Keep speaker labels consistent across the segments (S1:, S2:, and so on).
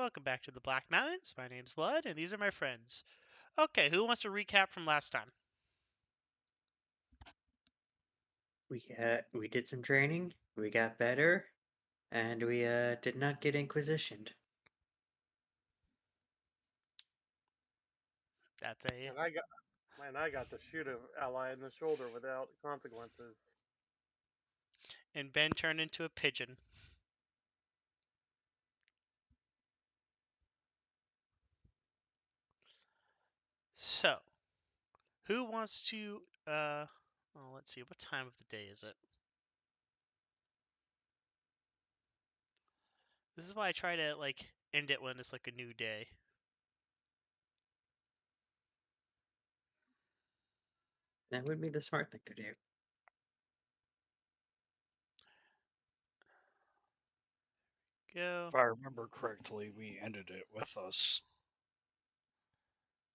S1: Welcome back to the Black Mountains. My name's Blood, and these are my friends. Okay, who wants to recap from last time?
S2: We did some training, we got better, and we did not get inquisitioned.
S1: That's a
S3: And I got to shoot an ally in the shoulder without consequences.
S1: and Ben turned into a pigeon. So, who wants to well, let's see, what time of the day is it? This is why I try to end it when it's like a new day.
S2: That would be the smart thing to do.
S1: Go.
S4: If I remember correctly, we ended it with us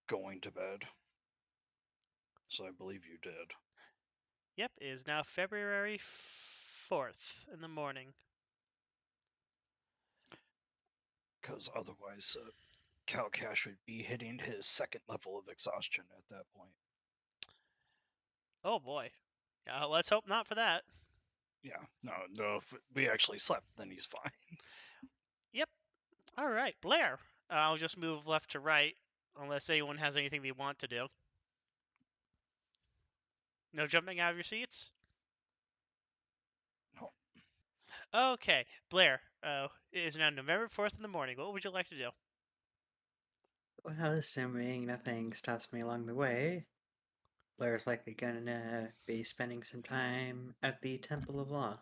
S4: going to bed. So I believe you did.
S1: Yep, it is now February 4th in the morning.
S4: Because otherwise, Kalcash would be hitting his second level of exhaustion at that point.
S1: Oh boy. Yeah, let's hope not for that.
S4: Yeah, no, if we actually slept, then he's fine.
S1: Yep. All right, Blaire. I'll just move left to right unless anyone has anything they want to do. No jumping out of your seats?
S4: No.
S1: Okay, Blaire. It is now November 4th in the morning. What would you like to do?
S2: Well, assuming nothing stops me along the way, Blair's likely gonna be spending some time at the Temple of Law.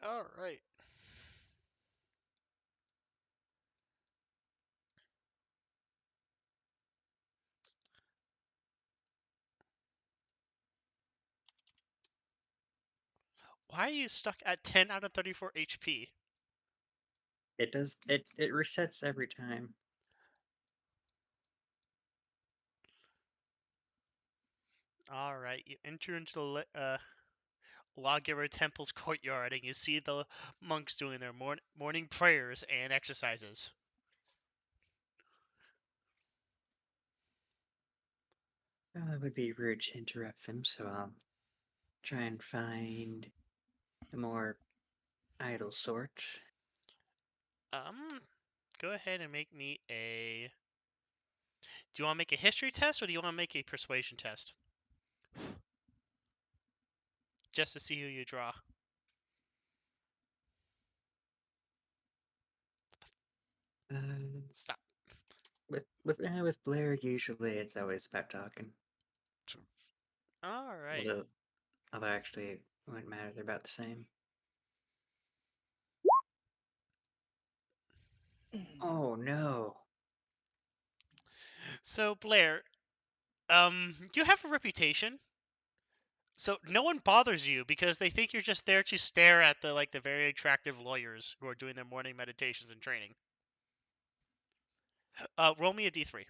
S1: All right. Why are you stuck at 10 out of 34 HP?
S2: It resets every time.
S1: All right, you enter into the Lawgiver Temple's courtyard, and you see the monks doing their morning prayers and exercises.
S2: Well, it would be rude to interrupt them, so I'll try and find a more idle sort.
S1: Go ahead and make me a. Do you want to make a history test or do you want to make a persuasion test? Just to see who you draw. Stop.
S2: With Blair, usually it's always about talking.
S1: All right.
S2: Although actually, it wouldn't matter. They're about the same. Oh no!
S1: So Blaire, you have a reputation. So no one bothers you because they think you're just there to stare at the very attractive lawyers who are doing their morning meditations and training. Roll me a d3.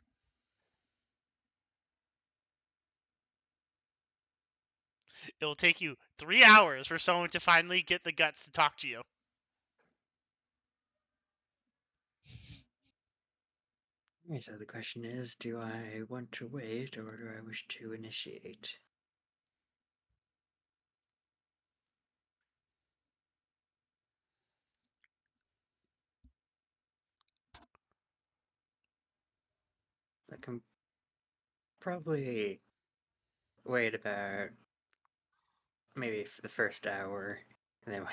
S1: It will take you 3 hours for someone to finally get the guts to talk to you.
S2: So the question is, do I want to wait or do I wish to initiate? I can probably wait about maybe for the first hour, and then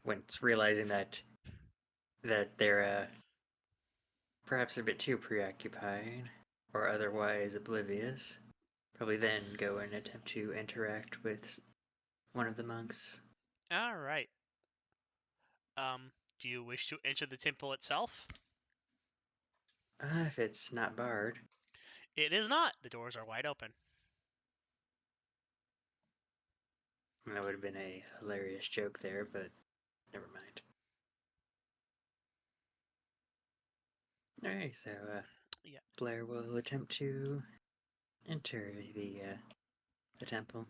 S2: once realizing that they're perhaps a bit too preoccupied or otherwise oblivious, probably then go and attempt to interact with one of the monks.
S1: All right. Do you wish to enter the temple itself?
S2: If it's not barred.
S1: It is not. The doors are wide open.
S2: That would have been a hilarious joke there, but never mind. Alright, so
S1: Yeah.
S2: Blair will attempt to enter the temple.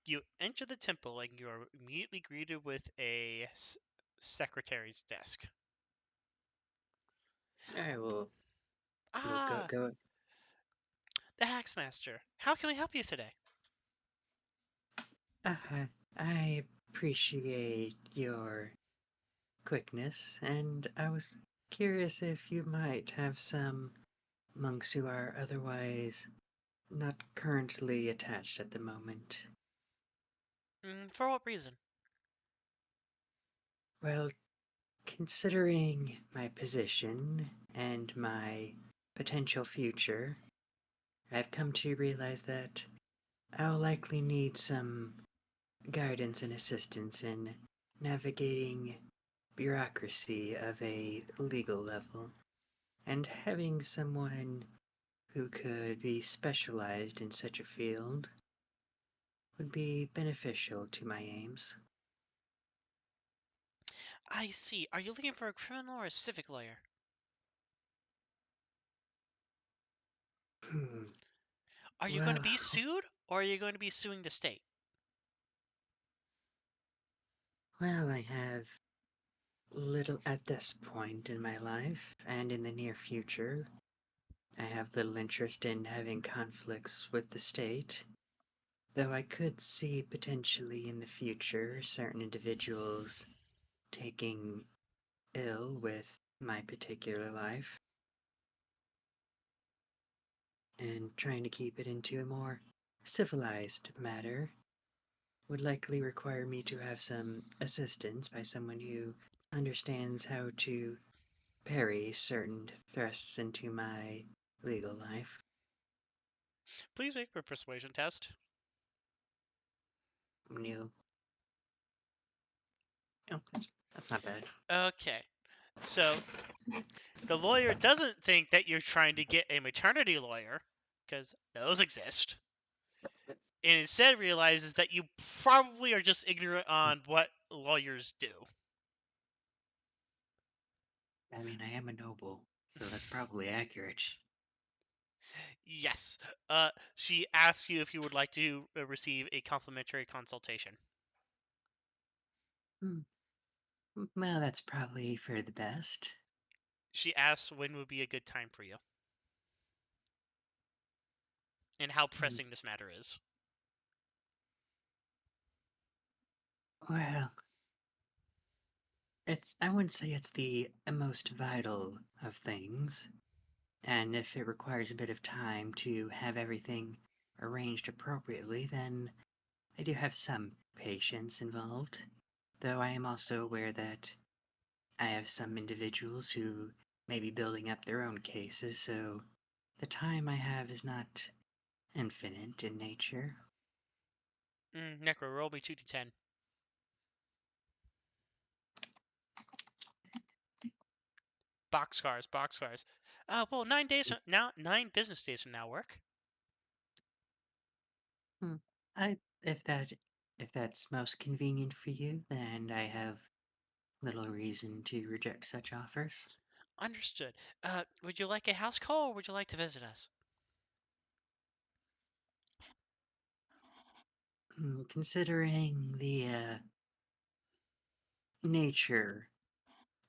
S1: You enter the temple and you are immediately greeted with a secretary's desk.
S2: I will. We'll go.
S1: Ah,
S2: Go.
S1: the Haxmaster. How can we help you today?
S2: I appreciate your quickness, and I was curious if you might have some monks who are otherwise not currently attached at the moment.
S1: For what reason?
S2: Well, considering my position and my potential future, I've come to realize that I'll likely need some guidance and assistance in navigating bureaucracy of a legal level, and having someone who could be specialized in such a field would be beneficial to my aims.
S1: I see. Are you looking for a criminal or a civic lawyer?
S2: Hmm.
S1: Are you going to
S2: Well,
S1: be sued or are you going to be suing the state?
S2: well, I have little at this point in my life and in the near future. I have little interest in having conflicts with the state, though I could see potentially in the future certain individuals taking ill with my particular life and trying to keep it into a more civilized matter would likely require me to have some assistance by someone who understands how to parry certain thrusts into my legal life.
S1: Please make a persuasion test.
S2: New. Oh, that's not bad.
S1: Okay. So the lawyer doesn't think that you're trying to get a maternity lawyer, because those exist, and instead realizes that you probably are just ignorant on what lawyers do.
S2: I mean, I am a noble, so that's probably accurate.
S1: Yes. She asks you if you would like to receive a complimentary consultation.
S2: Hmm. Well, that's probably for the best.
S1: She asks when would be a good time for you and how
S2: Hmm.
S1: pressing this matter is.
S2: Well, I wouldn't say it's the most vital of things, and if it requires a bit of time to have everything arranged appropriately, then I do have some patience involved. Though I am also aware that I have some individuals who may be building up their own cases, so the time I have is not infinite in nature.
S1: Necro, roll me 2d10. Boxcars, boxcars. Well, 9 days from now, 9 business days from now work.
S2: Hmm. I if that if that's most convenient for you, then I have little reason to reject such offers.
S1: Understood. Would you like a house call or would you like to visit us?
S2: Considering the nature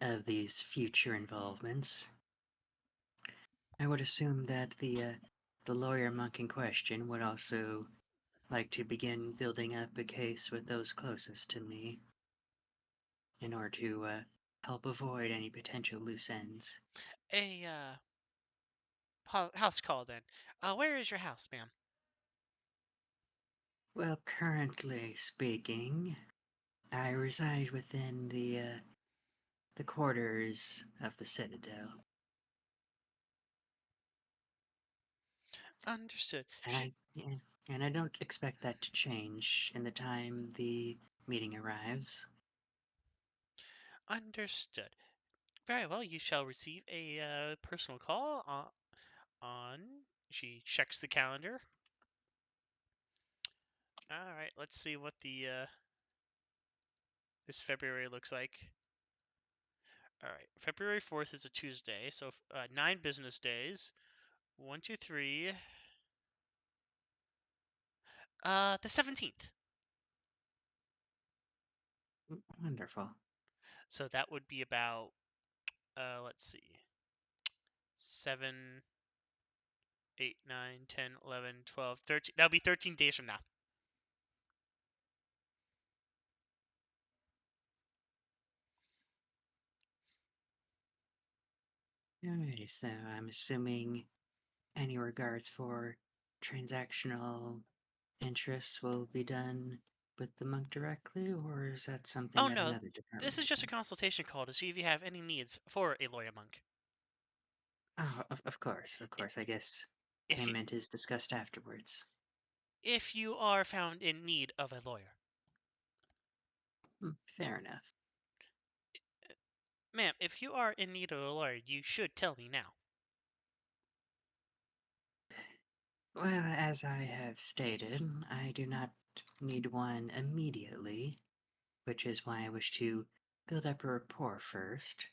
S2: of these future involvements, I would assume that the lawyer monk in question would also like to begin building up a case with those closest to me in order to help avoid any potential loose ends.
S1: A house call then. Where is your house, ma'am?
S2: Well, currently speaking, I reside within the quarters of the Citadel,
S1: Understood.
S2: and yeah, and I don't expect that to change in the time the meeting arrives.
S1: Understood. Very well. You shall receive a personal call on. She checks the calendar. All right. Let's see what the this February looks like. All right. February 4th is a Tuesday, so 9 business days. 1, 2, 3. The 17th.
S2: Wonderful.
S1: So that would be about let's see. 7, 8, 9, 10, 11, 12, 13. That'll be 13 days from now.
S2: Alrighty, so I'm assuming any regards for transactional interests will be done with the monk directly, or is that something
S1: Oh
S2: that
S1: no,
S2: another department
S1: this is
S2: will
S1: just a
S2: do?
S1: consultation call to see if you have any needs for a lawyer monk.
S2: Oh, of course, of course. I guess
S1: If you,
S2: payment is discussed afterwards.
S1: if you are found in need of a lawyer.
S2: Fair enough.
S1: Ma'am, if you are in need of a lawyer, you should tell me now.
S2: Well, as I have stated, I do not need one immediately, which is why I wish to build up a rapport first,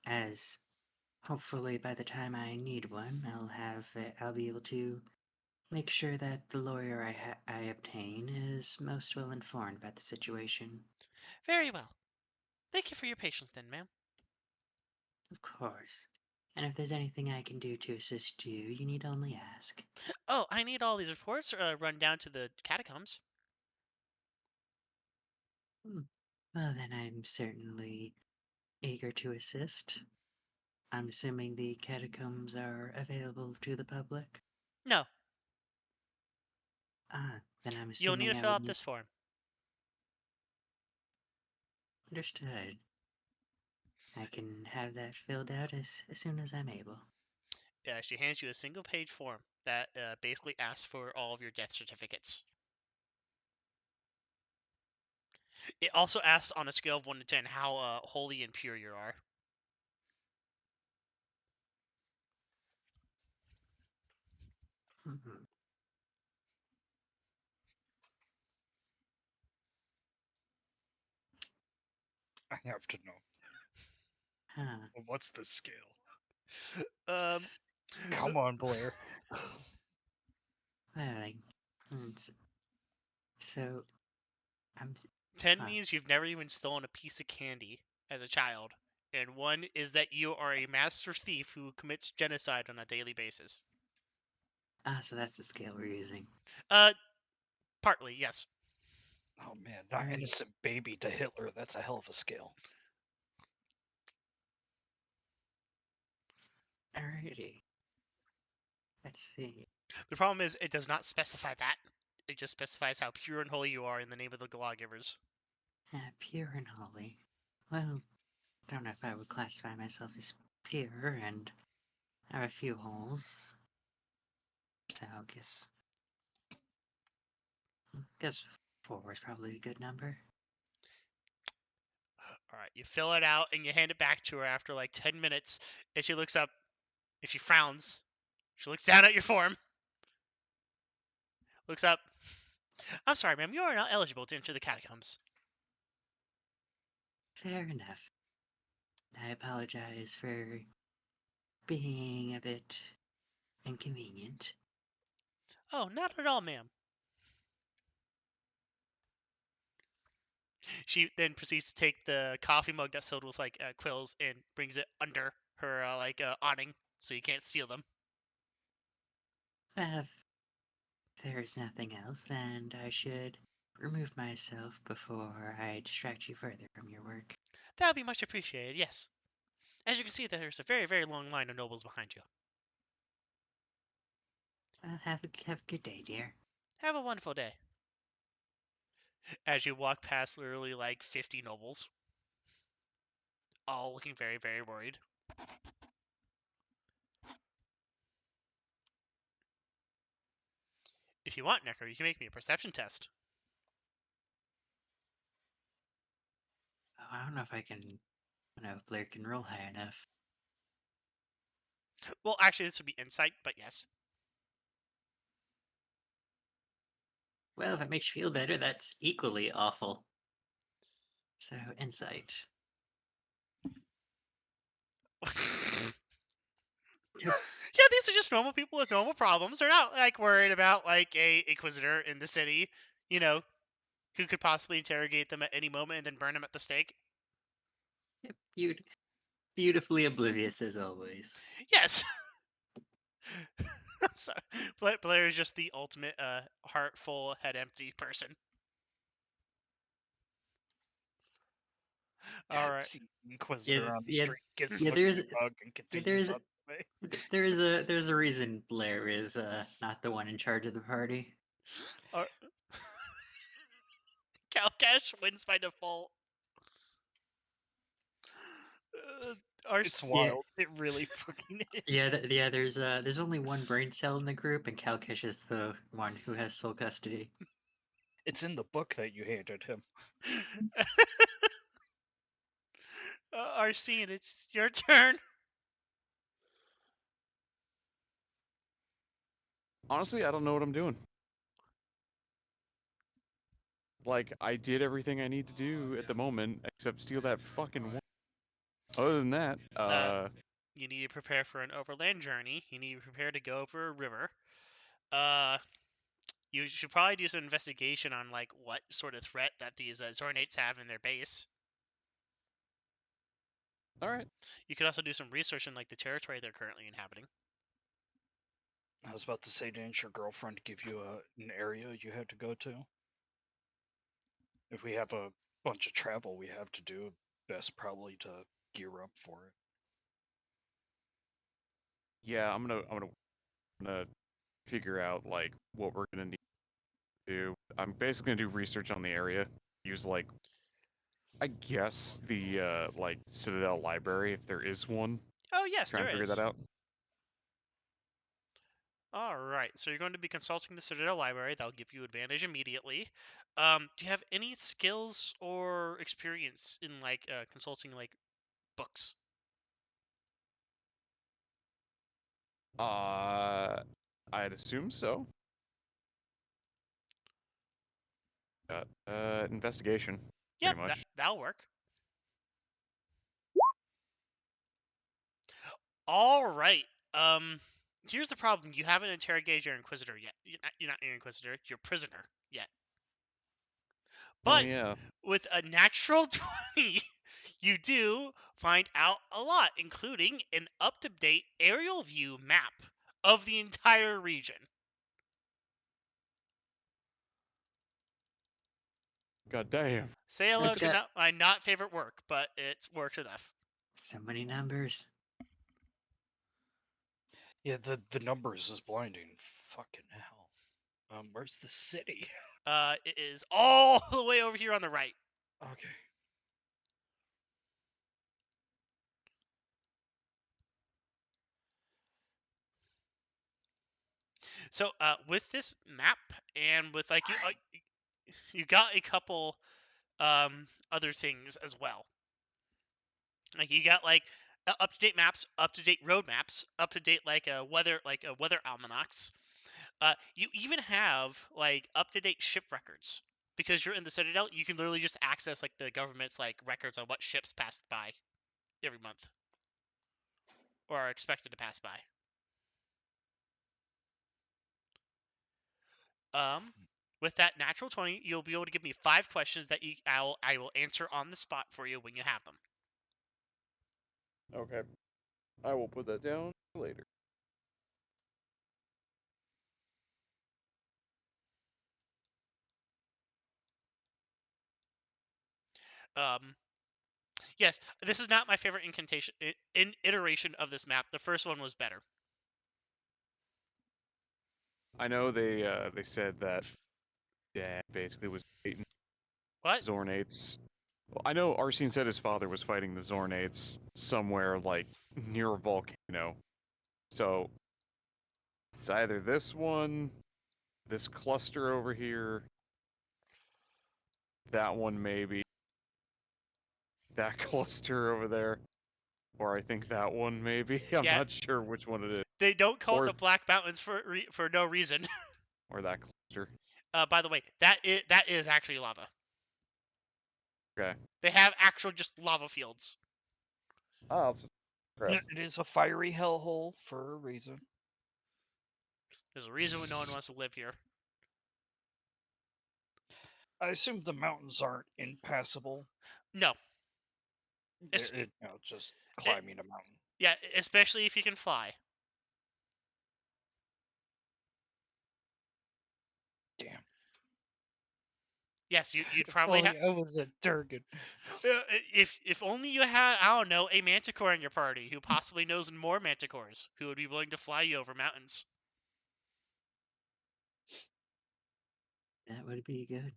S2: as hopefully by the time I need one, I'll be able to make sure that the lawyer I obtain is most well informed about the situation.
S1: Very well. Thank you for your patience then, ma'am.
S2: Of course. And if there's anything I can do to assist you, you need only ask.
S1: Oh, I need all these reports run down to the catacombs.
S2: Well, then I'm certainly eager to assist. I'm assuming the catacombs are available to the public?
S1: No,
S2: Ah, then I'm
S1: you'll need to
S2: assuming I
S1: fill
S2: would
S1: out
S2: need...
S1: this form.
S2: Understood. I can have that filled out as soon as I'm able.
S1: She hands you a single-page form that basically asks for all of your death certificates. It also asks on a scale of 1 to 10 how holy and pure you are.
S2: Mhm.
S4: I have to know.
S2: Huh.
S4: What's the scale?
S1: Um,
S2: S-
S1: so
S4: Come on, Blaire.
S2: Well, so I'm...
S1: 10
S2: Huh.
S1: means you've never even stolen a piece of candy as a child, and 1 is that you are a master thief who commits genocide on a daily basis.
S2: Ah, so that's the scale we're using.
S1: Uh, partly, yes.
S4: Oh man, not
S2: Alrighty.
S4: innocent baby to Hitler. That's a hell of a scale.
S2: Alrighty. Let's see.
S1: The problem is it does not specify that. It just specifies how pure and holy you are in the name of the lawgivers.
S2: Pure and holy. Well, I don't know if I would classify myself as pure, and I have a few holes. So guess 4 is probably a good number.
S1: All right, you fill it out and you hand it back to her after like 10 minutes, and she looks up and she frowns. She looks down at your form, looks up. I'm sorry, ma'am, you are not eligible to enter the catacombs.
S2: Fair enough. I apologize for being a bit inconvenient.
S1: Oh, not at all, ma'am. She then proceeds to take the coffee mug that's filled with like quills and brings it under her awning so you can't steal them.
S2: Well, if there's nothing else, then I should remove myself before I distract you further from your work.
S1: That would be much appreciated, yes. As you can see, there's a very, very long line of nobles behind you.
S2: Have a good day, dear.
S1: Have a wonderful day. As you walk past literally like 50 nobles, all looking very, very worried. If you want, Necro, you can make me a perception test.
S2: Oh, I don't know if I can... I don't know if Blaire can roll high enough.
S1: Well, actually, this would be insight, but yes.
S2: Well, if it makes you feel better, that's equally awful. So, insight.
S1: Yeah, these are just normal people with normal problems. They're not like worried about like a inquisitor in the city, you know, who could possibly interrogate them at any moment and then burn them at the stake.
S2: If you'd beautifully oblivious as always.
S1: Yes. I'm sorry. Blaire is just the ultimate heart full, head empty person. All right.
S4: See the Inquisitor on the
S2: Yeah,
S4: street, gives
S2: yeah.
S4: him a
S2: There's
S4: big hug, and
S2: yeah,
S4: continues on the way.
S2: there's a reason Blair is not the one in charge of the party.
S1: Ar- Kalcash wins by default. Uh,
S4: It's
S1: Ars-
S2: Yeah,
S4: wild. It really fucking is.
S2: yeah. There's only one brain cell in the group, and Kalkish is the one who has sole custody.
S4: It's in the book that you handed him.
S1: Arsene, it's your turn.
S5: Honestly, I don't know what I'm doing. Like, I did everything I need to do at the moment, except steal that fucking one. Other than that,
S1: You need to prepare for an overland journey. You need to prepare to go over a river. Uh, you should probably do some investigation on like what sort of threat that these Zornates have in their base.
S5: alright.
S1: You could also do some research in like the territory they're currently inhabiting.
S4: I was about to say, didn't your girlfriend give you an area you had to go to? If we have a bunch of travel we have to do, best probably to gear up for it.
S5: Yeah, I'm gonna figure out, like, what we're gonna need to do. I'm basically gonna do research on the area. Use, like, I guess the, like, Citadel library, if there is one.
S1: Oh yes,
S5: Try and
S1: there
S5: figure
S1: is.
S5: that out.
S1: All right, so you're going to be consulting the Citadel Library. That'll give you advantage immediately. Do you have any skills or experience in like consulting like books?
S5: I'd assume so. Investigation,
S1: Yep,
S5: pretty much.
S1: that'll work. All right. Here's the problem: you haven't interrogated your Inquisitor yet. You're not your Inquisitor. Your prisoner yet.
S5: Oh,
S1: But
S5: yeah.
S1: with a natural 20, you do find out a lot, including an up-to-date aerial view map of the entire region.
S5: God damn.
S1: Say hello
S2: That's
S1: to
S2: got
S1: my not favorite work, but it works enough.
S2: so many numbers.
S4: Yeah, the numbers is blinding. Fucking hell. Where's the city?
S1: It is all the way over here on the right.
S4: Okay.
S1: So, with this map and with like you got a couple other things as well. Like you got like up to date maps, up to date road maps, up to date like weather almanacs. You even have like up to date ship records because you're in the Citadel. You can literally just access like the government's like records on what ships passed by every month or are expected to pass by. With that natural 20, you'll be able to give me 5 questions that I will answer on the spot for you when you have them.
S5: Okay. I will put that down later.
S1: Um, yes, this is not my favorite incantation in iteration of this map. The first one was better.
S5: I know they said that Dad basically was fighting
S1: What?
S5: Zornates. Well, I know Arsene said his father was fighting the Zornates somewhere like near a volcano. So it's either this one, this cluster over here, that one maybe, that cluster over there, or I think that one maybe. I'm
S1: Yeah.
S5: not sure which one it is.
S1: They don't call it
S5: Or-
S1: the Black Mountains for no reason.
S5: Or that cluster.
S1: By the way, that is actually lava.
S5: Okay.
S1: They have actual just lava fields.
S5: Oh, crap.
S4: It is a fiery hellhole for a reason.
S1: There's a reason when no one wants to live here.
S4: I assume the mountains aren't impassable.
S1: No. Es-
S4: Just climbing a mountain.
S1: Yeah, especially if you can fly.
S4: Damn.
S1: Yes, you'd
S4: If
S1: probably have.
S4: only I was a Durgan.
S1: If only you had, I don't know, a manticore in your party who possibly knows more manticores who would be willing to fly you over mountains.
S2: That would be good.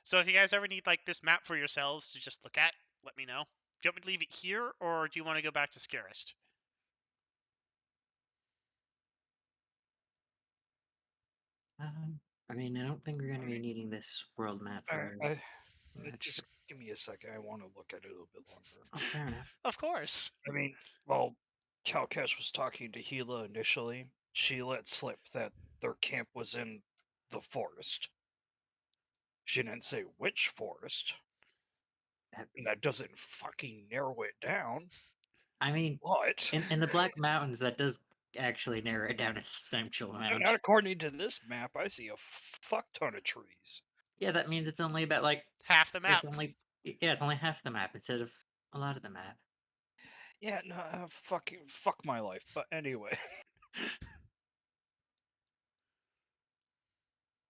S1: So if you guys ever need like this map for yourselves to just look at, let me know. Do you want me to leave it here, or do you want to go back to Skarrest?
S2: I mean, I don't think we're going to be needing this world map for much.
S4: Just give me a second. I want to look at it a little bit longer.
S2: Oh, fair enough.
S1: Of course.
S4: I mean, well, Kalcash was talking to Gila initially. She let slip that their camp was in the forest. She didn't say which forest. And that doesn't fucking narrow it down.
S2: I mean,
S4: What?
S2: in the Black Mountains, that does actually narrow it down a substantial amount.
S4: Not according to this map. I see a fuck ton of trees.
S2: Yeah, that means it's only about like
S1: Half the map.
S2: it's only half the map instead of a lot of the map.
S4: Yeah, no, fuck my life. But anyway.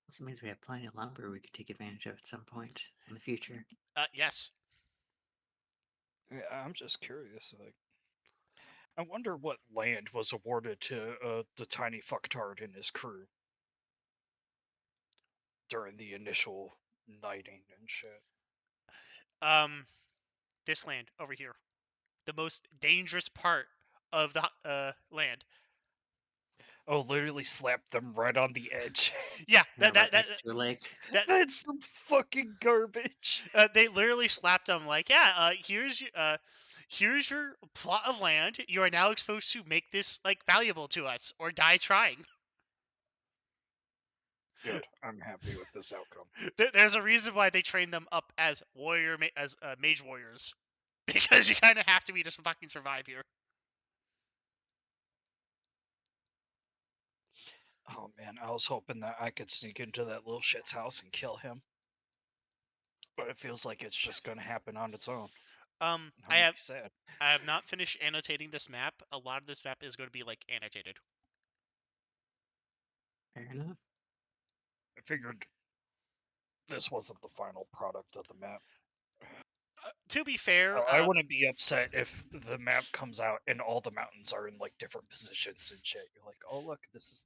S2: Also means we have plenty of lumber we could take advantage of at some point in the future.
S1: Yes.
S4: Yeah, I'm just curious. Like, I wonder what land was awarded to the tiny fucktard and his crew during the initial knighting and shit.
S1: This land over here, the most dangerous part of the land.
S4: Oh, literally slapped them right on the edge.
S1: Yeah,
S2: Right next to a lake.
S4: That's some fucking garbage.
S1: They literally slapped them like, yeah, here's your plot of land. You are now supposed to make this like valuable to us, or die trying.
S4: Good. I'm happy with this outcome.
S1: There's a reason why they train them up as mage warriors, because you kind of have to be to fucking survive here.
S4: Oh man, I was hoping that I could sneak into that little shit's house and kill him. But it feels like it's just gonna happen on its own. I'm
S1: I
S4: sad.
S1: have not finished annotating this map. A lot of this map is going to be like annotated.
S2: Fair enough.
S4: I figured this wasn't the final product of the map.
S1: To be fair,
S4: I wouldn't be upset if the map comes out and all the mountains are in like different positions and shit. You're like, oh look, this is.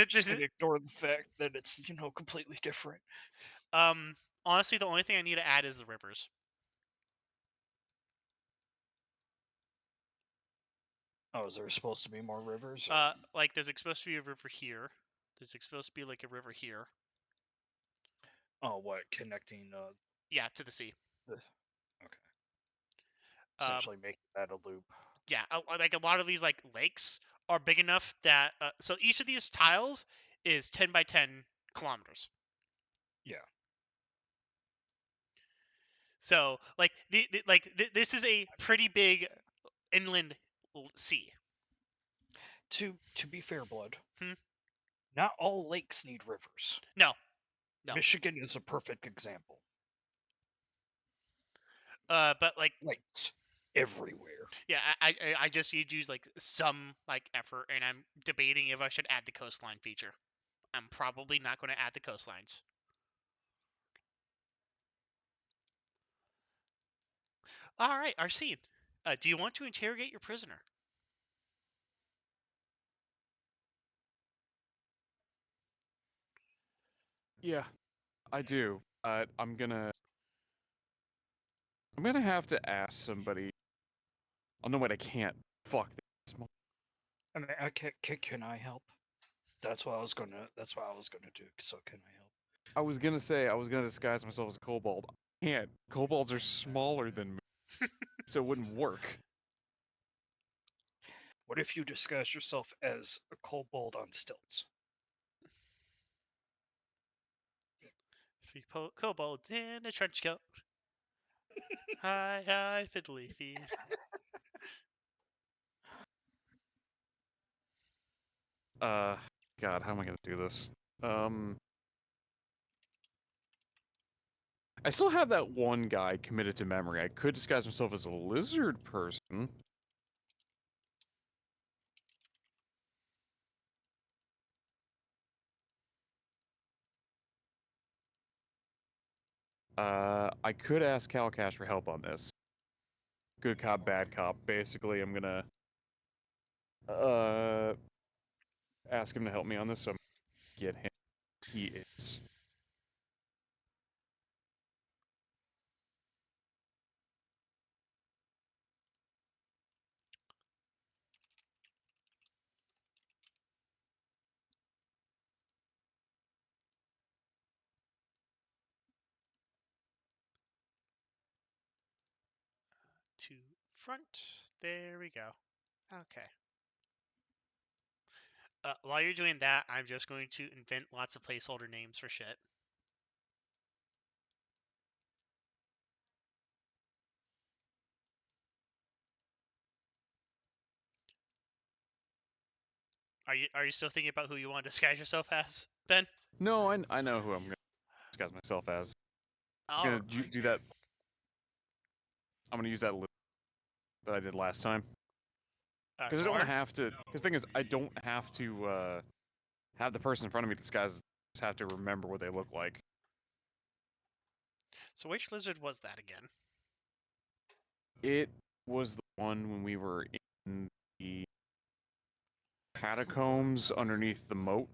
S4: Just gonna ignore the fact that it's completely different.
S1: Honestly, the only thing I need to add is the rivers.
S4: Oh, is there supposed to be more rivers?
S1: Like there's supposed to be a river here. There's supposed to be like a river here.
S4: Oh, what connecting?
S1: Yeah, to the sea.
S4: Okay. Essentially making that a loop.
S1: Yeah, like a lot of these like lakes are big enough that so each of these tiles is 10 by 10 kilometers.
S4: Yeah.
S1: So like this is a pretty big inland sea.
S4: To be fair, Blood.
S1: Hmm?
S4: Not all lakes need rivers.
S1: No.
S4: Michigan is a perfect example.
S1: But like
S4: lakes everywhere.
S1: Yeah, I just use like some like effort, and I'm debating if I should add the coastline feature. I'm probably not going to add the coastlines. All right, Arsene, do you want to interrogate your prisoner?
S5: Yeah, I do. I'm gonna have to ask somebody. Oh no, wait, I can't. Fuck this.
S4: I mean, can I help? That's what I was gonna do. So can I help?
S5: I was gonna say I was gonna disguise myself as a kobold. I can't. Kobolds are smaller than me, so it wouldn't work.
S4: What if you disguise yourself as a kobold on stilts?
S1: Three kobolds in a trench coat. Hi, hi, fiddly feet.
S5: God, how am I gonna do this? I still have that one guy committed to memory. I could disguise myself as a lizard person. I could ask Kalcash for help on this. Good cop, bad cop. Basically, I'm gonna ask him to help me on this. So I'm gonna get him. He is.
S1: To front. There we go. Okay. While you're doing that, I'm just going to invent lots of placeholder names for shit. Are you still thinking about who you want to disguise yourself as, Ben?
S5: No, I know who I'm gonna disguise myself as. I'm
S1: Oh,
S5: gonna do that. I'm gonna use that loop that I did last time. Because I don't
S1: Zor?
S5: have to. Because the thing is, I don't have to have the person in front of me disguised. I just have to remember what they look like.
S1: So which lizard was that again?
S5: It was the one when we were in the catacombs underneath the moat.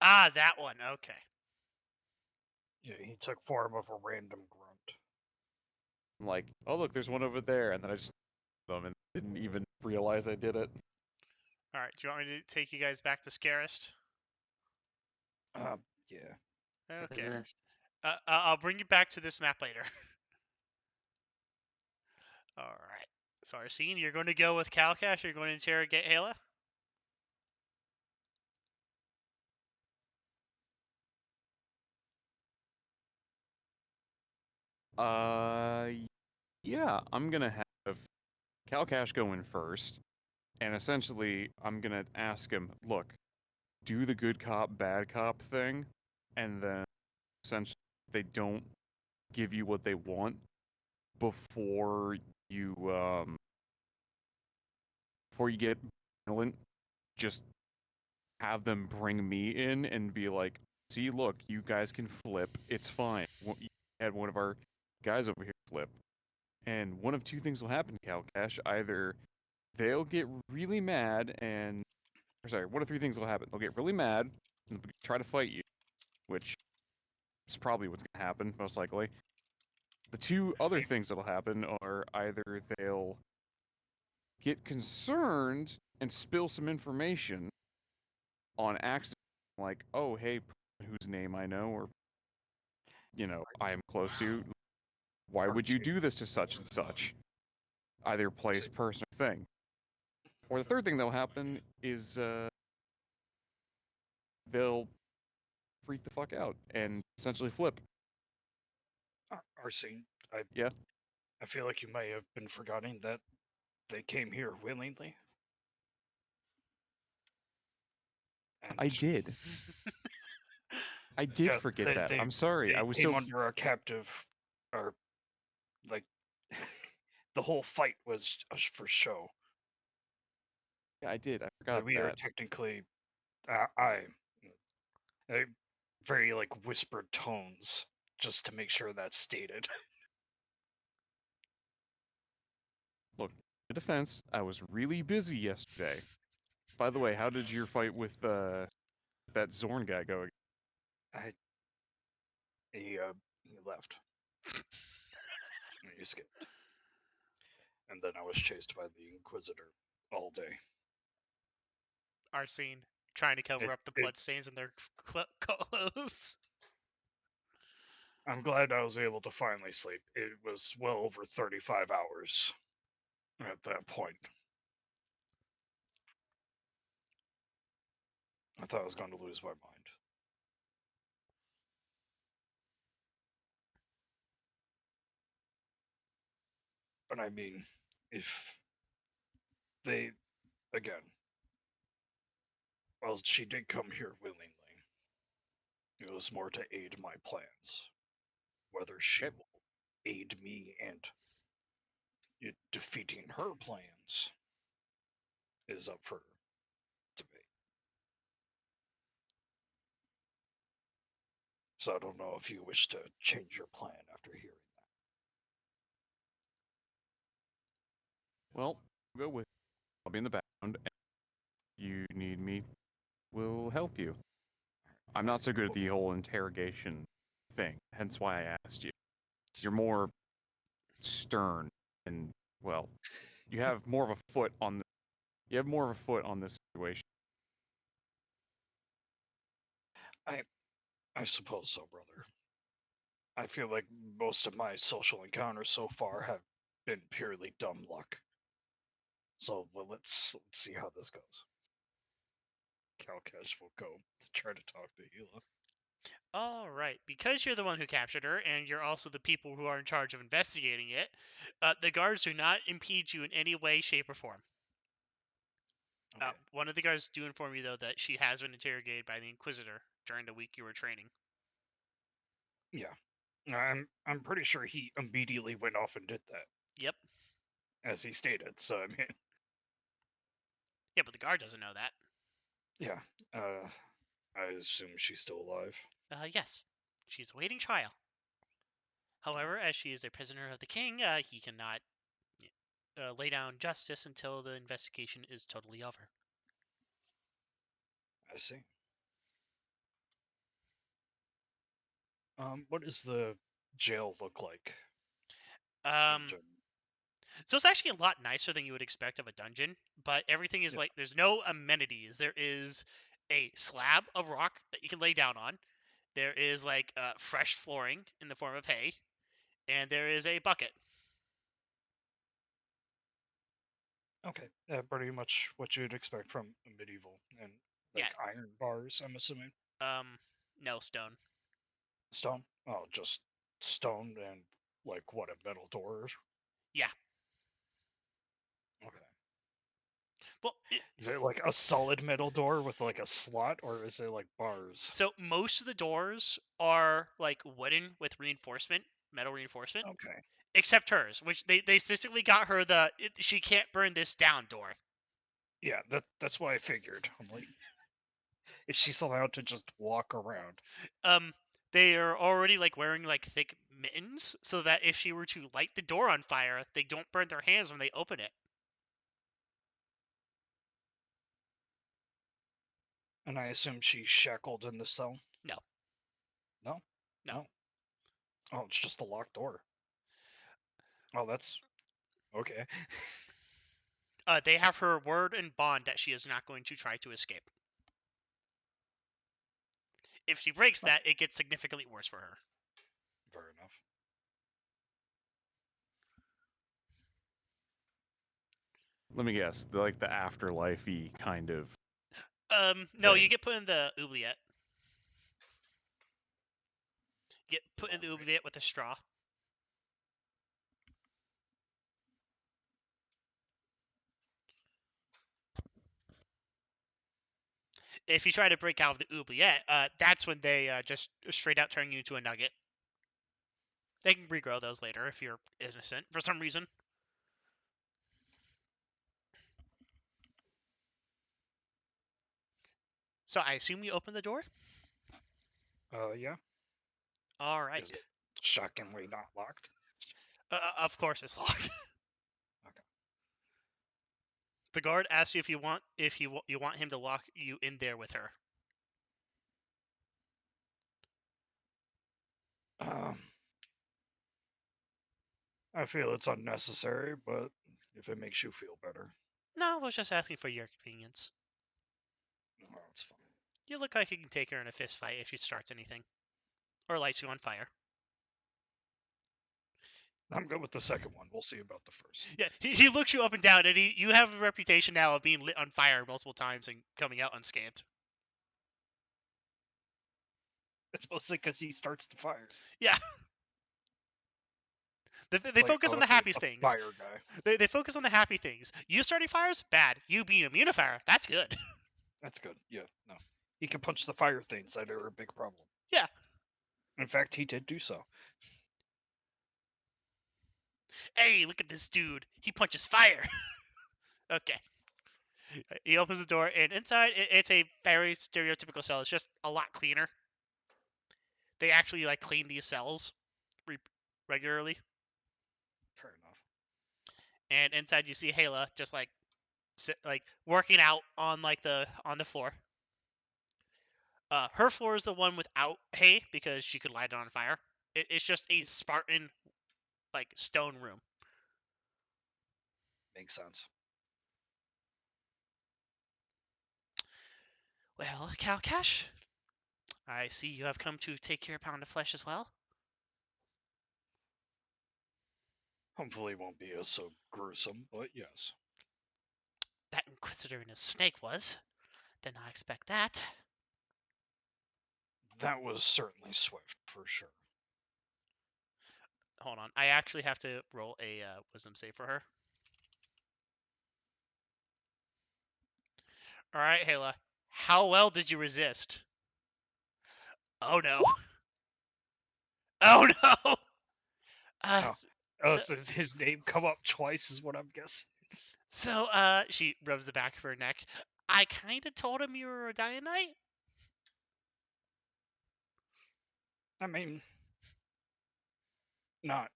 S1: Ah, that one. Okay.
S4: Yeah, he took form of a random grunt.
S5: I'm like, oh look, there's one over there, and then I just them and didn't even realize I did it.
S1: All right. Do you want me to take you guys back to Skarrest?
S4: Yeah.
S2: Look at
S1: Okay.
S2: this.
S1: I'll bring you back to this map later. All right. So Arsene, you're going to go with Kalcash. You're going to interrogate Ayla.
S5: Uh, yeah, I'm gonna have Kalcash go in first, and essentially I'm gonna ask him, look, do the good cop, bad cop thing, and then essentially if they don't give you what they want before you before you get violent, just have them bring me in and be like, see, look, you guys can flip, it's fine. You had one of our guys over here flip. And one of two things will happen, Kalcash. Either they'll get really mad and, or sorry, one of three things will happen. They'll get really mad and try to fight you, which is probably what's going to happen, most likely. The two other things that'll happen are either they'll get concerned and spill some information on accident, like, oh, hey, whose name I know, or, I am close to, why would you do this to such and such? Either place, person, or thing. Or the third thing that'll happen is they'll freak the fuck out and essentially flip.
S4: Arsene,
S5: Yeah.
S4: I feel like you may have been forgetting that they came here willingly. And
S5: I did. I did
S4: yeah,
S5: forget that. I'm sorry.
S4: They
S5: I was
S4: came
S5: so.
S4: under a captive, or like the whole fight was for show.
S5: Yeah, I did. I forgot
S4: We are
S5: that.
S4: technically, I very like whispered tones just to make sure that's stated.
S5: Look, in defense, I was really busy yesterday. By the way, how did your fight with that Zorn guy go?
S4: He left. He escaped. And then I was chased by the Inquisitor all day.
S1: Arsene trying to cover up the
S4: it-
S1: bloodstains in their clothes.
S4: I'm glad I was able to finally sleep. It was well over 35 hours at that point. I thought I was going to lose my mind. But I mean, if they, again, well, she did come here willingly. It was more to aid my plans. Whether she
S5: Okay.
S4: will aid me and defeating her plans is up for debate. So I don't know if you wish to change your plan after hearing that.
S5: Well, I'll go with. I'll be in the background, and if you need me, we'll help you. I'm not so good at the whole interrogation thing, hence why I asked you. You're more stern, and well, you have more of a foot on. You have more of a foot on this situation.
S4: I suppose so, brother. I feel like most of my social encounters so far have been purely dumb luck. So well, let's see how this goes. Kalcash will go to try to talk to Hila.
S1: All right, because you're the one who captured her, and you're also the people who are in charge of investigating it, the guards do not impede you in any way, shape, or form.
S4: Okay.
S1: One of the guards do inform you, though, that she has been interrogated by the Inquisitor during the week you were training.
S4: Yeah. I'm pretty sure he immediately went off and did that,
S1: Yep.
S4: as he stated. So I mean,
S1: Yeah, but the guard doesn't know that.
S4: yeah. I assume she's still alive.
S1: Yes. She's awaiting trial. However, as she is a prisoner of the king, he cannot lay down justice until the investigation is totally over.
S4: I see. What does the jail look like?
S1: Um, so it's actually a lot nicer than you would expect of a dungeon, but everything is
S4: Yeah.
S1: like there's no amenities. There is a slab of rock that you can lay down on. There is like fresh flooring in the form of hay, and there is a bucket.
S4: Okay, pretty much what you'd expect from a medieval, and
S1: Yeah.
S4: like iron bars. I'm assuming
S1: No stone.
S4: stone. Oh, just stone and like what, a metal door?
S1: Yeah.
S4: Okay.
S1: Well,
S4: Is it like a solid metal door with like a slot, or is it like bars?
S1: so most of the doors are like wooden with reinforcement, metal reinforcement,
S4: Okay.
S1: except hers, which they specifically got her the she can't burn this down door.
S4: Yeah, that's why I figured. I'm like, if she's allowed to just walk around.
S1: They are already like wearing like thick mittens so that if she were to light the door on fire, they don't burn their hands when they open it.
S4: And I assume she's shackled in the cell?
S1: No.
S4: No?
S1: No.
S4: Oh, it's just a locked door. Oh, that's okay.
S1: They have her word and bond that she is not going to try to escape. If she breaks that, it gets significantly worse for her.
S4: Fair enough.
S5: Let me guess, like the afterlife-y kind of.
S1: No,
S5: thing.
S1: you get put in the oubliette. Get put in the oubliette with a straw. If you try to break out of the oubliette, that's when they just straight out turn you into a nugget. They can regrow those later if you're innocent for some reason. So I assume you open the door?
S4: Yeah.
S1: All right.
S4: Is it shockingly not locked?
S1: Of course it's locked.
S4: Okay.
S1: The guard asks you if you want him to lock you in there with her.
S4: I feel it's unnecessary, but if it makes you feel better,
S1: No, I was just asking for your convenience.
S4: well, it's fine.
S1: You look like you can take her in a fist fight if she starts anything. Or lights you on fire.
S4: I'm good with the second one. We'll see about the first.
S1: Yeah, he looks you up and down, and you have a reputation now of being lit on fire multiple times and coming out unscathed.
S4: It's mostly because he starts the fires.
S1: Yeah. They
S4: Like,
S1: focus on the happy things.
S4: Fire guy.
S1: They focus on the happy things. You starting fires? Bad. You being immune to fire? That's good.
S4: That's good. Yeah, no. He can punch the fire things that are a big problem.
S1: Yeah.
S4: In fact, he did do so.
S1: Hey, look at this dude. He punches fire. Okay. He opens the door, and inside it's a very stereotypical cell. It's just a lot cleaner. They actually like clean these cells regularly.
S4: Fair enough.
S1: And inside you see Hayla just like working out on the floor. Her floor is the one without hay because she could light it on fire. It's just a Spartan like stone room.
S4: Makes sense.
S1: Well, Kalcash, I see you have come to take your pound of flesh as well.
S4: Hopefully it won't be as so gruesome, but yes.
S1: That Inquisitor and his snake was. Did not expect that.
S4: That was certainly swift, for sure.
S1: Hold on, I actually have to roll a wisdom save for her. All right, Hayla, how well did you resist? Oh no! Oh no!
S4: Oh. So his name come up twice is what I'm guessing.
S1: So she rubs the back of her neck. I kind of told him you were a Dianite.
S4: I mean, not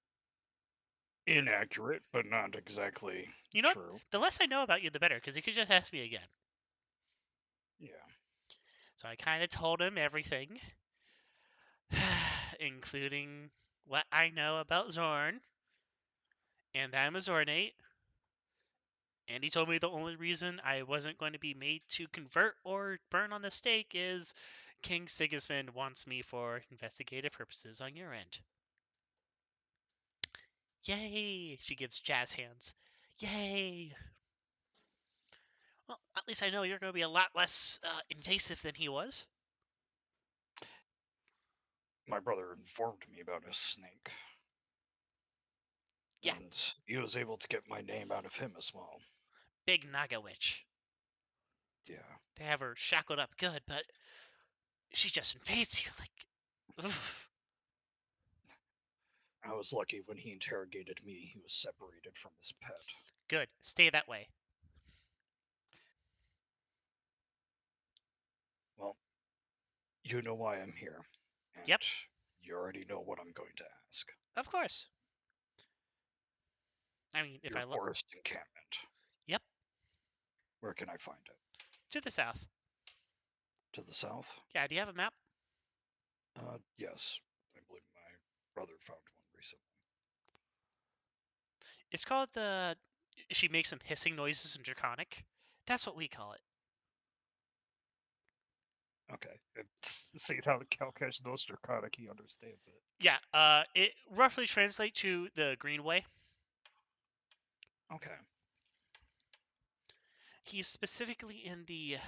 S4: inaccurate, but not exactly
S1: You know what?
S4: true.
S1: The less I know about you, the better, because you could just ask me again.
S4: Yeah.
S1: So I kind of told him everything, including what I know about Zorn, and I'm a Zornate. And he told me the only reason I wasn't going to be made to convert or burn on the stake is King Sigismund wants me for investigative purposes on your end. Yay! She gives jazz hands. Yay! Well, at least I know you're going to be a lot less invasive than he was.
S4: My brother informed me about his snake.
S1: Yeah.
S4: And he was able to get my name out of him as well.
S1: Big Naga Witch.
S4: Yeah.
S1: They have her shackled up good, but she just invades you like. Oof.
S4: I was lucky when he interrogated me, he was separated from his pet.
S1: Good. Stay that way.
S4: Well, you know why I'm here. And
S1: Yep.
S4: you already know what I'm going to ask.
S1: Of course. I mean, if
S4: Your
S1: I look.
S4: forest encampment.
S1: Yep.
S4: Where can I find it?
S1: To the south.
S4: To the south?
S1: Yeah, do you have a map?
S4: Yes. I believe my brother found one recently.
S1: It's called the. She makes some hissing noises in Draconic. That's what we call it.
S4: Okay. See how the Kalcash knows Draconic, he understands it.
S1: Yeah, it roughly translates to the Greenway.
S4: Okay.
S1: He's specifically in the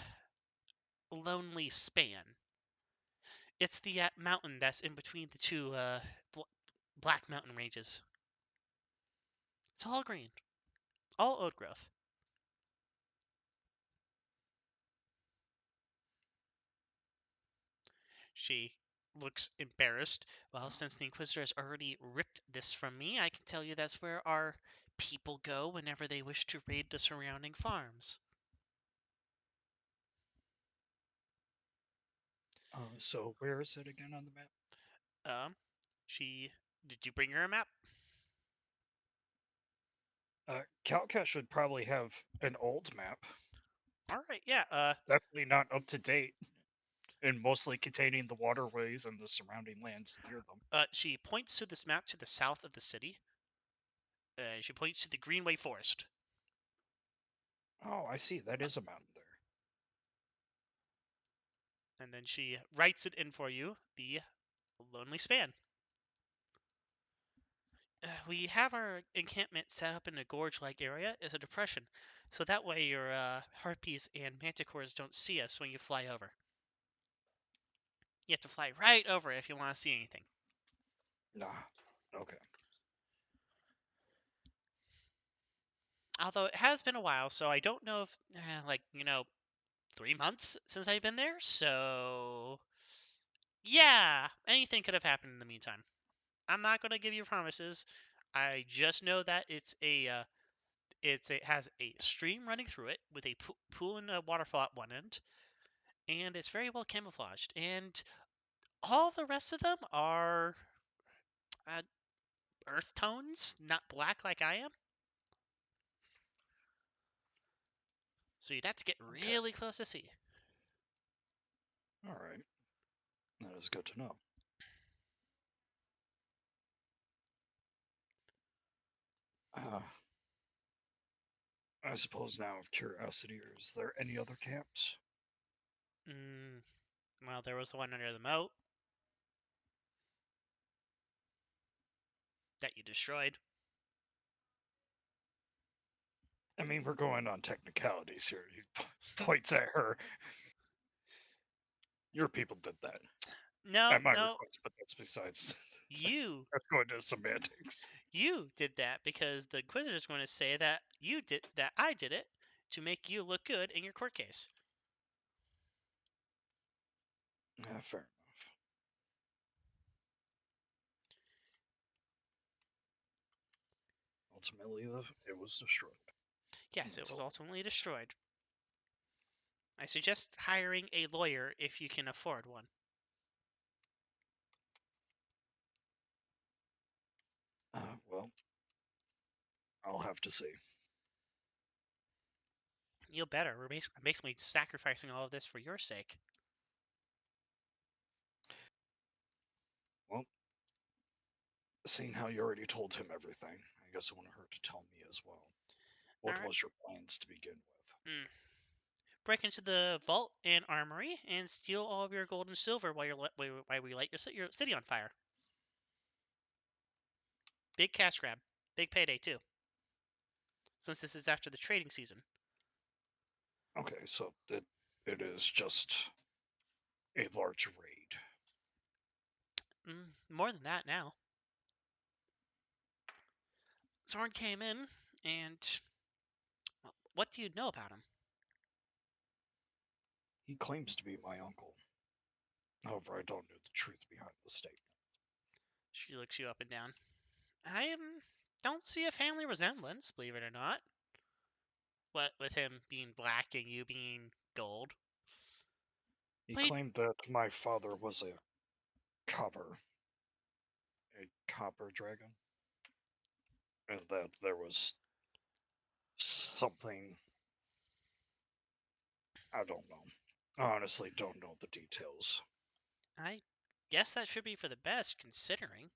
S1: Lonely Span. It's the mountain that's in between the two Black Mountain ranges. It's all green. All old growth. She looks embarrassed. Well, since the Inquisitor has already ripped this from me, I can tell you that's where our people go whenever they wish to raid the surrounding farms.
S4: So where is it again on the map?
S1: Did you bring her a map?
S4: Kalcash would probably have an old map.
S1: All right, yeah.
S4: Definitely not up to date. And mostly containing the waterways and the surrounding lands near them.
S1: She points to this map to the south of the city. She points to the Greenway Forest.
S4: Oh, I see. That is a mountain there.
S1: And then she writes it in for you, the Lonely Span. We have our encampment set up in a gorge-like area as a depression, so that way your harpies and manticores don't see us when you fly over. You have to fly right over if you want to see anything.
S4: Nah. Okay.
S1: Although it has been a while, so I don't know if, 3 months since I've been there, so yeah, anything could have happened in the meantime. I'm not going to give you promises. I just know that it has a stream running through it with a pool and a waterfall at one end, and it's very well camouflaged. And all the rest of them are uh, earth tones, not black like I am. So you'd have to get
S4: Okay.
S1: really close to see.
S4: All right. That is good to know. I suppose now of curiosity, is there any other camps?
S1: Well, there was the one under the moat that you destroyed.
S4: I mean, we're going on technicalities here. He points at her. Your people did that.
S1: No,
S4: At my
S1: no,
S4: request, but that's besides.
S1: you
S4: That's going to semantics.
S1: you did that because the Inquisitor's going to say that I did it to make you look good in your court case.
S4: Yeah, fair enough. Ultimately, it was destroyed.
S1: Yes, it
S4: That's
S1: was
S4: all.
S1: ultimately destroyed. I suggest hiring a lawyer if you can afford one.
S4: Well, I'll have to see.
S1: You better. We're basically sacrificing all of this for your sake.
S4: Well, seeing how you already told him everything, I guess I want her to tell me as well. What
S1: Alright.
S4: was your plans to begin with?
S1: Break into the vault and armory and steal all of your gold and silver while we light your city on fire. Big cash grab. Big payday, too. Since this is after the trading season.
S4: Okay, so it is just a large raid.
S1: More than that now. Zorn came in, and well, what do you know about him?
S4: He claims to be my uncle. However, I don't know the truth behind the statement.
S1: She looks you up and down. I don't see a family resemblance, believe it or not. What with him being black and you being gold.
S4: He
S1: But
S4: claimed that my father was a copper dragon, and that there was something. I don't know. I honestly don't know the details.
S1: I guess that should be for the best, considering.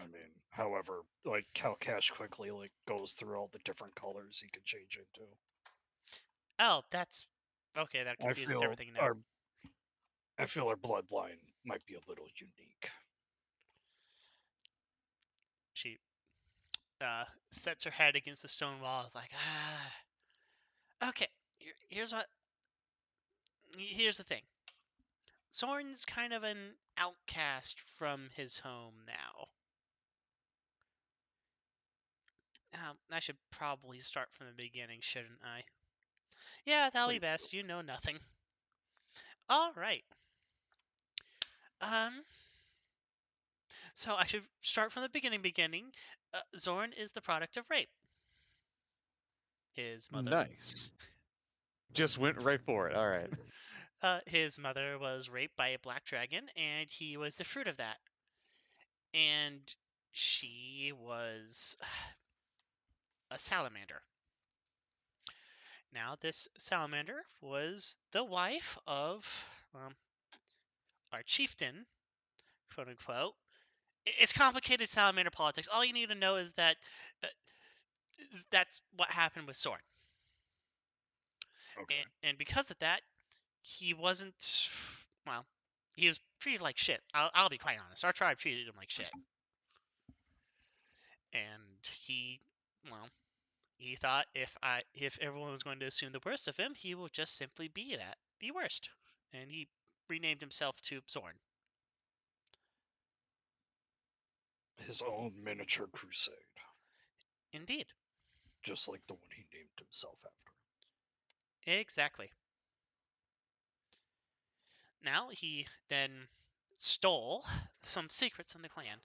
S4: I mean, however, like Kalcash quickly goes through all the different colors he can change into.
S1: Oh, that's okay. That
S4: I
S1: confuses
S4: feel
S1: everything now.
S4: I feel our bloodline might be a little unique.
S1: She sets her head against the stone wall. Is like, okay. Here's the thing. Soren's kind of an outcast from his home now. I should probably start from the beginning, shouldn't I? Yeah, that'll be
S4: Please
S1: best. You know nothing. All right. Um. So I should start from the beginning. Zorn is the product of rape. His mother.
S5: Nice. Just went right for it. All right.
S1: His mother was raped by a black dragon, and he was the fruit of that. And she was a salamander. Now, this salamander was the wife of our chieftain, quote unquote. It's complicated salamander politics. All you need to know is that uh, that's what happened with Soren.
S4: Okay.
S1: And because of that, he wasn't, well, he was treated like shit. I'll be quite honest. Our tribe treated him like shit. And well, he thought if everyone was going to assume the worst of him, he will just simply be the worst. And he renamed himself to Zorn.
S4: His own miniature crusade,
S1: Indeed.
S4: just like the one he named himself after.
S1: Exactly. Now, he then stole some secrets from the clan.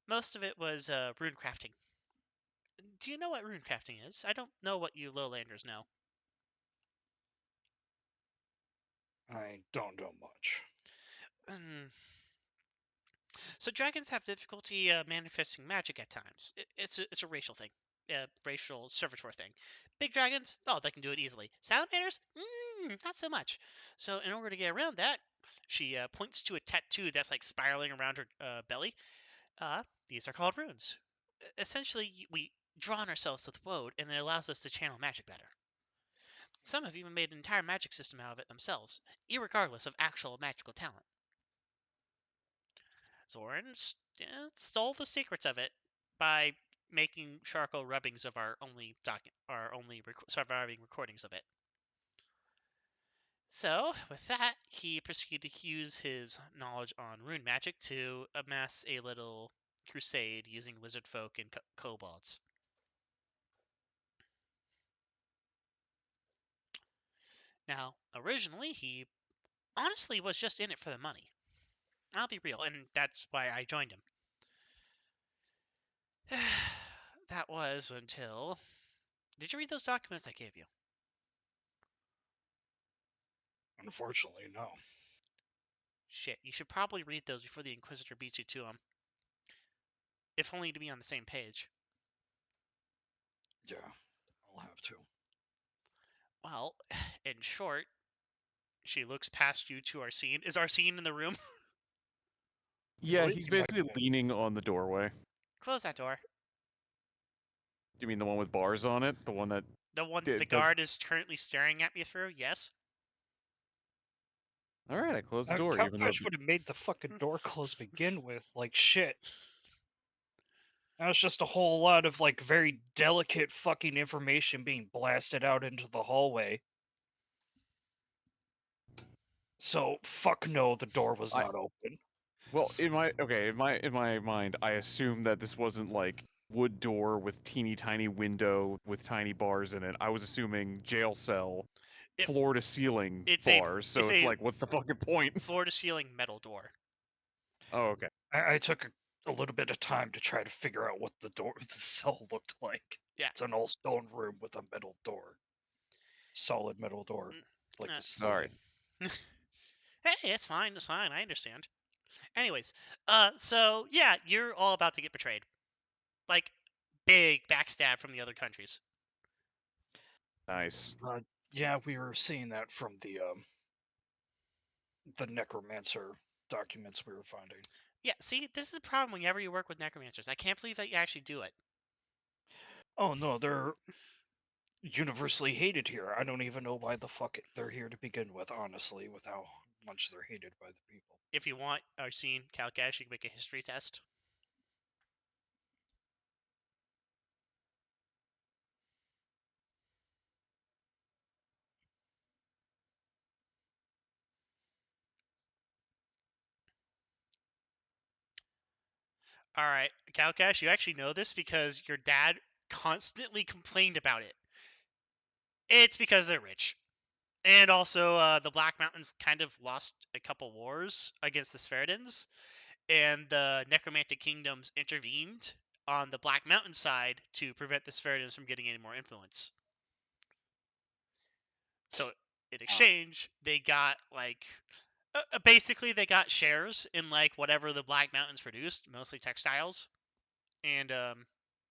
S1: Most of it was rune crafting. Do you know what rune crafting is? I don't know what you lowlanders know.
S4: I don't know much.
S1: Mm. So dragons have difficulty manifesting magic at times. It's a racial thing, racial servitor thing. Big dragons, oh, they can do it easily. Salamanders, not so much. So in order to get around that, she points to a tattoo that's like spiraling around her belly. These are called runes. Essentially, we draw on ourselves with woad, and it allows us to channel magic better. Some have even made an entire magic system out of it themselves, irregardless of actual magical talent. Zoran stole the secrets of it by making charcoal rubbings of our only surviving recordings of it. So, with that, he proceeded to use his knowledge on rune magic to amass a little crusade using lizard folk and kobolds. Now, originally, he honestly was just in it for the money. I'll be real, and that's why I joined him. That was until. Did you read those documents I gave you?
S4: Unfortunately, no.
S1: Shit, you should probably read those before the Inquisitor beats you to them. If only to be on the same page.
S4: Yeah, I'll have to.
S1: Well, in short, she looks past you to Arsene. Is Arsene in the room?
S5: Yeah,
S4: believe
S5: he's
S4: you might
S5: basically
S4: be.
S5: leaning on the doorway.
S1: Close that door.
S5: You mean the one with bars on it? The one that
S1: The one that the
S5: does...
S1: guard is currently staring at me through? Yes.
S5: All right, I closed the door, even though...
S4: Kalcash would have made the fucking door close to begin with. Like, shit. That was just a whole lot of, like, very delicate fucking information being blasted out into the hallway. So, fuck no, the door was
S5: I-
S4: not open.
S5: Well, in my mind, I assume that this wasn't like wood door with teeny tiny window with tiny bars in it. I was assuming jail cell,
S1: It,
S5: floor to ceiling
S1: it's
S5: bars. So it's
S1: a
S5: like, what's the fucking point?
S1: floor to ceiling metal door.
S5: Oh, okay.
S4: I took a little bit of time to try to figure out what the cell looked like.
S1: Yeah.
S4: It's an all stone room with a metal door. Solid metal door. Like a
S5: Sorry.
S1: Hey, it's fine. It's fine. I understand. Anyways, so yeah, you're all about to get betrayed. Like, big backstab from the other countries.
S5: Nice.
S4: Yeah, we were seeing that from the necromancer documents we were finding.
S1: Yeah, see, this is the problem whenever you work with necromancers. I can't believe that you actually do it.
S4: Oh no, they're universally hated here. I don't even know why the fuck they're here to begin with, honestly, with how much they're hated by the people.
S1: If you want Arsene, Kalcash, you can make a history test. All right, Kalcash, you actually know this because your dad constantly complained about it. It's because they're rich. And also, the Black Mountains kind of lost a couple wars against the Sferidans, and the Necromantic Kingdoms intervened on the Black Mountain side to prevent the Sferidans from getting any more influence. So, in exchange, they got, like, basically they got shares in, like, whatever the Black Mountains produced, mostly textiles, and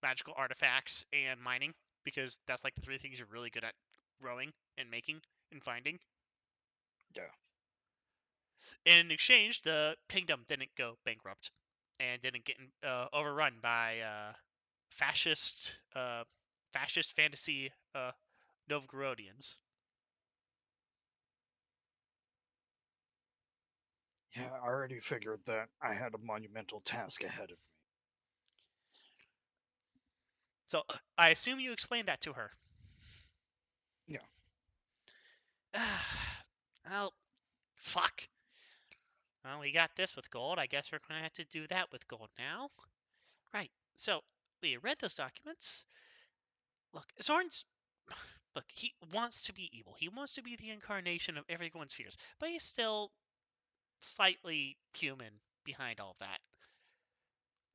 S1: magical artifacts and mining, because that's, like, the three things you're really good at growing and making and finding.
S4: Yeah.
S1: In exchange, the kingdom didn't go bankrupt and didn't get overrun by fascist fantasy Novgorodians.
S4: Yeah, I already figured that I had a monumental task ahead of me.
S1: So I assume you explained that to her.
S4: Yeah.
S1: Well, fuck. Well, we got this with gold. I guess we're going to have to do that with gold now. Right. So we read those documents. Look, Zorn's. Look, he wants to be evil. He wants to be the incarnation of everyone's fears, but he's still slightly human behind all of that.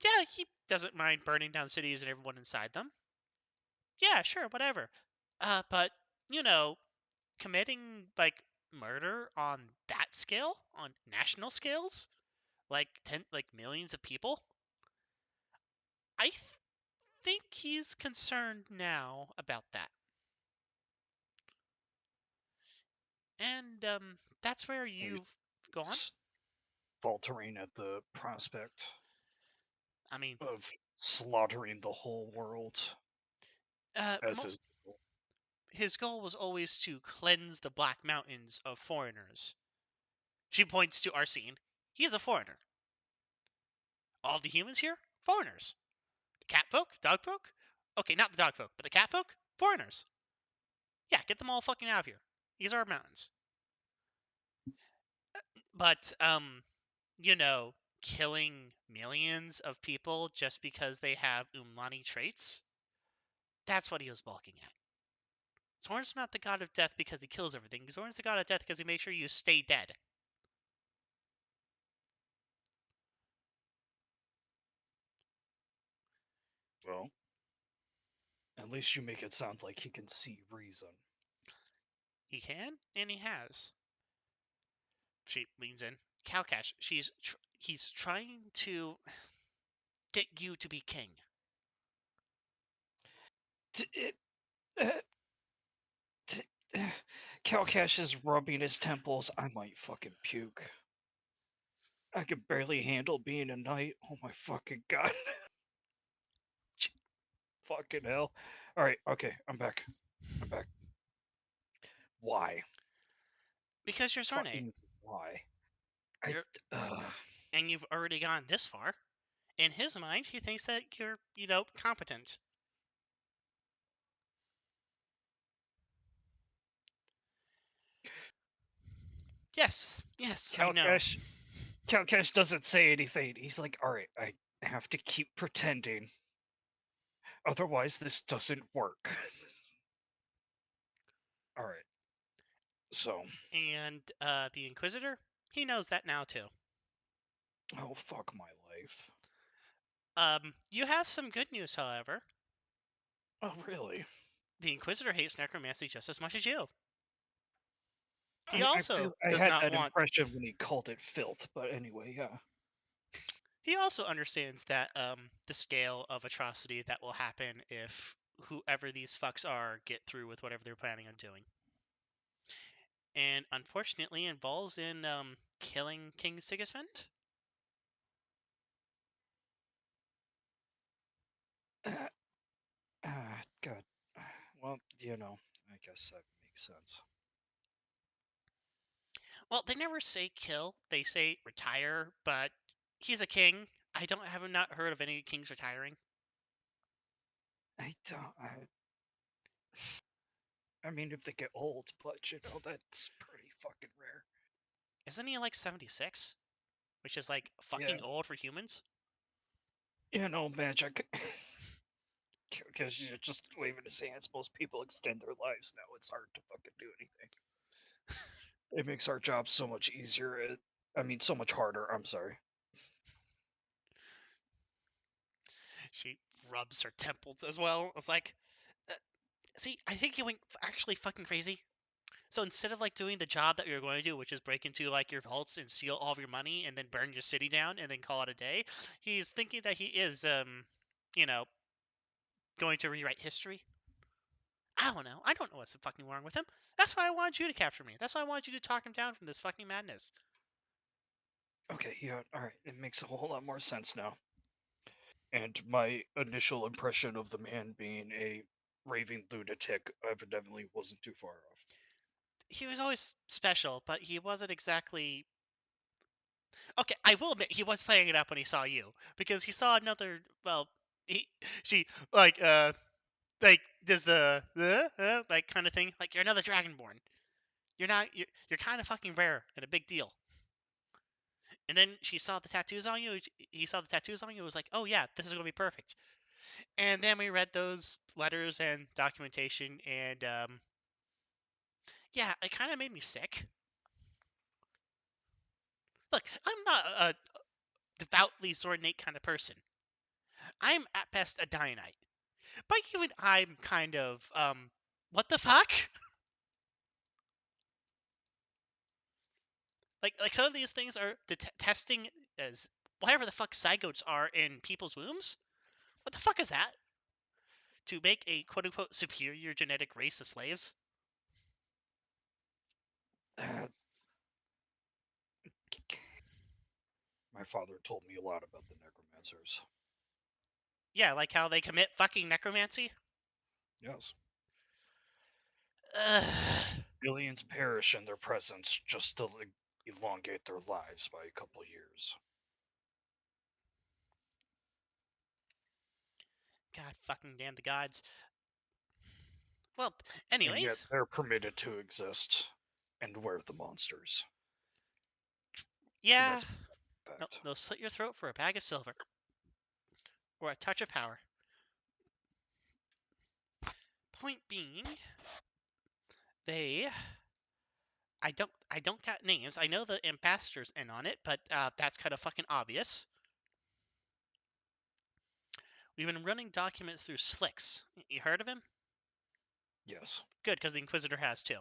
S1: Yeah, he doesn't mind burning down cities and everyone inside them. Yeah, sure, whatever. But committing like murder on that scale, on national scales, like millions of people, I think he's concerned now about that. And that's where you've gone.
S4: Faltering at the prospect
S1: I mean,
S4: of slaughtering the whole world as his goal.
S1: his goal was always to cleanse the Black Mountains of foreigners. She points to Arsene. He is a foreigner. All of the humans here, foreigners. The cat folk, dog folk. Okay, not the dog folk, but the cat folk, foreigners. Yeah, get them all fucking out of here. These are our mountains. But killing millions of people just because they have Umlani traits, that's what he was balking at. Zorn's not the god of death because he kills everything. Zorn's the god of death because he makes sure you stay dead.
S4: Well, at least you make it sound like he can see reason.
S1: He can, and he has. She leans in. Kalcash, he's trying to get you to be king.
S4: Kalcash is rubbing his temples. I might fucking puke. I can barely handle being a knight. Oh my fucking god. Fucking hell. Alright, okay, I'm back. Why?
S1: Because you're Zorne.
S4: Fucking why?
S1: You're, and you've already gone this far. In his mind, he thinks that you're, competent. Yes, I know.
S4: Kalcash doesn't say anything. He's like, alright, I have to keep pretending. Otherwise, this doesn't work. Alright. So.
S1: And the Inquisitor, he knows that now too.
S4: Oh, fuck my life.
S1: You have some good news, however.
S4: Oh, really?
S1: The Inquisitor hates necromancy just as much as you. He
S4: I
S1: also does
S4: had
S1: not
S4: that
S1: want.
S4: impression when he called it filth, but anyway, yeah.
S1: He also understands that the scale of atrocity that will happen if whoever these fucks are get through with whatever they're planning on doing. And unfortunately involves in killing King Sigismund.
S4: God. Well, I guess that makes sense.
S1: Well, they never say kill; they say retire. But he's a king. Have not heard of any kings retiring.
S4: I mean, if they get old, but that's pretty fucking rare.
S1: Isn't he like 76? Which is like fucking old for humans.
S4: Magic. Because just waving his hands, most people extend their lives now. It's hard to fucking do anything. It makes our job so much easier. So much harder. I'm sorry.
S1: She rubs her temples as well. It's like, see, I think he went actually fucking crazy. So instead of like doing the job that you're going to do, which is break into like your vaults and steal all of your money and then burn your city down and then call it a day, he's thinking that he is, going to rewrite history. I don't know. I don't know what's fucking wrong with him. That's why I wanted you to capture me. That's why I wanted you to talk him down from this fucking madness.
S4: Okay, yeah, alright. It makes a whole lot more sense now. And my initial impression of the man being a raving lunatic evidently wasn't too far off.
S1: He was always special, but he wasn't exactly. Okay, I will admit he was playing it up when he saw you because he saw another. Well, she like does the like kind of thing. Like you're another Dragonborn. You're not. You're kind of fucking rare and a big deal. And then she saw the tattoos on you. He saw the tattoos on you. It was like, oh yeah, this is gonna be perfect. And then we read those letters and documentation, and yeah, it kind of made me sick. Look, I'm not a devoutly Sword Nate kind of person. I'm at best a Dianite. But even I'm kind of, what the fuck? Like some of these things are testing as whatever the fuck zygotes are in people's wombs. What the fuck is that? To make a quote unquote superior genetic race of slaves?
S4: My father told me a lot about the necromancers.
S1: Yeah, like how they commit fucking necromancy?
S4: Yes.
S1: Ugh.
S4: Millions perish in their presence just to elongate their lives by a couple years.
S1: God fucking damn the gods. Well,
S4: And yet
S1: anyways.
S4: they're permitted to exist and wear the monsters.
S1: Yeah.
S4: That's fact.
S1: They'll slit your throat for a bag of silver. Or a touch of power. Point being, they I don't got names. I know the ambassador's in on it, but that's kind of fucking obvious. We've been running documents through Slicks. You heard of him?
S4: Yes.
S1: Good, because the Inquisitor has too.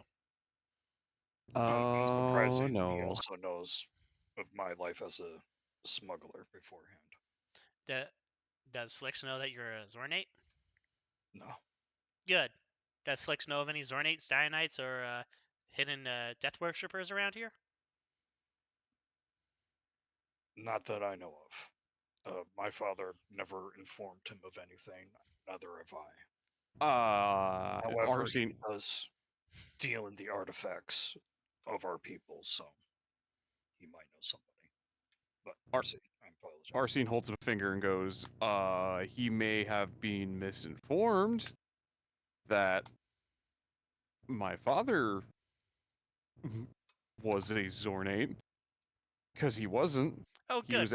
S4: I'm
S5: Oh
S4: surprised he
S5: no.
S4: also knows of my life as a smuggler beforehand.
S1: Does Slicks know that you're a Zornate?
S4: No.
S1: Good. Does Slicks know of any Zornates, Dianites, or hidden death worshippers around here?
S4: Not that I know of. My father never informed him of anything, neither have I. However, he
S5: Arsene,
S4: does deal in the artifacts of our people, so he might know somebody. But
S5: Ar-
S4: Arsene, I apologize.
S5: Arsene holds up a finger and goes, he may have been misinformed that my father was a Zornate. Because he wasn't.
S1: Oh,
S5: He
S1: good.
S5: was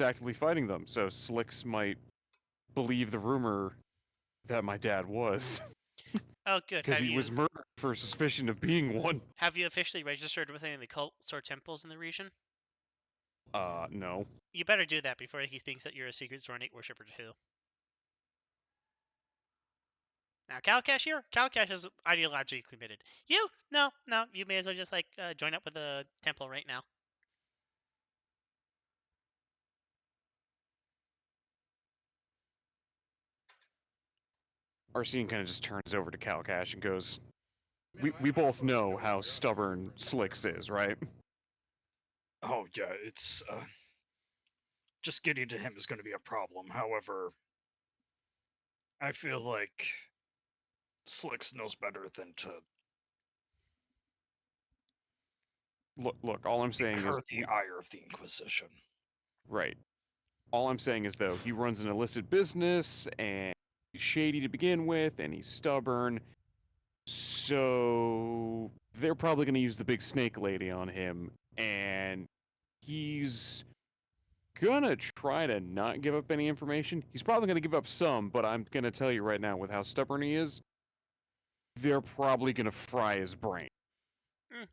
S5: actively fighting them, so Slicks might believe the rumor that my dad was.
S1: Oh, good.
S5: Because he was murdered for suspicion of being one.
S1: Have you officially registered with any of the cults or temples in the region?
S5: No.
S1: You better do that before he thinks that you're a secret Zornate worshipper too. Now, Kalcash here? Kalcash is ideologically committed. You? No, you may as well just, join up with the temple right now.
S5: Arsene kind of just turns over to Kalcash and goes, we both know how stubborn Slicks is, right?
S4: Oh, yeah, it's. Just getting to him is going to be a problem. However, I feel like Slicks knows better than to
S5: Look, all I'm saying is...
S4: incur the ire of the Inquisition.
S5: Right. All I'm saying is, though, he runs an illicit business, and he's shady to begin with, and he's stubborn. So they're probably going to use the big snake lady on him, and he's gonna try to not give up any information. He's probably gonna give up some, but I'm gonna tell you right now, with how stubborn he is, they're probably gonna fry his brain. And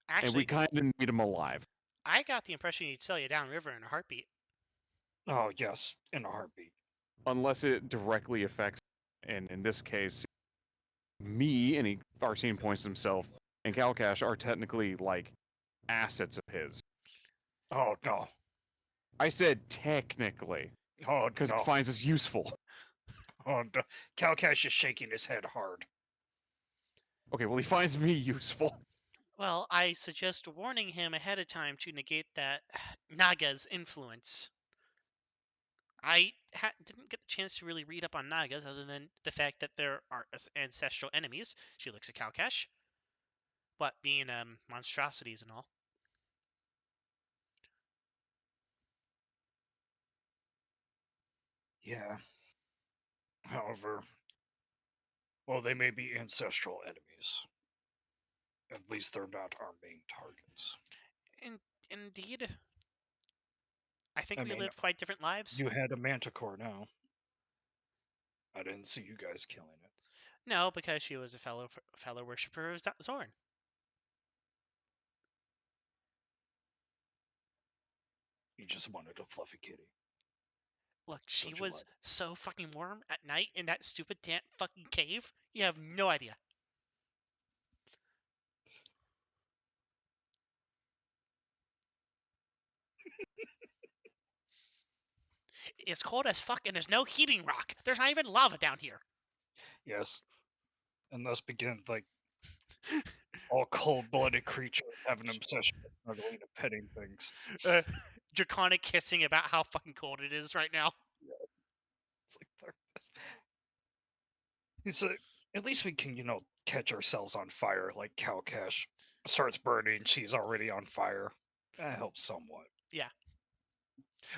S5: we
S1: Actually,
S5: kind of need him alive.
S1: I got the impression he'd sell you downriver in a heartbeat.
S4: Oh, yes, in a heartbeat.
S5: Unless it directly affects, and in this case, me, and Arsene points himself, and Kalcash are technically, like, assets of his.
S4: Oh, no.
S5: I said technically,
S4: Oh,
S5: because
S4: no.
S5: it finds us useful.
S4: Oh, no. Kalcash is shaking his head hard.
S5: Okay, well, he finds me useful.
S1: Well, I suggest warning him ahead of time to negate that Naga's influence. I didn't get the chance to really read up on Nagas other than the fact that there are ancestral enemies. She looks at Kalcash. What, being monstrosities and all.
S4: Yeah. However, well, they may be ancestral enemies. At least they're not our main targets.
S1: Indeed. I think
S4: I
S1: we
S4: mean,
S1: live quite different lives.
S4: you had a manticore now. I didn't see you guys killing it.
S1: No, because she was a fellow worshipper of Zorn.
S4: You just wanted a fluffy kitty.
S1: Look, she
S4: Don't you
S1: was
S4: lie.
S1: so fucking warm at night in that stupid damn fucking cave. You have no idea. It's cold as fuck and there's no heating rock. There's not even lava down here.
S4: Yes. And thus begin, like, all cold-blooded creatures have an obsession with snuggling and petting things.
S1: Draconic kissing about how fucking cold it is right now.
S4: It's like, fuck this. He's like, at least we can, catch ourselves on fire. Like Kalcash starts burning, she's already on fire. That helps somewhat.
S1: Yeah.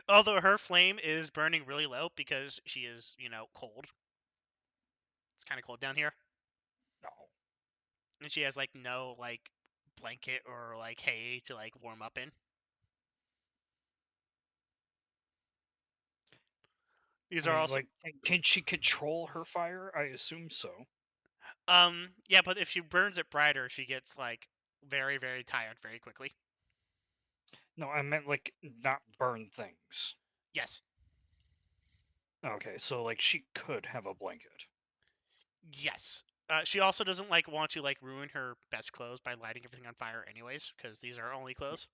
S1: Although her flame is burning really low because she is, cold. It's kind of cold down here.
S4: No.
S1: And she has, like, no, like, blanket or, like, hay to, like, warm up in. These
S4: I
S1: are
S4: mean,
S1: also...
S4: like, can she control her fire? I assume so.
S1: Yeah, but if she burns it brighter, she gets, like, very, very tired very quickly.
S4: No, I meant, like, not burn things.
S1: Yes.
S4: Okay, so, like, she could have a blanket.
S1: Yes. She also doesn't, like, want to, like, ruin her best clothes by lighting everything on fire anyways, because these are only clothes.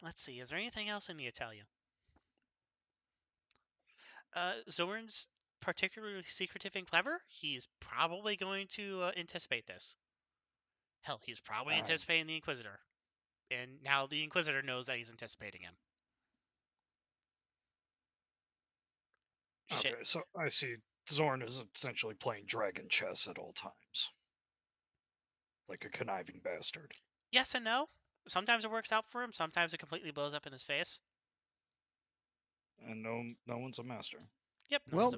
S1: Let's see. Is there anything else I need to tell you? Zorn's particularly secretive and clever. He's probably going to anticipate this. Hell, he's probably
S4: Um,
S1: anticipating the Inquisitor. And now the Inquisitor knows that he's anticipating him. Shit.
S4: Okay, so I see Zorn is essentially playing dragon chess at all times. Like a conniving bastard.
S1: Yes and no. Sometimes it works out for him. Sometimes it completely blows up in his face.
S4: And no one's a master.
S1: Yep. No,
S5: Well,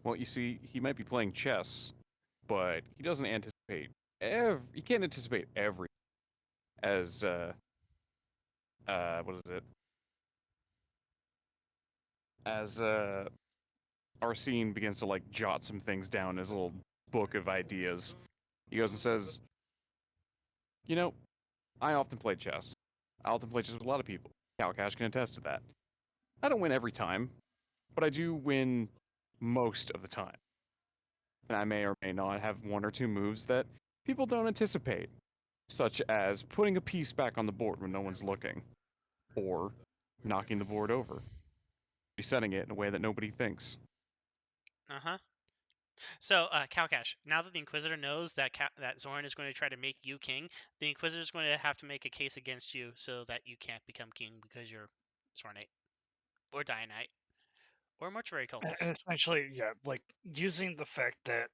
S5: well, you see, he might be playing chess, but he doesn't anticipate he can't anticipate every as what is it? As Arsene begins to like jot some things down in his little book of ideas. He goes and says, "You know, I often play chess. I often play chess with a lot of people. Kalcash can attest to that. I don't win every time, but I do win most of the time. And I may or may not have one or two moves that people don't anticipate, such as putting a piece back on the board when no one's looking, or knocking the board over, resetting it in a way that nobody thinks."
S1: Uh-huh. So, Kalcash, now that the Inquisitor knows that that Zorn is going to try to make you king, the Inquisitor is going to have to make a case against you so that you can't become king because you're Zornate, or Dianite, or Mortuary Cultist.
S4: Essentially, yeah, like using the fact that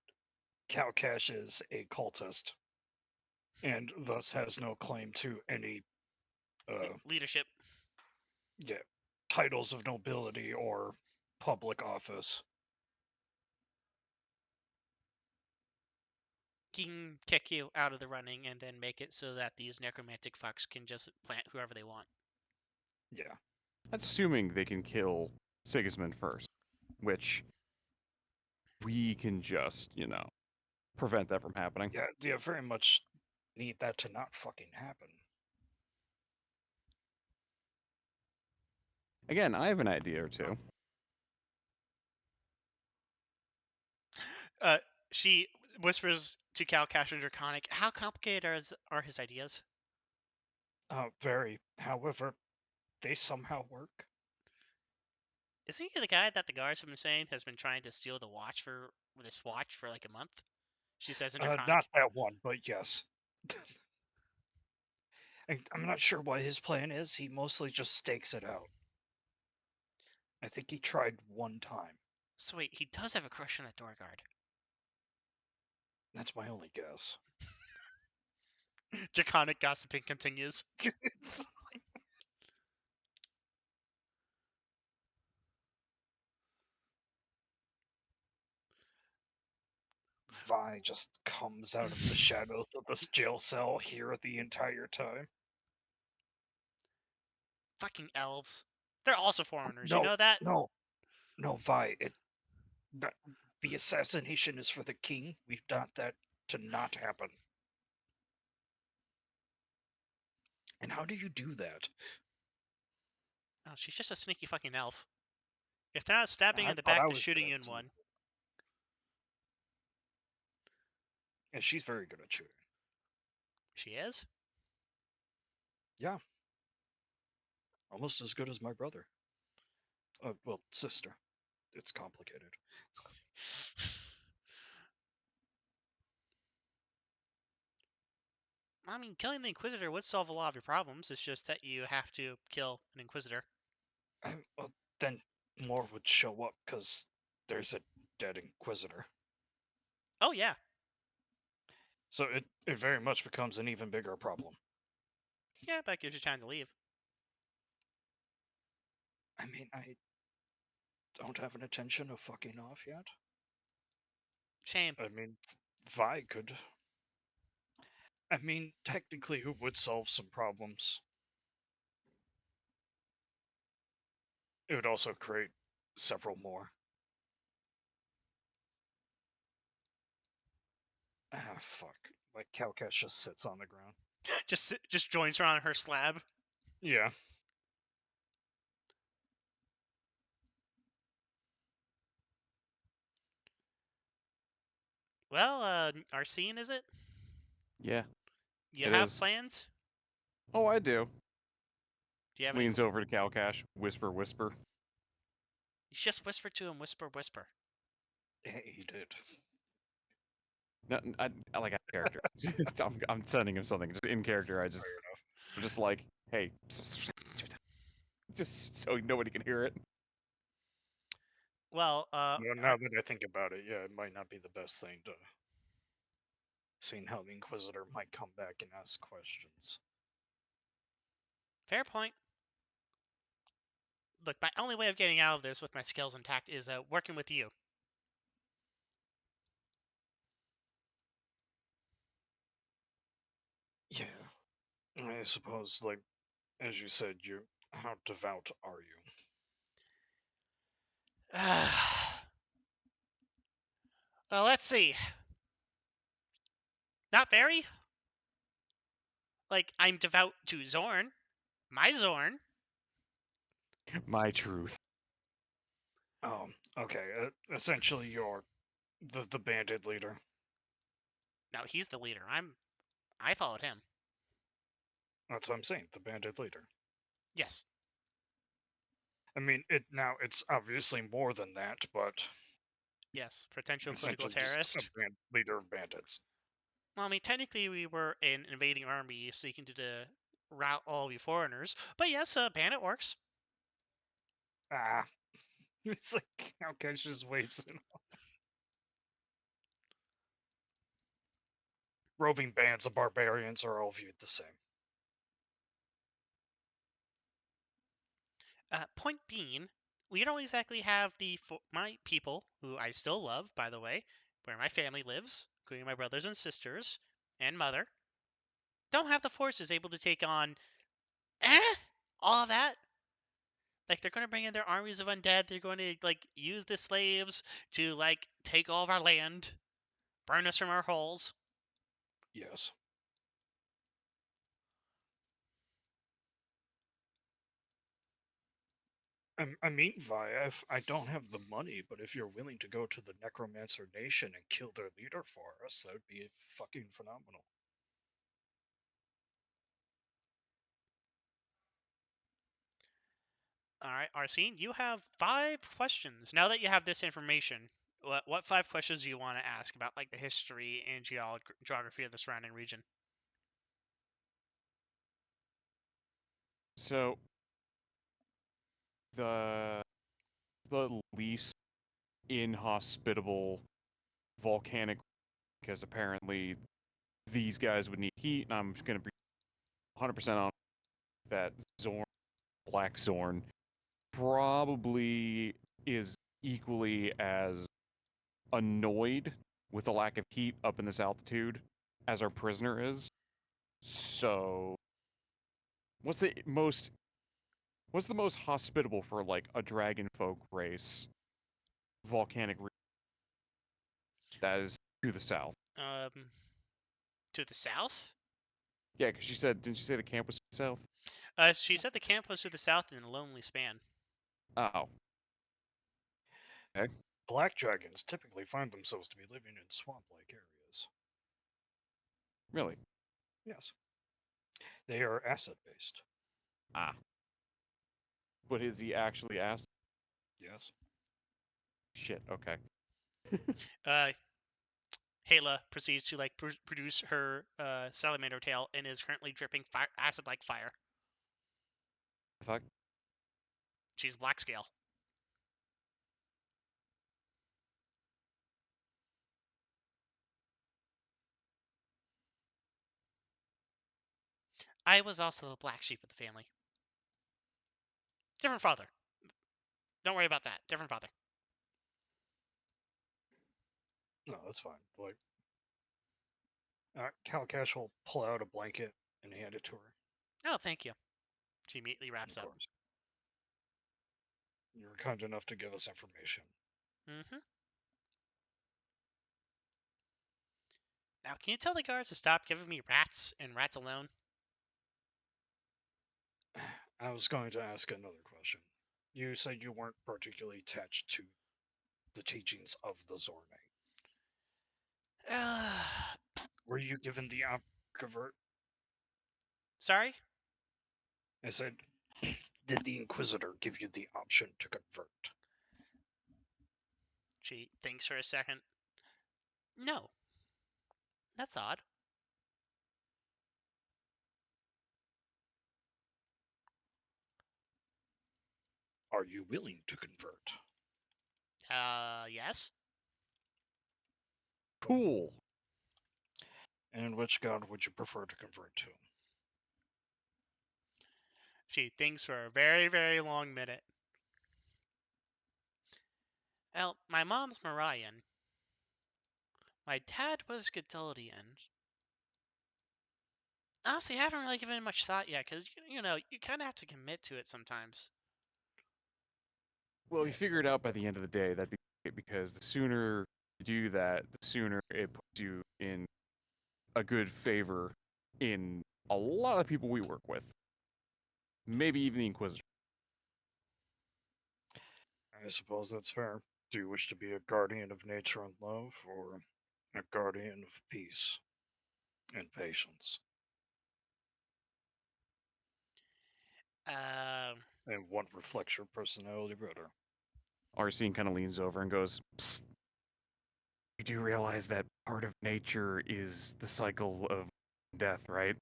S4: Kalcash is a cultist and thus has no claim to any
S1: Leadership.
S4: yeah, titles of nobility or public office.
S1: He can kick you out of the running and then make it so that these necromantic fucks can just plant whoever they want.
S4: Yeah.
S5: That's assuming they can kill Sigismund first, which we can just, prevent that from happening.
S4: Yeah, very much need that to not fucking happen.
S5: Again, I have an idea or two.
S1: She whispers to Kalcash and Draconic, how complicated are his ideas?
S4: Very. However, they somehow work.
S1: Isn't he the guy that the guards have been saying has been trying to steal the watch for this watch for like a month? She says in Draconic.
S4: Not that one, but yes. I'm not sure what his plan is. He mostly just stakes it out. I think he tried one time.
S1: So wait, he does have a crush on that door guard.
S4: That's my only guess.
S1: Draconic gossiping continues.
S4: Vi just comes out of the shadows of this jail cell here the entire time.
S1: Fucking elves. They're also foreigners.
S4: No,
S1: You know that?
S4: no, Vi. The assassination is for the king. We've got that to not happen. And how do you do that?
S1: Oh, she's just a sneaky fucking elf. If they're not stabbing you
S4: I
S1: in the
S4: thought
S1: back,
S4: I
S1: they're
S4: was
S1: shooting
S4: good
S1: you
S4: at
S1: in one.
S4: And she's very good at shooting.
S1: She is?
S4: Yeah. Almost as good as my brother. Well, sister. It's complicated.
S1: I mean, killing the Inquisitor would solve a lot of your problems. It's just that you have to kill an Inquisitor.
S4: Well, then more would show up because there's a dead Inquisitor.
S1: Oh, yeah.
S4: So it very much becomes an even bigger problem.
S1: Yeah, that gives you time to leave.
S4: I mean, I don't have an intention of fucking off yet.
S1: Shame.
S4: I mean, Vi could. I mean, technically, who would solve some problems? It would also create several more. Ah, fuck. Like, Kalcash just sits on the ground.
S1: just joins her on her slab.
S4: Yeah.
S1: Well, Arsene, is it?
S5: Yeah,
S1: You
S5: it
S1: have
S5: is.
S1: plans?
S5: Oh, I do.
S1: Do you have any?
S5: Leans over to Kalcash, whisper, whisper.
S1: You just whisper to him, whisper, whisper.
S4: He did.
S5: No, I like out of character. I'm sending him something just in character. I'm just like, hey, just so nobody can hear it.
S1: Well,
S4: Well, now that I think about it, yeah, it might not be the best thing to. Seeing how the Inquisitor might come back and ask questions.
S1: fair point. Look, my only way of getting out of this with my skills intact is working with you.
S4: Yeah. I suppose, like, as you said, how devout are you?
S1: Well, let's see. Not very. Like, I'm devout to Zorn. My Zorn.
S5: My truth.
S4: Oh, okay. Essentially, you're the bandit leader.
S1: No, he's the leader. I followed him.
S4: That's what I'm saying. The bandit leader.
S1: Yes.
S4: I mean, it's obviously more than that, but
S1: Yes. Potential political
S4: essentially just a
S1: terrorist.
S4: leader of bandits.
S1: Well, I mean, technically, we were an invading army seeking to rout all you foreigners. But yes, bandit works.
S4: Ah, it's like Kalcash just waves it off. Roving bands of barbarians are all viewed the same.
S1: Point being, we don't exactly have my people, who I still love, by the way, where my family lives, including my brothers and sisters and mother, don't have the forces able to take on all of that. Like, they're going to bring in their armies of undead. They're going to like use the slaves to like take all of our land, burn us from our holes.
S4: Yes. I mean, Vi, I don't have the money, but if you're willing to go to the Necromancer Nation and kill their leader for us, that would be fucking phenomenal.
S1: All right, Arsene, you have 5 questions. Now that you have this information, what 5 questions do you want to ask about like the history and geography of the surrounding region?
S5: So the least inhospitable volcanic, because apparently these guys would need heat, and I'm going to be 100% on that Zorn, Black Zorn, probably is equally as annoyed with the lack of heat up in this altitude as our prisoner is. So, what's the most hospitable for like a dragon folk race volcanic region that is to the south?
S1: To the south?
S5: Yeah, because she said, didn't she say the camp was south?
S1: She said the camp was to the south in a lonely span.
S5: Oh. Okay.
S4: Black dragons typically find themselves to be living in swamp-like areas.
S5: Really?
S4: Yes. They are acid-based.
S5: Ah. But is he actually asked?
S4: Yes.
S5: Shit, okay.
S1: Hala proceeds to like produce her salamander tail and is currently dripping acid like fire.
S5: Fuck.
S1: She's black scale. I was also the black sheep of the family. Different father. Don't worry about that. Different father.
S4: No, that's fine. Like, Kalcash will pull out a blanket and hand it to her.
S1: Oh, thank you. She immediately wraps
S4: Of
S1: up.
S4: course. You were kind enough to give us information.
S1: Mm-hmm. Now, can you tell the guards to stop giving me rats and rats alone?
S4: I was going to ask another question. You said you weren't particularly attached to the teachings of the Zorne. Were you given the convert?
S1: Sorry?
S4: I said, did the Inquisitor give you the option to convert?
S1: She thinks for a second. No. That's odd.
S4: Are you willing to convert?
S1: Yes?
S5: Cool.
S4: And which god would you prefer to convert to?
S1: She thinks for a very, very long minute. Well, my mom's Marian. My dad was Gadoldian. Honestly, I haven't really given it much thought yet, because, you know, you kind of have to commit to it sometimes.
S5: Well, if you figure it out by the end of the day, that'd be great, because the sooner you do that, the sooner it puts you in a good favor in a lot of people we work with. Maybe even the Inquisitor.
S4: I suppose that's fair. Do you wish to be a guardian of nature and love, or a guardian of peace and patience?
S1: Um,
S4: And what reflects your personality better?
S5: Arsene kind of leans over and goes, Psst. You do realize that part of nature is the cycle of death, right?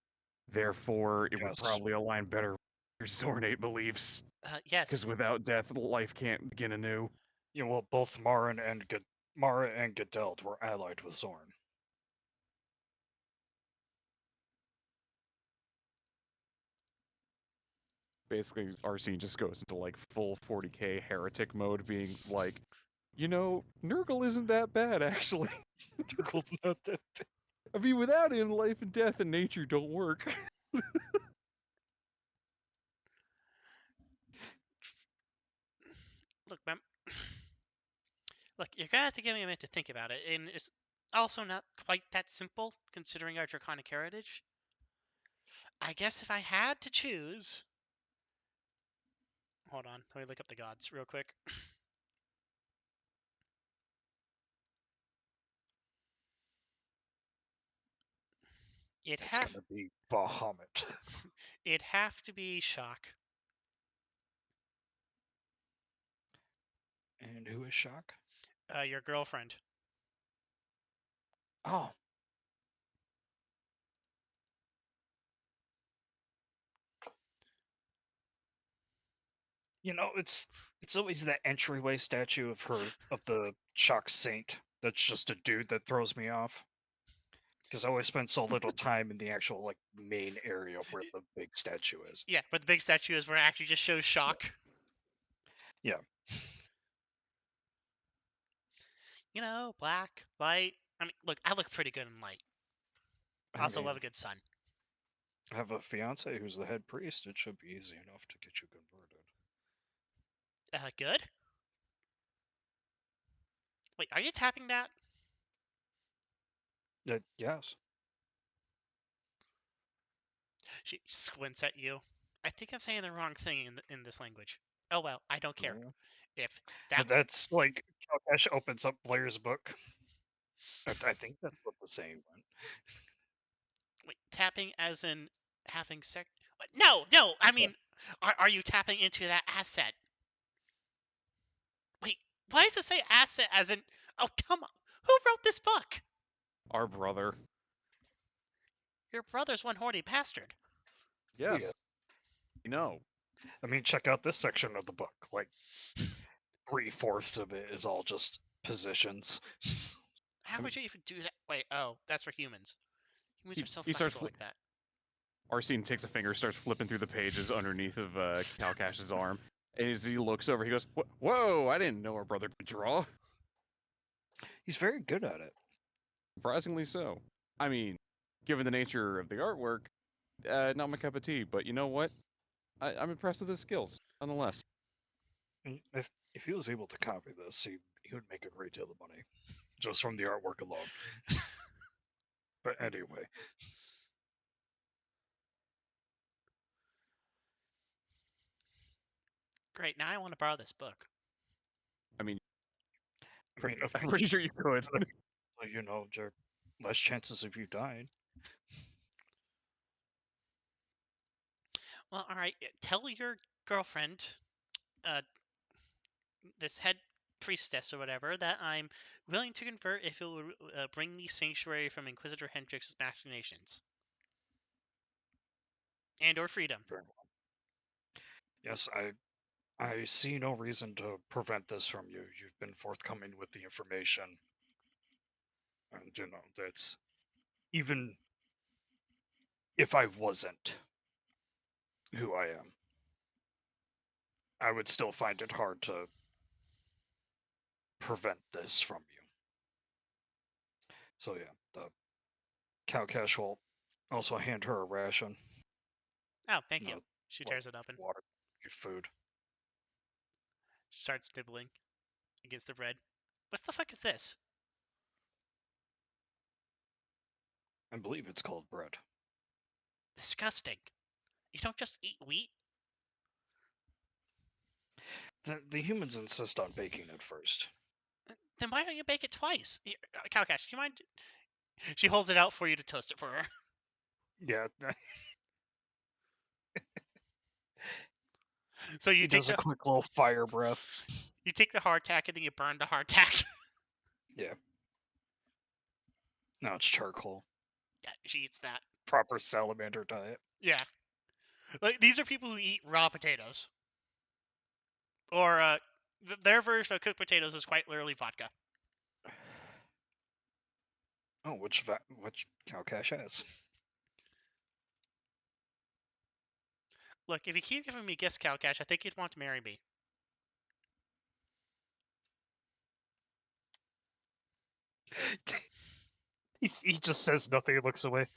S5: Therefore, it would
S4: Yes.
S5: probably align better with your Zornate beliefs.
S1: yes.
S5: Because without death, life can't begin anew.
S4: You know, well, both Mara and Gedeld were allied with Zorn.
S5: Basically, Arsene just goes into like full 40k heretic mode, being like, you know, Nurgle isn't that bad, actually.
S4: Nurgle's not that big.
S5: I mean, without him, life and death and nature don't work.
S1: Look, look, you're gonna have to give me a minute to think about it, and it's also not quite that simple, considering our draconic heritage. I guess if I had to choose... Hold on, let me look up the gods real quick.
S4: It's gonna be Bahamut.
S1: It'd have to be Shock.
S4: And who is Shock?
S1: Your girlfriend.
S4: Oh. You know, it's always that entryway statue of the Shock Saint that's just a dude that throws me off. Because I always spend so little time in the actual like main area where the big statue is.
S1: Yeah, but the big statue is where it actually just shows Shock.
S4: Yeah.
S1: You know, black, light. I mean, look, I look pretty good in light. I also love a good sun.
S4: I have a fiance who's the head priest. It should be easy enough to get you converted.
S1: Good? Wait, are you tapping that?
S4: Yes.
S1: She squints at you. I think I'm saying the wrong thing in this language. Oh well, I don't care.
S4: Yeah.
S1: If
S4: But
S1: that
S4: that's like Kalcash opens up Blaire's book. I think that's what the saying went.
S1: wait, tapping as in having sex. No, no. I mean, are you tapping into that asset? Wait, why does it say asset as in? Oh come on. Who wrote this book?
S5: Our brother.
S1: Your brother's one horny bastard.
S4: Yeah.
S5: Yes. You know.
S4: I mean, check out this section of the book. Like 3/4 of it is all just positions.
S1: How would you even do that? Wait, oh, that's for humans. Humans
S5: He-
S1: are so
S5: he starts
S1: flexible like that.
S5: Arsene takes a finger, starts flipping through the pages underneath of Kalcash's arm. And as he looks over, he goes, "Whoa! I didn't know our brother could draw.
S4: He's very good at it.
S5: Surprisingly so. I mean, given the nature of the artwork, not my cup of tea. But you know what? I'm impressed with his skills, nonetheless.
S4: And if he was able to copy this, he would make a great deal of money just from the artwork alone. But anyway,
S1: Great. Now I want to borrow this book.
S5: I mean,
S4: I mean, of
S5: I'm
S4: course,
S5: pretty sure you could.
S4: you know, there are less chances of you dying.
S1: Well, all right. Tell your girlfriend, uh, this head priestess or whatever, that I'm willing to convert if it will bring me sanctuary from Inquisitor Hendrix's machinations and/or freedom.
S4: Very well. Yes, I see no reason to prevent this from you. You've been forthcoming with the information, and you know that's even if I wasn't who I am, I would still find it hard to prevent this from you. So yeah, the Kalcash will also hand her a ration.
S1: Oh, thank
S4: you
S1: you.
S4: know,
S1: She
S4: like
S1: tears it open.
S4: water, food.
S1: Starts nibbling against the bread. What the fuck is this?
S4: I believe it's called bread.
S1: Disgusting. You don't just eat wheat?
S4: The humans insist on baking it first.
S1: Then why don't you bake it twice? Kalkash, you mind? She holds it out for you to toast it for her.
S4: Yeah,
S1: So you
S4: he
S1: take
S4: does a
S1: the
S4: quick little fire breath.
S1: you take the hardtack and then you burn the hardtack.
S4: Now it's charcoal.
S1: Yeah, she eats that.
S4: Proper salamander diet.
S1: Yeah. Like these are people who eat raw potatoes. Or their version of cooked potatoes is quite literally vodka.
S4: Oh, which Kalcash has?
S1: Look, if you keep giving me gifts, Kalkash, I think you'd want to marry me.
S4: He just says nothing and looks away.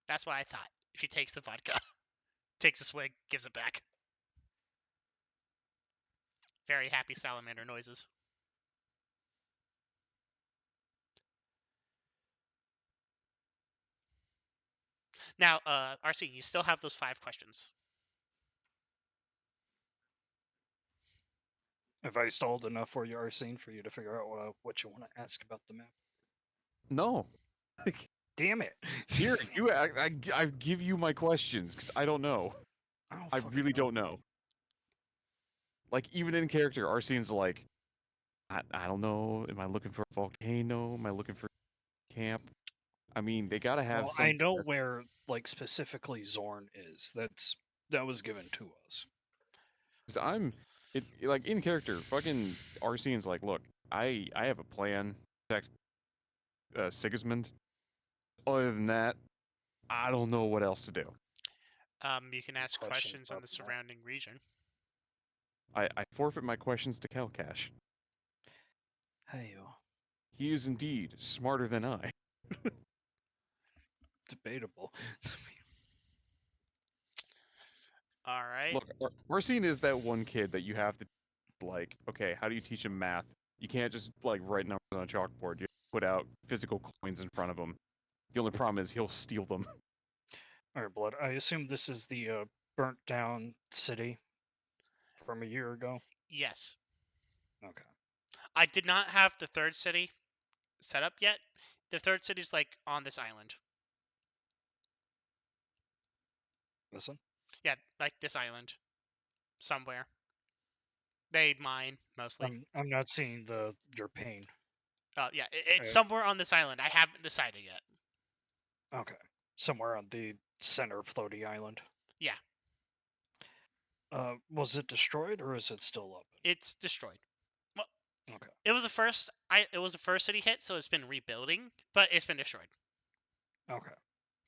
S1: That's what I thought. She takes the vodka, takes a swig, gives it back. Very happy salamander noises. Now, Arsene, you still have those 5 questions.
S4: Have I stalled enough for you, Arsene, for you to figure out what you want to ask about the map?
S5: No.
S4: Damn it!
S5: Here, I give you my questions because I don't know. I really don't know. Like even in character, Arsene's like, I don't know. Am I looking for a volcano? Am I looking for camp? I mean, they gotta have
S4: Well,
S5: some.
S4: I know where, like specifically Zorn is. That was given to us.
S5: Because like in character, fucking Arsene's like, look, I have a plan. To protect Sigismund. Other than that, I don't know what else to do.
S1: You can ask questions on
S4: about
S1: the
S4: the map?
S1: surrounding region.
S5: I forfeit my questions to Kalcash.
S4: Hey,
S5: He is indeed smarter than I.
S4: debatable.
S1: All right.
S5: Look, Arsene is that one kid that you have to, like, okay, how do you teach him math? You can't just, like, write numbers on a chalkboard. You put out physical coins in front of him. The only problem is he'll steal them.
S4: All right, Blood. I assume this is the burnt down city from a year ago.
S1: Yes.
S4: Okay.
S1: I did not have the third city set up yet. The third city's like on this island.
S4: Listen.
S1: Yeah, like this island. Somewhere. They mine, mostly.
S4: I'm not seeing your pain.
S1: Yeah, it's
S4: Uh,
S1: somewhere on this island. I haven't decided yet.
S4: Okay. Somewhere on the center floaty island.
S1: Yeah.
S4: Was it destroyed or is it still up?
S1: It's destroyed. Well,
S4: Okay.
S1: it was the first. It was the first city hit, so it's been rebuilding, but it's been destroyed.
S4: Okay.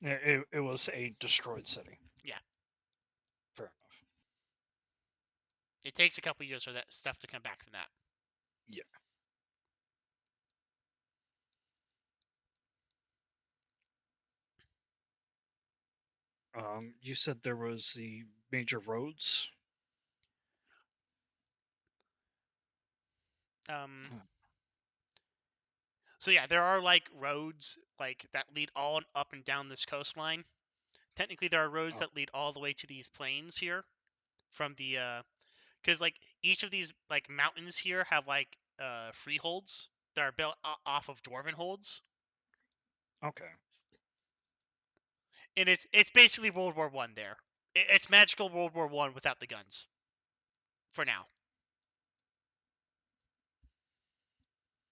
S4: It was a destroyed city.
S1: Yeah.
S4: Fair enough.
S1: It takes a couple years for that stuff to come back from that.
S4: Yeah. You said there was the major roads.
S1: Um. So yeah, there are like roads like that lead all up and down this coastline. Technically, there are roads
S4: Oh.
S1: that lead all the way to these plains here, from the because like each of these like mountains here have like freeholds that are built off of dwarven holds,
S4: Okay.
S1: and it's basically World War One there. It's magical World War One without the guns. For now.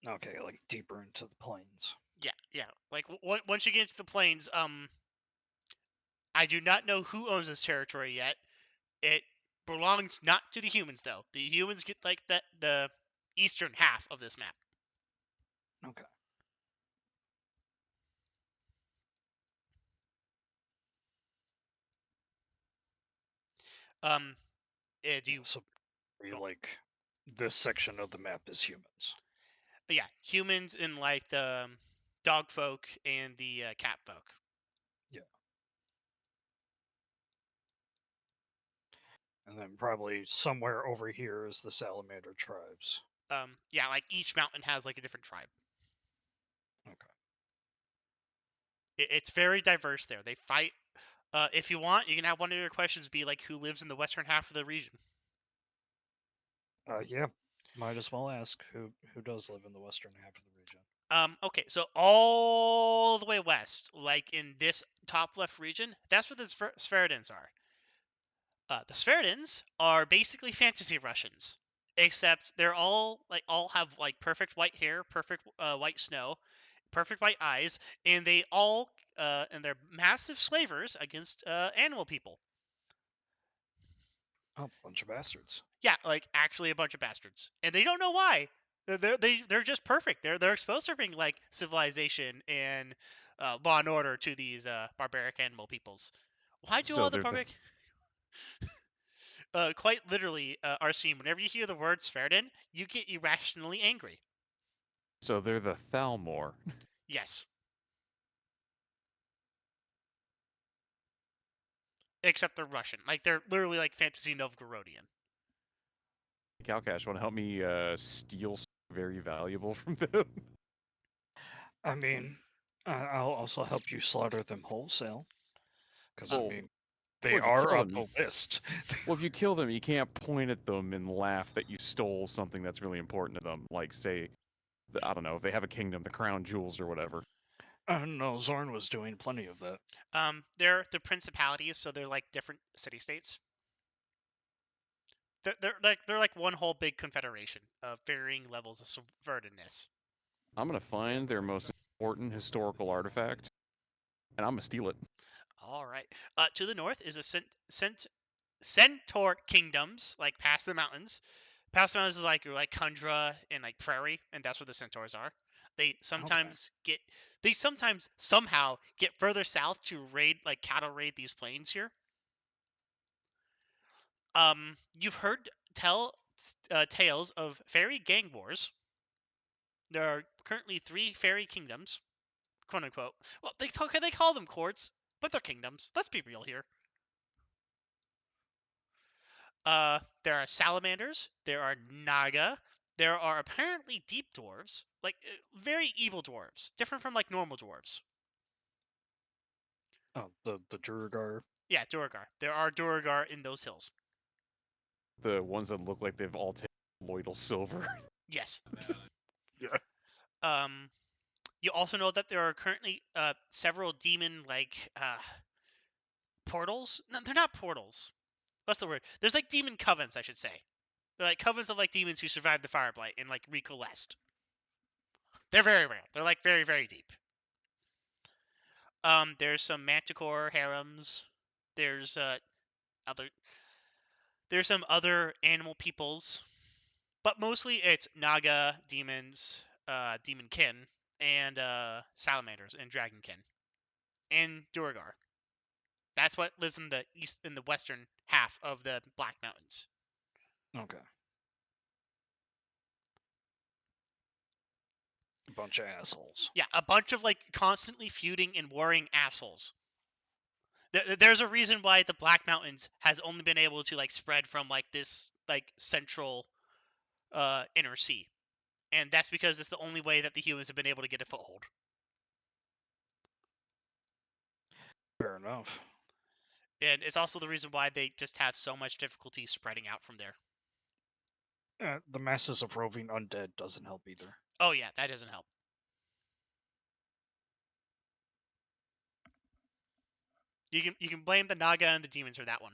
S4: Okay, like deeper into the plains.
S1: Yeah. Like once you get into the plains, I do not know who owns this territory yet. It belongs not to the humans though. The humans get like the eastern half of this map.
S4: Okay.
S1: Do you?
S4: So, like this section of the map is humans.
S1: Yeah, humans and like the dog folk and the cat folk.
S4: Yeah. And then probably somewhere over here is the salamander tribes.
S1: Yeah, like each mountain has like a different tribe.
S4: Okay.
S1: It's very diverse there. They fight. If you want, you can have one of your questions be like, who lives in the western half of the region?
S4: Yeah. Might as well ask who does live in the western half of the region.
S1: Okay, so all the way west, like in this top left region, that's where the Skarrest are. The Skarrest are basically fantasy Russians, except they're all have like perfect white hair, perfect white snow, perfect white eyes, and they all and they're massive slavers against animal people.
S4: Oh, bunch of bastards.
S1: Yeah, like actually a bunch of bastards, and they don't know why. They're just perfect. They're exposed to being like civilization and law and order to these barbaric animal peoples. Why do
S5: So
S1: all the
S5: they're the
S1: barbaric? Quite literally, Arsene, whenever you hear the word Sverden, you get irrationally angry.
S5: so they're the Thalmor.
S1: Yes. Except they're Russian. Like, they're literally like fantasy Novgorodian.
S5: Kalcash, want to help me steal something very valuable from them?
S4: I mean, I'll also help you slaughter them wholesale. Because, I
S5: Well,
S4: mean, they
S5: well, if you
S4: are
S5: kill
S4: on
S5: them,
S4: the list.
S5: well, if you kill them, you can't point at them and laugh that you stole something that's really important to them. Like, say, I don't know, if they have a kingdom, the crown jewels or whatever.
S4: No, Zorn was doing plenty of that.
S1: They're the principalities, so they're like different city states. They're like one whole big confederation of varying levels of subvertedness.
S5: I'm gonna find their most important historical artifact, and I'm gonna steal it.
S1: All right. To the north is the Centaur kingdoms, like past the mountains. Past the mountains is like your like tundra and like prairie, and that's where the centaurs are. They sometimes somehow get further south to raid like cattle raid these plains here. You've heard tales of fairy gang wars. There are currently 3 fairy kingdoms, quote unquote. Well, they call them courts, but they're kingdoms. Let's be real here. There are salamanders. There are naga. There are apparently deep dwarves, like very evil dwarves, different from like normal dwarves.
S4: Oh, the Duergar.
S1: Yeah, Duergar. There are Duergar in those hills.
S5: The ones that look like they've all taken colloidal silver.
S1: Yes.
S4: Yeah.
S1: You also know that there are currently several demon portals. No, they're not portals. What's the word? There's like demon covens, I should say. They're like covens of like demons who survived the Fireblight and like recoalesced. They're very rare. They're like very, very deep. There's some manticore harems. There's other there's some other animal peoples, but mostly it's Naga demons, demon kin, and salamanders and dragonkin, and Duergar. That's what lives in the western half of the Black Mountains.
S4: Okay. Bunch of assholes.
S1: Yeah, a bunch of like constantly feuding and warring assholes. There's a reason why the Black Mountains has only been able to like spread from like this like central inner sea, and that's because it's the only way that the humans have been able to get a foothold.
S4: Fair enough.
S1: And it's also the reason why they just have so much difficulty spreading out from there.
S4: The masses of roving undead doesn't help either.
S1: Oh yeah, that doesn't help. You can blame the Naga and the demons for that one.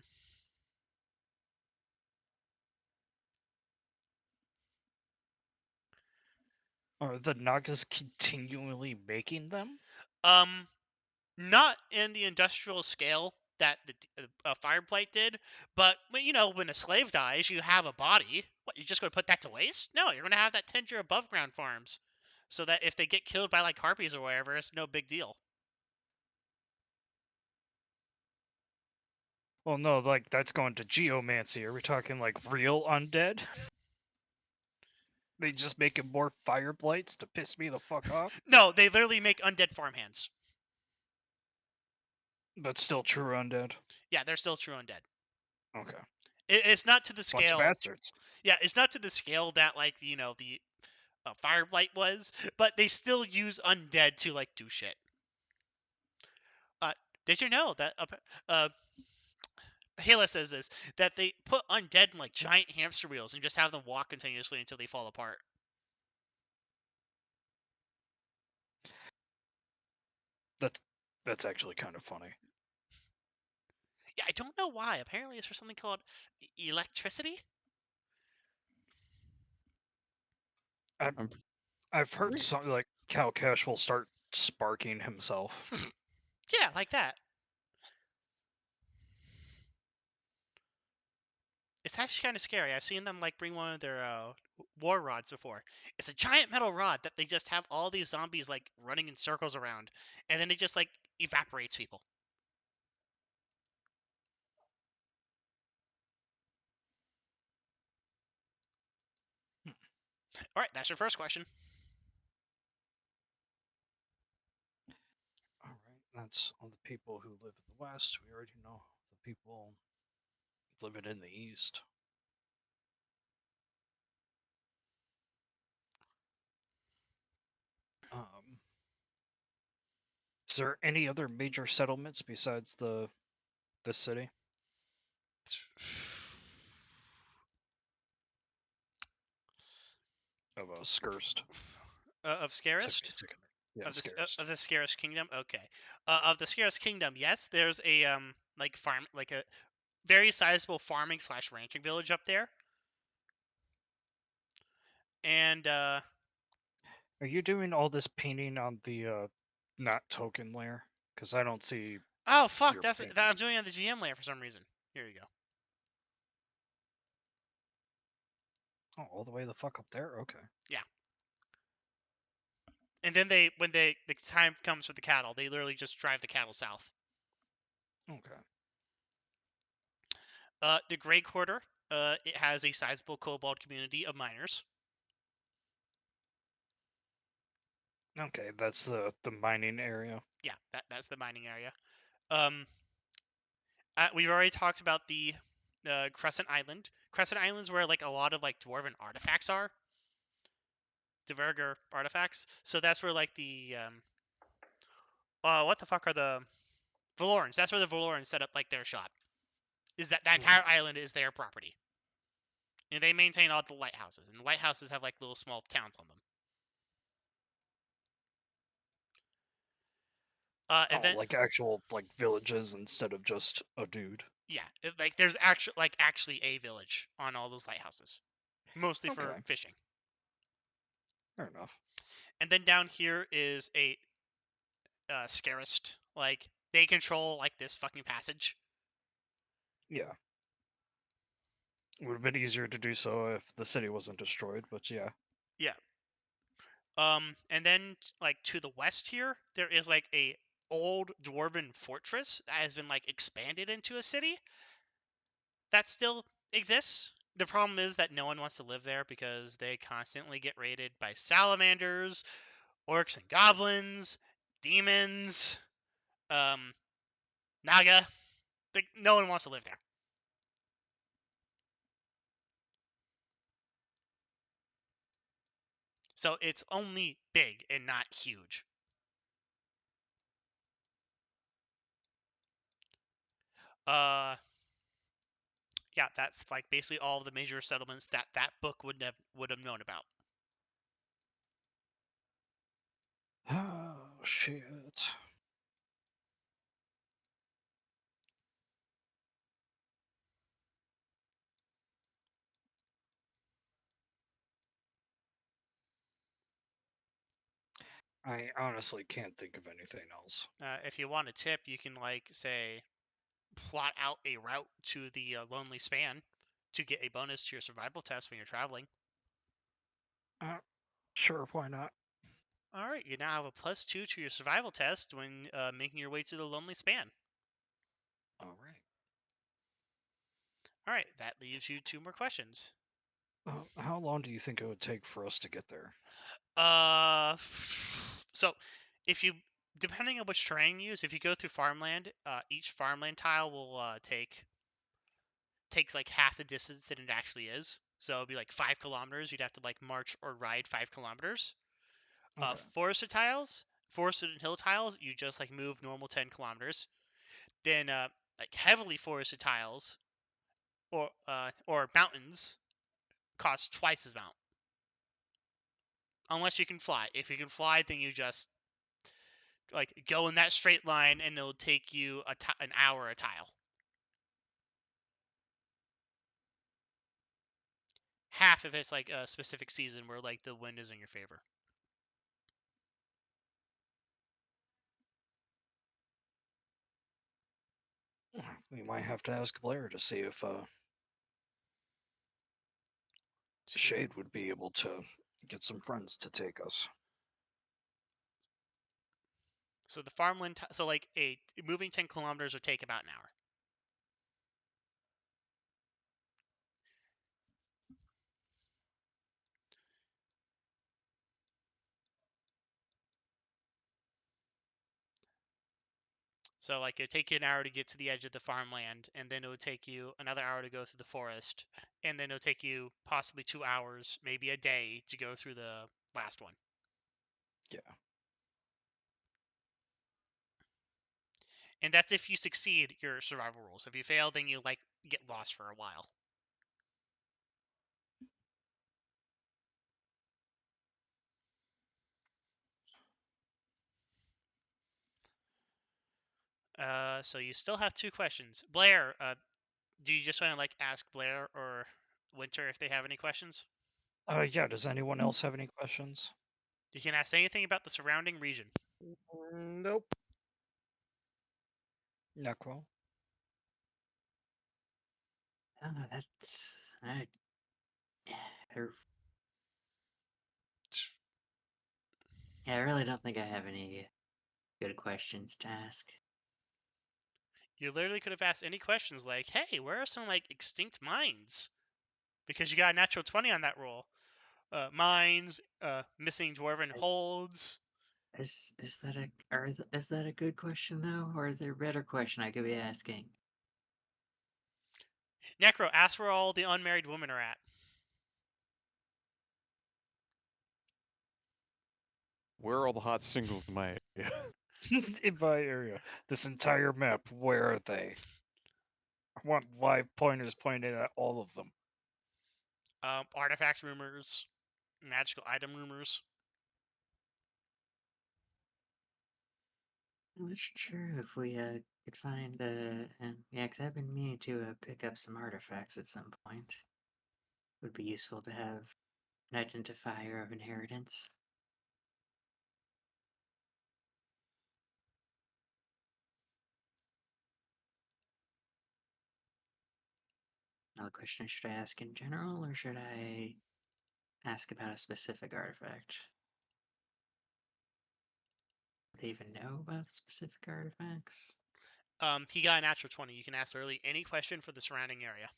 S4: Are the Nagas continually making them?
S1: Not in the industrial scale that the Fireblight did, but when a slave dies, you have a body. What, you're just going to put that to waste? No, you're going to have that tend your above ground farms, so that if they get killed by like harpies or whatever, it's no big deal.
S4: Well, no, like that's going to geomancy. Are we talking like real undead? They just making more fire blights to piss me the fuck off?
S1: No, they literally make undead farmhands.
S4: But still true undead.
S1: Yeah, they're still true undead.
S4: Okay.
S1: It's not to the
S4: Bunch of
S1: scale.
S4: bastards.
S1: Yeah, it's not to the scale that like the Fireblight was, but they still use undead to like do shit. Did you know that Hela says this, that they put undead in like giant hamster wheels and just have them walk continuously until they fall apart?
S4: That's actually kind of funny.
S1: Yeah, I don't know why. Apparently, it's for something called electricity.
S4: I've heard
S5: Great.
S4: something like Kalcash will start sparking himself.
S1: Yeah, like that. It's actually kind of scary. I've seen them like bring one of their war rods before. It's a giant metal rod that they just have all these zombies like running in circles around, and then it just like evaporates people. All right, that's your first question.
S4: All right, that's all the people who live in the West. We already know the people living in the East. Is there any other major settlements besides the city? Of Skarrest.
S1: Of
S4: Took me
S1: Skarrest?
S4: a second. Yeah,
S1: Of
S4: Skarrest.
S1: the Skarrest Kingdom? Okay. Of the Skarrest Kingdom, yes, there's a like farm, like a very sizable farming slash ranching village up there. And
S4: Are you doing all this painting on the not token layer? Because I don't see
S1: oh fuck,
S4: your
S1: that I'm
S4: paints.
S1: doing it on the GM layer for some reason. Here you go.
S4: Oh, all the way the fuck up there? Okay.
S1: Yeah. And then when the time comes for the cattle, they literally just drive the cattle south.
S4: Okay.
S1: The Grey Quarter, it has a sizable kobold community of miners.
S4: Okay, that's the mining area.
S1: Yeah, that's the mining area. We've already talked about the Crescent Island. Crescent Island's where like a lot of like dwarven artifacts are. Dverger artifacts. So that's where like the what the fuck are the Valorans. That's where the Valorans set up like their shop. Is that
S4: Okay.
S1: entire island is their property, and they maintain all the lighthouses, and the lighthouses have like little small towns on them. And
S4: Oh,
S1: then
S4: like actual like villages instead of just a dude.
S1: yeah, like there's actually a village on all those lighthouses, mostly for
S4: Okay.
S1: fishing.
S4: Fair enough.
S1: And then down here is a Skarrest. Like they control like this fucking passage.
S4: Yeah. It would have been easier to do so if the city wasn't destroyed, but yeah.
S1: Yeah. And then like to the west here, there is like a old dwarven fortress that has been like expanded into a city that still exists. The problem is that no one wants to live there because they constantly get raided by salamanders, orcs and goblins, demons, naga. Like, no one wants to live there. So it's only big and not huge. Yeah, that's like basically all of the major settlements that that book would have known about.
S4: Oh shit. I honestly can't think of anything else.
S1: If you want a tip, you can like say plot out a route to the Lonely Span to get a bonus to your survival test when you're traveling.
S4: Sure, why not?
S1: All right, you now have a +2 to your survival test when making your way to the Lonely Span.
S4: All right.
S1: All right, that leaves you 2 more questions.
S4: How long do you think it would take for us to get there?
S1: So if you, depending on which terrain you use, if you go through farmland, each farmland tile will takes like half the distance that it actually is. So it'd be like 5 kilometers. You'd have to like march or ride 5 kilometers.
S4: Okay.
S1: Forested and hill tiles, you just like move normal 10 kilometers. Then like heavily forested tiles or mountains cost twice as amount. Unless you can fly. If you can fly, then you just like go in that straight line, and it'll take you an hour a tile. Half if it's like a specific season where like the wind is in your favor.
S4: We might have to ask Blaire to see if Shade would be able to get some friends to take us.
S1: So the farmland, so like a moving 10 kilometers would take about an hour. So like it would take you an hour to get to the edge of the farmland, and then it would take you another hour to go through the forest, and then it'll take you possibly 2 hours, maybe a day, to go through the last one.
S4: Yeah.
S1: And that's if you succeed your survival rules. If you fail, then you like get lost for a while. So you still have 2 questions. Blaire, do you just want to like ask Blaire or Winter if they have any questions?
S4: Yeah, does anyone else have any questions?
S1: You can ask anything about the surrounding region.
S3: Nope.
S4: Necro?
S2: That's yeah, I really don't think I have any good questions to ask.
S1: You literally could have asked any questions like, hey, where are some like extinct mines? Because you got a natural 20 on that roll. Mines, missing dwarven holds.
S2: Is that is that a good question though, or is there a better question I could be asking?
S1: Necro, ask where all the unmarried women are at.
S5: Where are all the hot singles in my area?
S4: In my area, this entire map, where are they? I want live pointers pointed at all of them.
S1: Artifact rumors, magical item rumors.
S2: I'm not sure if we could find yeah, because I've been meaning to pick up some artifacts at some point. Would be useful to have an identifier of inheritance. Now the question is, should I ask in general or should I ask about a specific artifact? Do they even know about specific artifacts?
S1: He got a natural 20. You can ask Early any question for the surrounding area.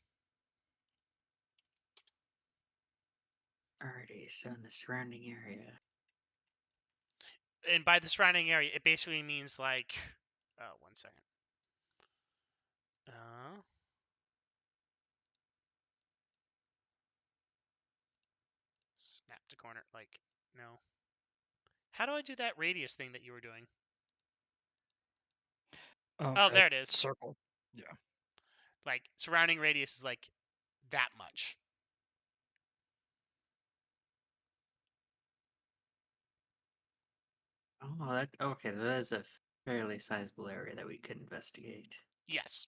S2: Alrighty, so in the surrounding area.
S1: And by the surrounding area, it basically means like, one second. Snap to corner. Like, no. How do I do that radius thing that you were doing? Oh, there it is.
S4: Circle. Yeah.
S1: Like, surrounding radius is like that much.
S2: Oh, that okay. That is a fairly sizable area that we could investigate.
S1: Yes.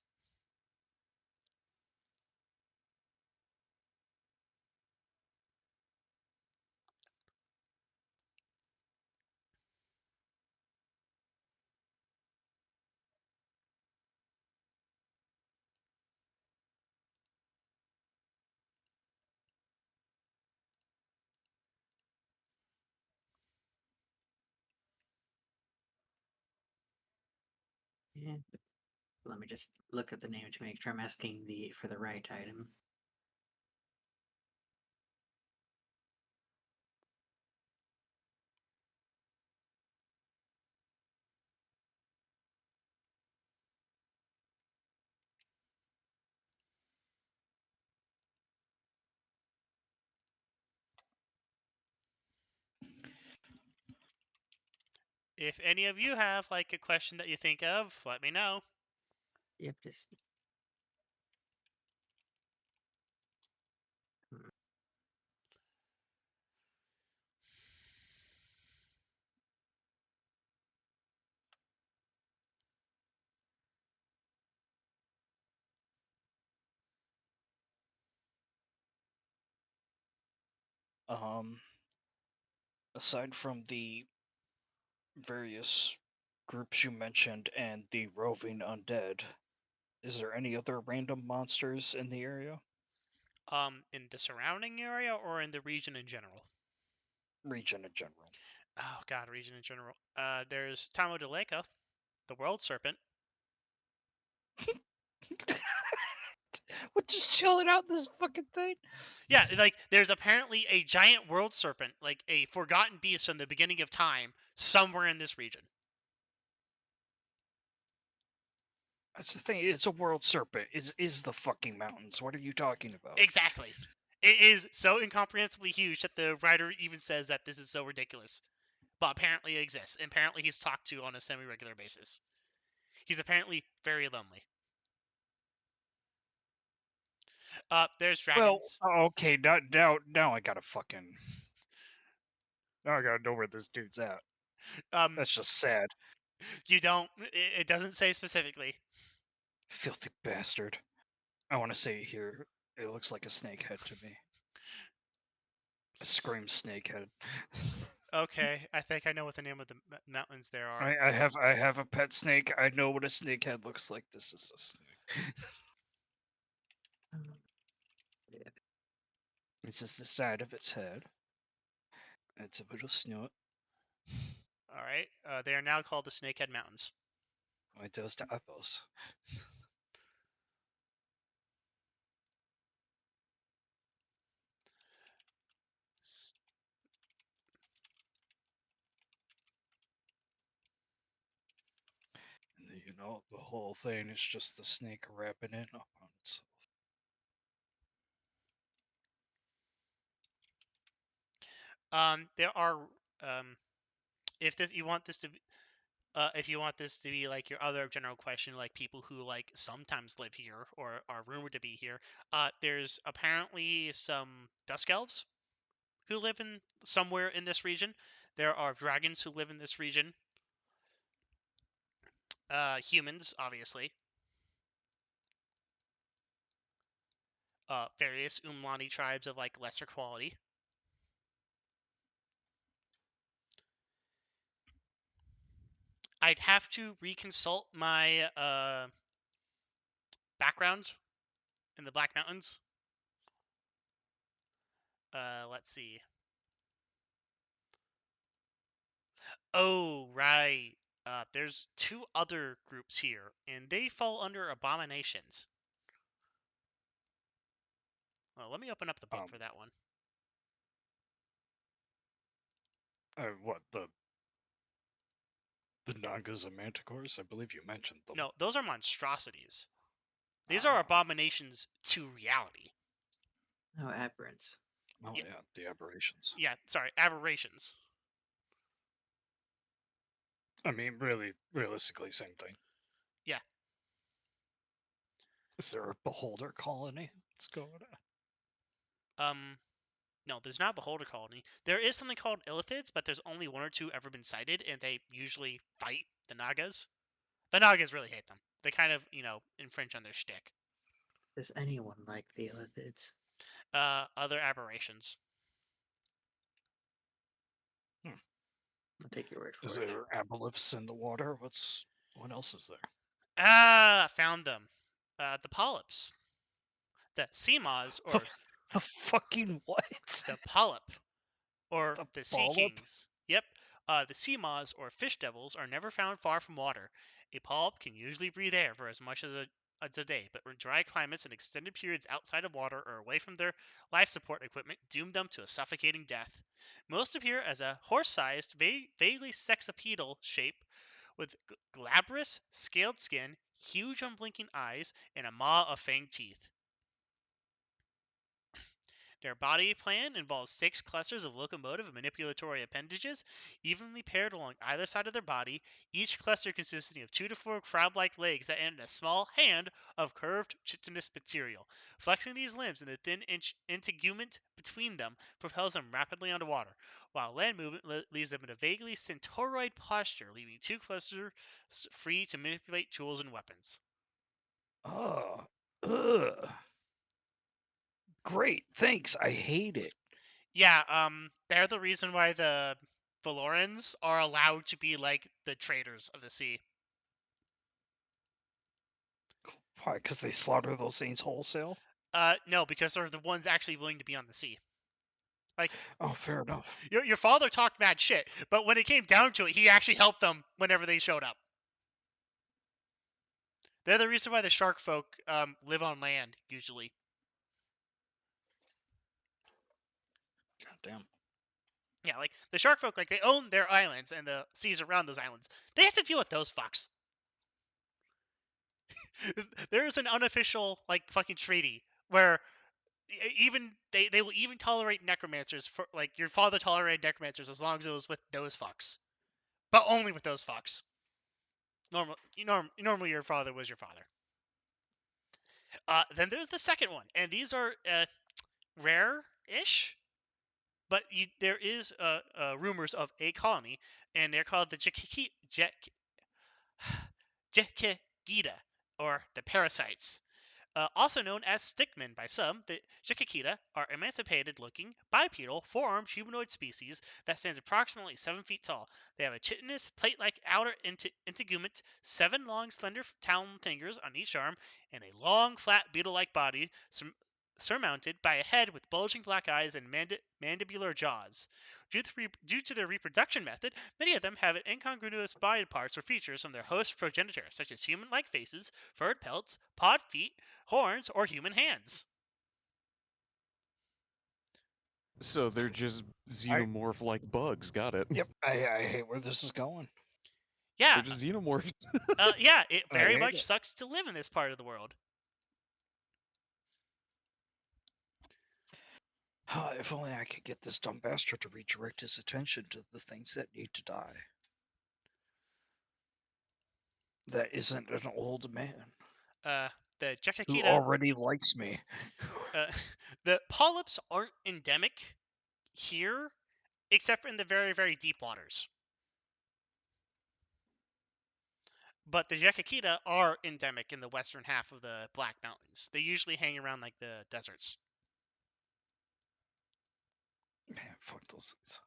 S2: Yeah. Let me just look at the name to make sure I'm asking for the right item.
S1: If any of you have like a question that you think of, let me know.
S2: Yep, just.
S4: Aside from the various groups you mentioned and the roving undead, is there any other random monsters in the area?
S1: In the surrounding area or in the region in general?
S4: Region in general.
S1: Oh god, region in general. There's Tamo de Leka, the world serpent.
S4: We're just chilling out this fucking thing.
S1: Yeah, like there's apparently a giant world serpent, like a forgotten beast from the beginning of time, somewhere in this region.
S4: That's the thing. It's a world serpent. Is the fucking mountains. What are you talking about?
S1: Exactly. It is so incomprehensibly huge that the writer even says that this is so ridiculous. But apparently it exists. And apparently he's talked to on a semi-regular basis. He's apparently very lonely. There's
S4: Well,
S1: dragons.
S4: okay. Now I gotta fucking. Now I gotta know where this dude's at. That's just sad.
S1: You don't. It doesn't say specifically.
S4: Filthy bastard. I want to say it here. It looks like a snakehead to me. A scream snakehead.
S1: Okay, I think I know what the name of the mountains there are.
S4: I have a pet snake. I know what a snakehead looks like. This is a snake.
S2: Yeah.
S4: This is the side of its head. It's a little snout.
S1: All right. They are now called the Snakehead Mountains.
S4: Wait, those the apples. And you know, the whole thing is just the snake wrapping it up on itself.
S1: There are. If this you want this to be, if you want this to be like your other general question, like people who like sometimes live here or are rumored to be here, there's apparently some dusk elves who live in somewhere in this region. There are dragons who live in this region. Humans, obviously. Various Umlani tribes of like lesser quality. I'd have to reconsult my background in the Black Mountains. Let's see. Oh, right. There's two other groups here, and they fall under abominations. Well, let me open up the book for that one.
S4: What the Nagas and Manticores? I believe you mentioned them.
S1: No, those are monstrosities. These are abominations to reality.
S2: Oh, aberrants.
S4: Oh
S1: Yeah.
S4: yeah, the aberrations.
S1: Yeah, sorry, aberrations.
S4: I mean, really, realistically, same thing.
S1: Yeah.
S4: Is there a beholder colony that's going on?
S1: No, there's not a beholder colony. There is something called illithids, but there's only one or two ever been cited, and they usually fight the Nagas. The Nagas really hate them. They kind of, infringe on their shtick.
S2: Does anyone like the illithids?
S1: Other aberrations.
S2: I'll take your word for
S4: Is
S2: it.
S4: there aboliths in the water? What else is there?
S1: Found them. The polyps. The sea moths, or
S4: The fucking what?
S1: the polyp, or
S4: The
S1: the sea
S4: polyp?
S1: kings. Yep. The sea moths, or fish devils, are never found far from water. A polyp can usually breathe air for as much as a day, but in dry climates and extended periods outside of water or away from their life support equipment doom them to a suffocating death. Most appear as a horse-sized, vaguely sexapedal shape with glabrous, scaled skin, huge unblinking eyes, and a maw of fanged teeth. Their body plan involves 6 clusters of locomotive and manipulatory appendages, evenly paired along either side of their body, each cluster consisting of 2 to 4 crab-like legs that end in a small hand of curved chitinous material. Flexing these limbs and the thin integument between them propels them rapidly underwater, while land movement leaves them in a vaguely centauroid posture, leaving 2 clusters free to manipulate tools and weapons.
S4: Oh, ugh. Great, thanks. I hate it.
S1: Yeah, they're the reason why the Valorans are allowed to be like the traders of the sea.
S4: Why? Because they slaughter those things wholesale?
S1: No, because they're the ones actually willing to be on the sea. Like,
S4: Oh, fair enough.
S1: your father talked mad shit, but when it came down to it, he actually helped them whenever they showed up. They're the reason why the shark folk live on land usually.
S4: God damn.
S1: Yeah, like the shark folk, like they own their islands and the seas around those islands. They have to deal with those fucks. There's an unofficial like fucking treaty where even they will even tolerate necromancers for like your father tolerated necromancers as long as it was with those fucks, but only with those fucks. Normally your father was your father. Then there's the second one, and these are rare-ish, but there is rumors of a colony, and they're called the Jekigita, or the parasites. Also known as stickmen by some, the Jekigita are emancipated-looking, bipedal, four-armed humanoid species that stands approximately 7 feet tall. They have a chitinous, plate-like outer integument, 7 long, slender talon fingers on each arm, and a long, flat, beetle-like body surmounted by a head with bulging black eyes and mandibular jaws. Due to their reproduction method, many of them have incongruous body parts or features from their host progenitor, such as human-like faces, furred pelts, pawed feet, horns, or human hands.
S5: So they're just xenomorph like bugs. Got it.
S4: Yep, I hate where this is going.
S1: Yeah,
S5: They're just xenomorphs.
S1: yeah, it
S4: I
S1: very
S4: hate
S1: much
S4: it.
S1: sucks to live in this part of the world.
S4: If only I could get this dumb bastard to redirect his attention to the things that need to die. That isn't an old man
S1: The
S4: who
S1: Jekakita,
S4: already likes me.
S1: the polyps aren't endemic here, except for in the very, very deep waters. But the Jekakita are endemic in the western half of the Black Mountains. They usually hang around like the deserts.
S4: Man, fuck those things.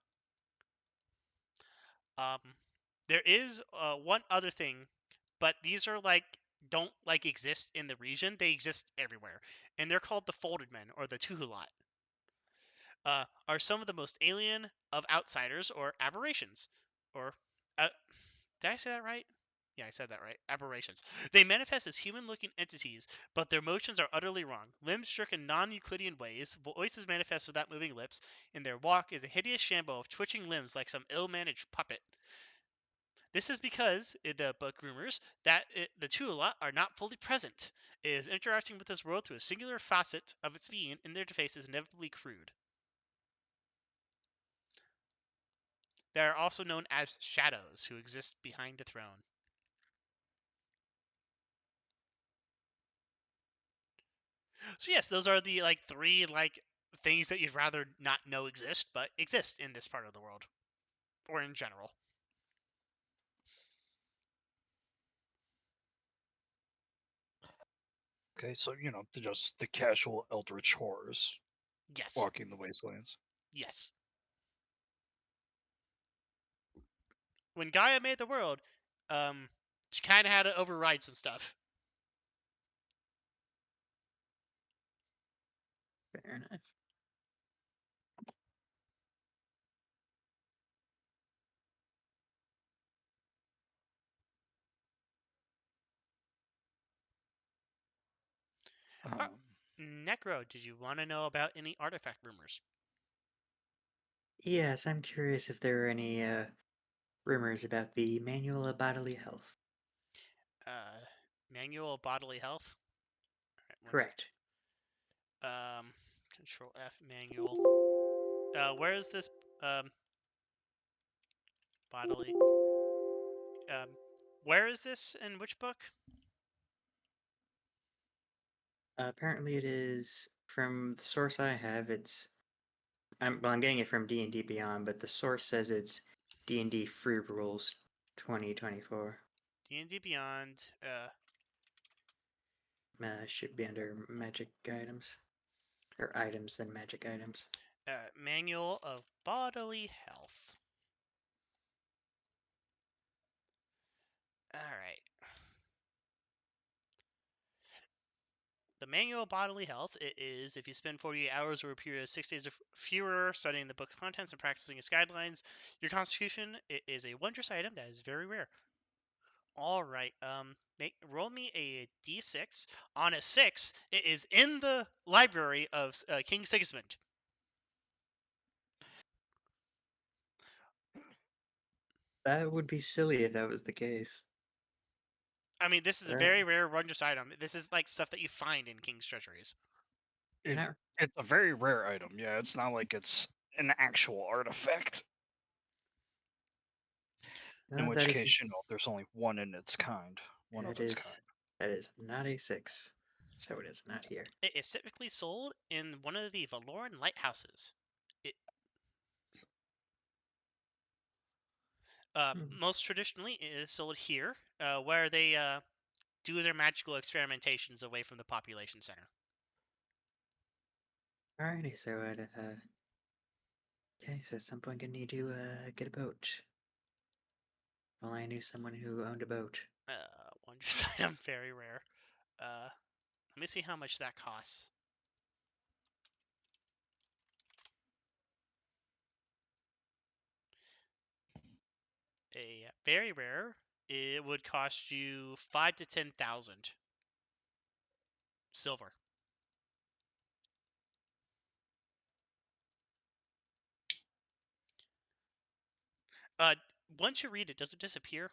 S1: There is one other thing, but these are like don't like exist in the region. They exist everywhere, and they're called the Folded Men or the Tuhulat. Are some of the most alien of outsiders or aberrations, or did I say that right? Yeah, I said that right. Aberrations. They manifest as human-looking entities, but their motions are utterly wrong. Limbs jerk in non-Euclidean ways, voices manifest without moving lips, and their walk is a hideous shamble of twitching limbs like some ill-managed puppet. This is because, in the book rumors, that the Tuala are not fully present. It is interacting with this world through a singular facet of its being, and their face is inevitably crude. They are also known as shadows, who exist behind the throne. So yes, those are the like three like things that you'd rather not know exist, but exist in this part of the world, or in general.
S4: Okay, so just the casual eldritch horrors
S1: Yes.
S4: walking the wastelands.
S1: Yes. When Gaia made the world, she kind of had to override some stuff.
S2: Fair enough.
S1: Necro, did you want to know about any artifact rumors?
S2: Yes, I'm curious if there are any rumors about the Manual of Bodily Health.
S1: Manual of bodily health. All right,
S2: Correct.
S1: Control F manual. Where is this bodily? Where is this in which book?
S2: Apparently, it is from the source I have. I'm getting it from D&D Beyond, but the source says it's D&D Free Rules 2024.
S1: D&D Beyond.
S2: Should be under magic items, or items than magic items.
S1: Manual of bodily health. All right. The Manual of Bodily Health is if you spend 48 hours over a period of 6 days or fewer studying the book's contents and practicing its guidelines, your constitution is a wondrous item that is very rare. All right. Roll me a d6. On a 6, it is in the library of King Sigismund.
S2: That would be silly if that was the case.
S1: I mean, this is a very rare wondrous item. This is like stuff that you find in King's treasuries.
S4: It's a very rare item. Yeah, it's not like it's an actual artifact. In
S2: No,
S4: which
S2: that is
S4: case, there's only one in its kind. One of its kind.
S2: that is not a 6, so it is not here.
S1: It is typically sold in one of the Valoran lighthouses. Most traditionally, it is sold here, where they do their magical experimentations away from the population center.
S2: Alrighty, so okay, so at some point I need to get a boat. Well, I knew someone who owned a boat.
S1: Wondrous item, very rare. Let me see how much that costs. A very rare, it would cost you 5 to 10,000 silver. Once you read it, does it disappear?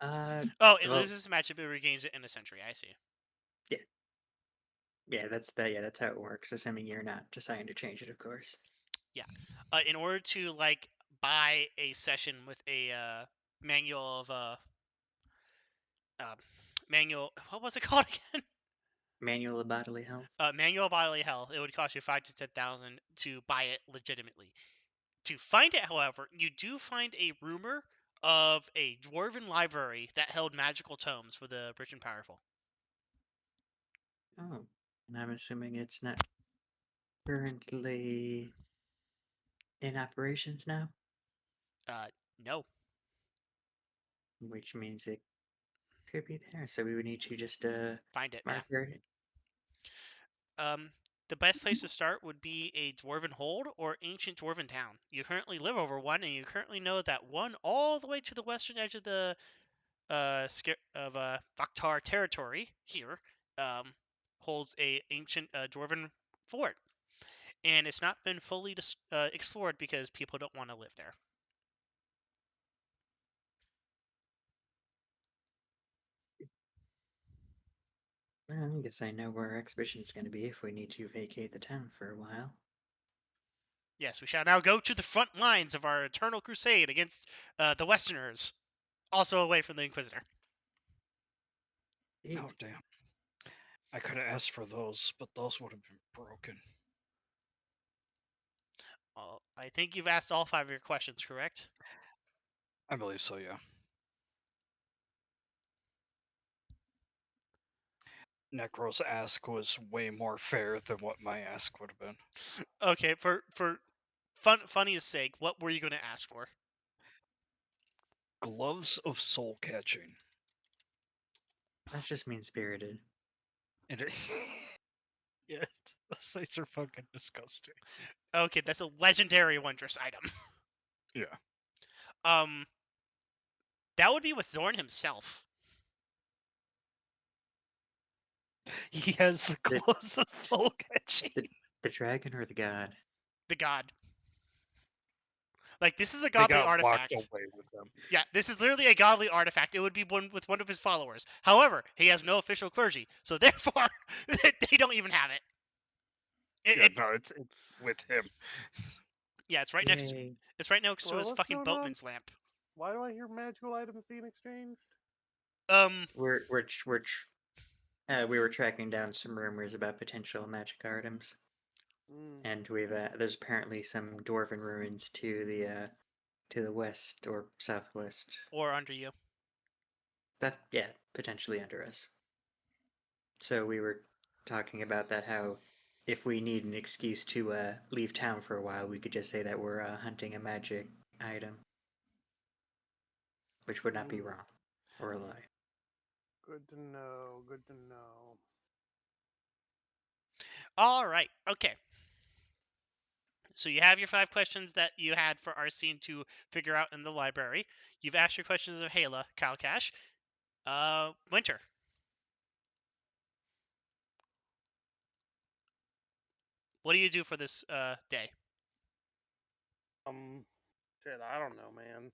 S1: Oh, it
S2: well,
S1: loses magic, but it regains it in a century. I see.
S2: yeah, that's how it works. Assuming you're not deciding to change it, of course.
S1: Yeah. In order to like buy a session with a manual of manual. What was it called again?
S2: Manual of bodily health.
S1: Manual bodily health. It would cost you 5 to 10,000 to buy it legitimately. To find it, however, you do find a rumor of a dwarven library that held magical tomes for the rich and powerful.
S2: Oh, and I'm assuming it's not currently in operations now,
S1: No.
S2: which means it could be there. So we would need to just
S1: Find it, yeah.
S2: mark it.
S1: The best place to start would be a dwarven hold or ancient dwarven town. You currently live over one, and you currently know that one all the way to the western edge of the Vaktar territory here holds a ancient dwarven fort, and it's not been fully explored because people don't want to live there.
S2: Well, I guess I know where our expedition's going to be if we need to vacate the town for a while.
S1: Yes, we shall now go to the front lines of our eternal crusade against the Westerners, also away from the Inquisitor.
S4: Oh, damn. I could have asked for those, but those would have been broken.
S1: I think you've asked all 5 of your questions, correct?
S4: I believe so, yeah. Necro's ask was way more fair than what my ask would have been.
S1: Okay, for funniest sake, what were you going to ask for?
S4: Gloves of soul catching.
S2: That's just mean spirited.
S4: And it, yeah, those sites are fucking disgusting.
S1: Okay, that's a legendary wondrous item.
S4: Yeah.
S1: That would be with Zorn himself.
S4: He has the
S2: The-
S4: gloves of soul catching.
S2: The dragon or the god?
S1: The god. Like, this is a
S4: They
S1: godly
S4: got
S1: artifact.
S4: walked away with them.
S1: Yeah, this is literally a godly artifact. It would be one with one of his followers. However, he has no official clergy, so therefore they don't even have it.
S4: No, it's with him.
S1: Yeah, it's right next.
S2: Yay.
S1: It's right next to
S3: Well,
S1: his
S3: what's
S1: fucking
S3: going on?
S1: boatman's lamp.
S3: Why do I hear magical items being exchanged?
S2: We were tracking down some rumors about potential magic items, and we've there's apparently some dwarven ruins to the west or southwest.
S1: Or under you.
S2: That potentially under us. So we were talking about that, how if we need an excuse to leave town for a while, we could just say that we're hunting a magic item, which would not be wrong or a lie.
S3: Good to know. Good to know.
S1: All right. Okay. So you have your 5 questions that you had for Arsene to figure out in the library. You've asked your questions of Hala, Kalcash. Winter. What do you do for this day?
S3: Shit, I don't know, man.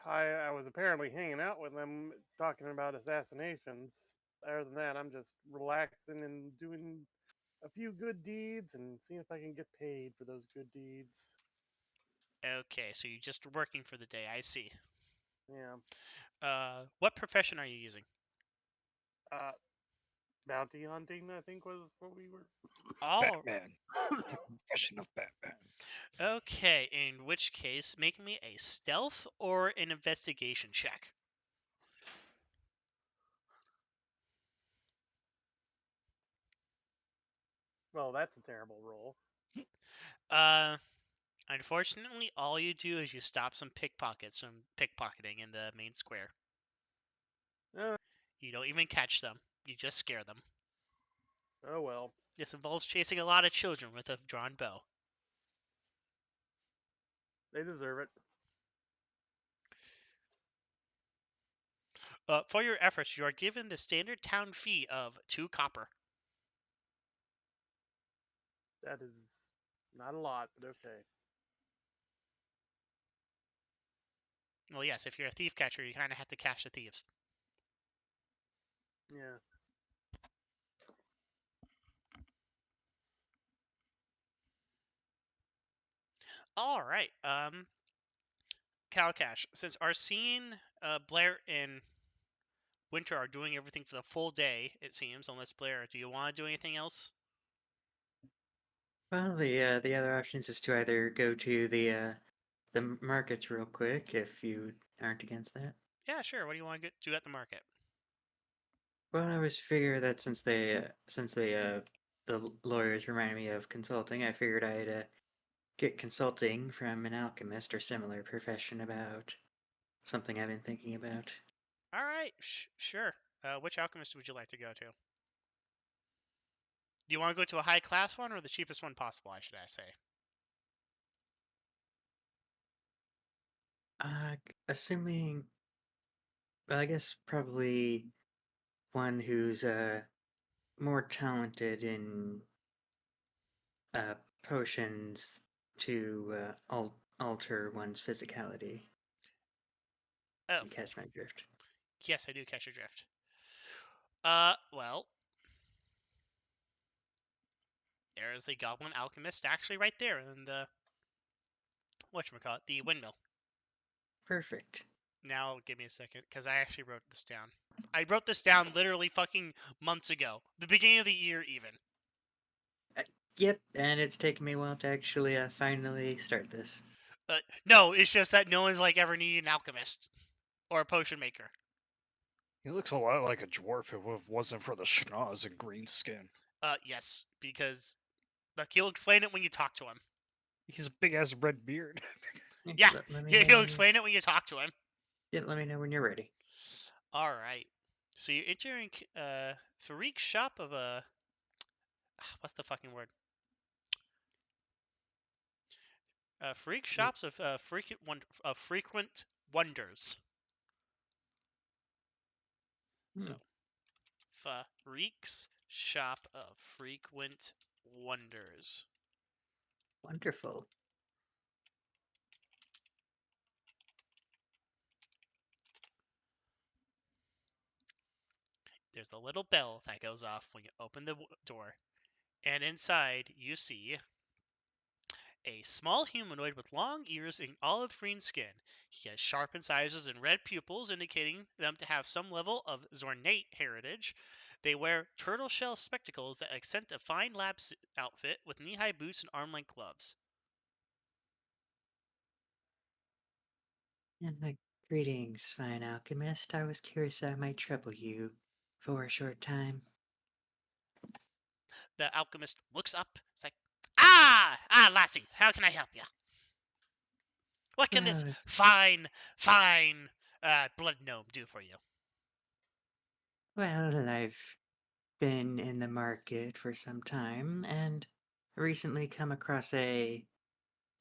S3: I was apparently hanging out with them talking about assassinations. Other than that, I'm just relaxing and doing a few good deeds and seeing if I can get paid for those good deeds.
S1: Okay, so you're just working for the day. I see.
S3: Yeah.
S1: What profession are you using?
S3: Bounty hunting, I think, was what we were.
S1: Oh,
S4: Batman. The profession of Batman.
S1: okay. In which case, make me a stealth or an investigation check.
S3: Well, that's a terrible roll.
S1: Unfortunately, all you do is you stop some pickpockets from pickpocketing in the main square.
S3: Uh,
S1: You don't even catch them. You just scare them.
S3: oh well.
S1: This involves chasing a lot of children with a drawn bow.
S3: They deserve it.
S1: For your efforts, you are given the standard town fee of 2 copper.
S3: That is not a lot, but okay.
S1: Well, yes, if you're a thief catcher, you kind of have to catch the thieves.
S3: Yeah.
S1: All right. Kalcash, since Arsene, Blaire, and Winter are doing everything for the full day, it seems. Unless Blaire, do you want to do anything else?
S2: Well, the other options is to either go to the markets real quick if you aren't against that.
S1: Yeah, sure. What do you want to do at the market?
S2: Well, I was figure that since the lawyers reminded me of consulting, I figured I'd get consulting from an alchemist or similar profession about something I've been thinking about.
S1: All right, sure. Which alchemist would you like to go to? Do you want to go to a high class one or the cheapest one possible? I say.
S2: Assuming, well, I guess probably one who's more talented in uh potions to alter one's physicality.
S1: Oh,
S2: You catch my drift.
S1: yes, I do catch your drift. Well, there is a goblin alchemist actually right there in the whatchamacallit, the windmill.
S2: Perfect.
S1: Now, give me a second, because I actually wrote this down. I wrote this down literally fucking months ago. The beginning of the year, even.
S2: Yep, and it's taken me a while to actually finally start this.
S1: No, it's just that no one's, like, ever needed an alchemist. Or a potion maker.
S4: He looks a lot like a dwarf if it wasn't for the schnoz and green skin.
S1: Yes, because... Look, he'll explain it when you talk to him.
S4: He's a big ass red beard.
S1: Yeah,
S2: Let me
S1: he'll
S2: know.
S1: explain it when you talk to him.
S2: Yeah, let me know when you're ready.
S1: Alright. So you're entering, Fareek's shop of, what's the fucking word? Freak shops of frequent wonders. So, Fareek's shop of frequent wonders.
S2: Wonderful.
S1: There's a little bell that goes off when you open the door, and inside you see a small humanoid with long ears and olive green skin. He has sharp incisors and red pupils, indicating them to have some level of Zornate heritage. They wear turtle shell spectacles that accent a fine lab outfit with knee-high boots and arm-length gloves.
S2: Greetings, fine alchemist. I was curious I might trouble you for a short time.
S1: The alchemist looks up. It's like, lassie, how can I help you? What can this
S2: Well,
S1: fine blood gnome do for you?
S2: I've been in the market for some time and recently come across a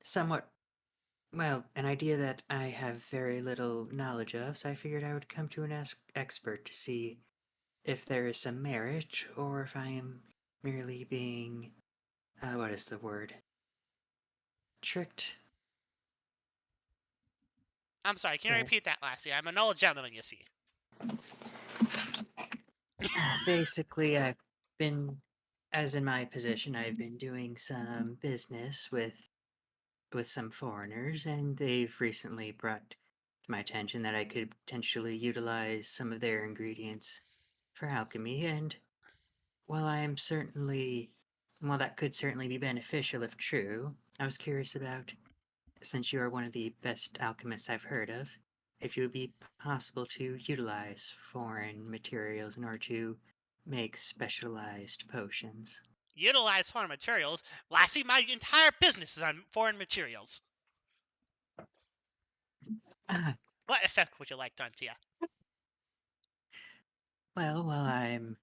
S2: somewhat, an idea that I have very little knowledge of, so I figured I would come to an expert to see if there is some merit or if I am merely being, what is the word? Tricked?
S1: I'm sorry, can you
S2: But
S1: repeat that, lassie? I'm an old gentleman, you see.
S2: basically, I've been, as in my position, I've been doing some business with some foreigners, and they've recently brought to my attention that I could potentially utilize some of their ingredients for alchemy, and while I am certainly, while that could certainly be beneficial if true, I was curious about, since you are one of the best alchemists I've heard of, if it would be possible to utilize foreign materials in order to make specialized potions.
S1: Utilize foreign materials? Lassie, my entire business is on foreign materials.
S2: Ah,
S1: What effect would you like done to you?
S2: while I'm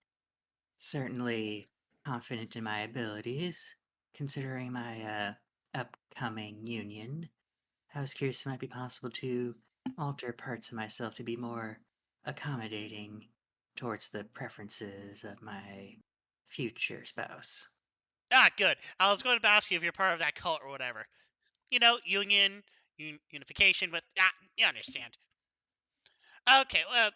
S2: certainly confident in my abilities, considering my upcoming union, I was curious if it might be possible to alter parts of myself to be more accommodating towards the preferences of my future spouse.
S1: Good. I was going to ask you if you're part of that cult or whatever. You know, unification, but you understand. Okay, well,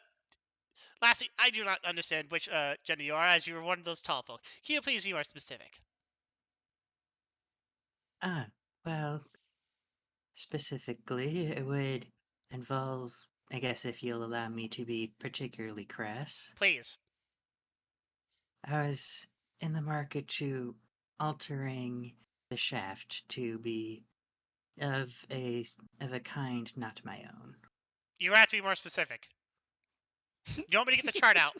S1: Lassie, I do not understand which gender you are, as you are one of those tall folk. Can you please be more specific?
S2: Ah, well, Specifically, it would involve, I guess, if you'll allow me to be particularly crass,
S1: Please.
S2: I was in the market to altering the shaft to be of a kind not my own.
S1: You have to be more specific. You want me to get the chart out?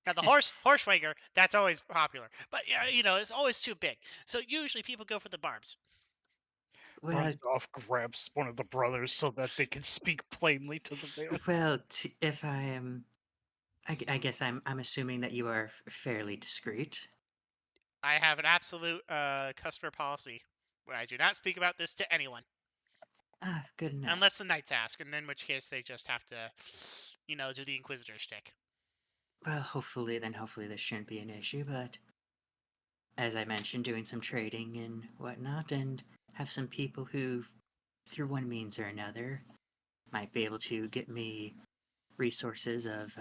S1: Now the horse wager, that's always popular, but yeah, it's always too big. So usually people go for the barbs.
S2: Well,
S4: Runs off, grabs one of the brothers so that they can speak plainly to the veil.
S2: well, if I am, I guess I'm assuming that you are fairly discreet.
S1: I have an absolute customer policy where I do not speak about this to anyone
S2: Ah, good enough.
S1: unless the knights ask, and in which case they just have to, do the inquisitor shtick.
S2: Well, hopefully this shouldn't be an issue, but as I mentioned, doing some trading and whatnot, and have some people who, through one means or another, might be able to get me resources of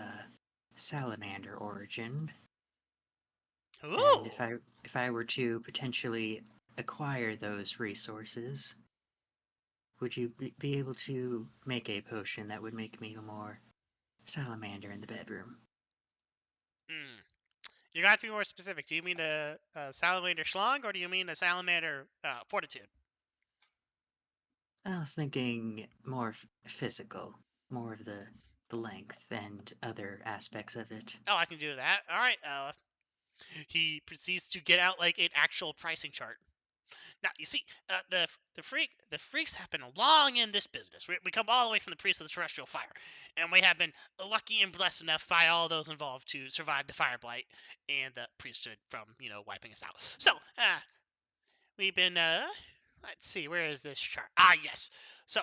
S2: salamander origin. And
S1: Ooh.
S2: if I were to potentially acquire those resources, would you be able to make a potion that would make me a more salamander in the bedroom?
S1: Mm. You got to be more specific. Do you mean a salamander schlong, or do you mean a salamander fortitude?
S2: I was thinking more physical, more of the length and other aspects of it.
S1: Oh, I can do that. All right. He proceeds to get out like an actual pricing chart. Now you see, the freaks have been long in this business. We come all the way from the priest of the terrestrial fire, and we have been lucky and blessed enough by all those involved to survive the fire blight and the priesthood from wiping us out. So we've been let's see, where is this chart? Ah, yes. So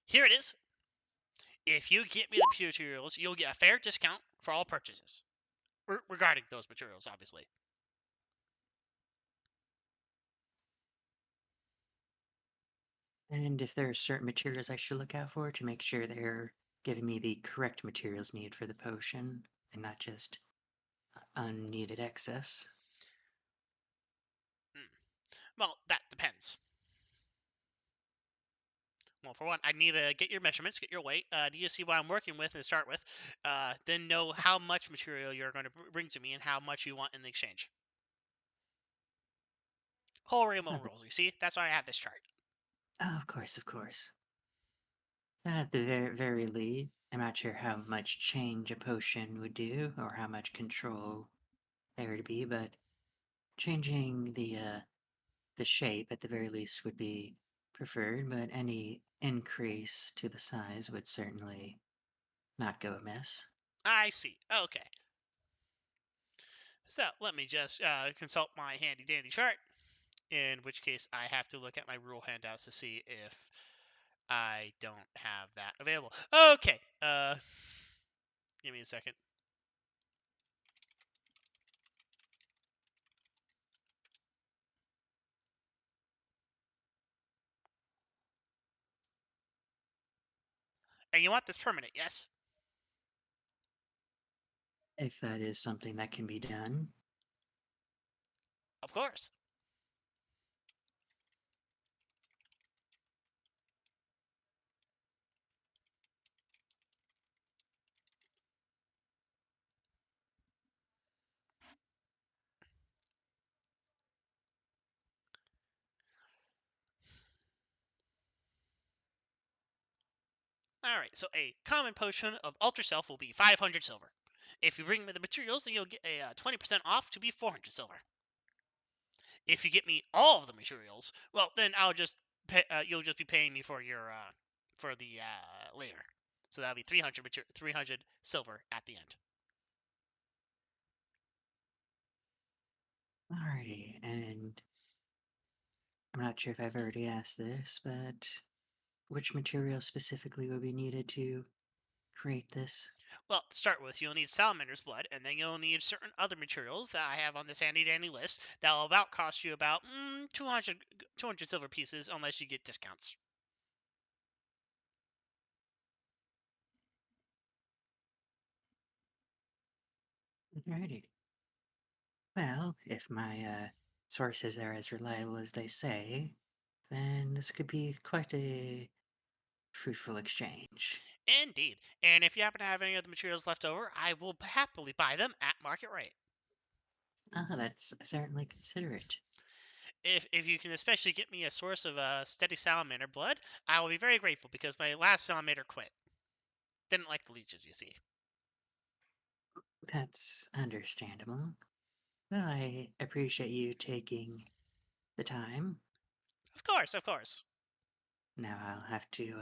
S1: here it is. If you get me the materials, you'll get a fair discount for all purchases regarding those materials, obviously.
S2: And if there are certain materials I should look out for to make sure they're giving me the correct materials needed for the potion and not just unneeded excess.
S1: Hmm. Well, that depends. Well, for one, I need to get your measurements, get your weight. Need to see what I'm working with to start with. Then know how much material you're going to bring to me and how much you want in exchange. Whole Rainbow rolls. You see, that's why I have this chart.
S2: Oh, of course, of course. At the very least, I'm not sure how much change a potion would do or how much control there would be, but changing the shape at the very least would be preferred, but any increase to the size would certainly not go amiss.
S1: I see. Okay. So let me just consult my handy dandy chart. In which case, I have to look at my rule handouts to see if I don't have that available. Okay. Give me a second. And you want this permanent, yes?
S2: If that is something that can be done.
S1: Of course. Alright, so a common potion of Alter Self will be 500 silver. If you bring me the materials, then you'll get a 20% off to be 400 silver. If you get me all of the materials, well, then I'll just pay, you'll just be paying me for your for the later. So that'll be 300 silver at the end.
S2: Alrighty, and I'm not sure if I've already asked this, but which material specifically would be needed to create this?
S1: Well, to start with, you'll need salamander's blood, and then you'll need certain other materials that I have on this handy dandy list that will about cost you about 200 silver pieces unless you get discounts.
S2: Alrighty. Well, if my sources are as reliable as they say, then this could be quite a fruitful exchange.
S1: Indeed. And if you happen to have any of the materials left over, I will happily buy them at market rate.
S2: Ah, that's certainly considerate.
S1: If you can especially get me a source of steady salamander blood, I will be very grateful because my last salamander quit. Didn't like the leeches, you see.
S2: That's understandable. Well, I appreciate you taking the time.
S1: Of course, of course.
S2: Now I'll have to,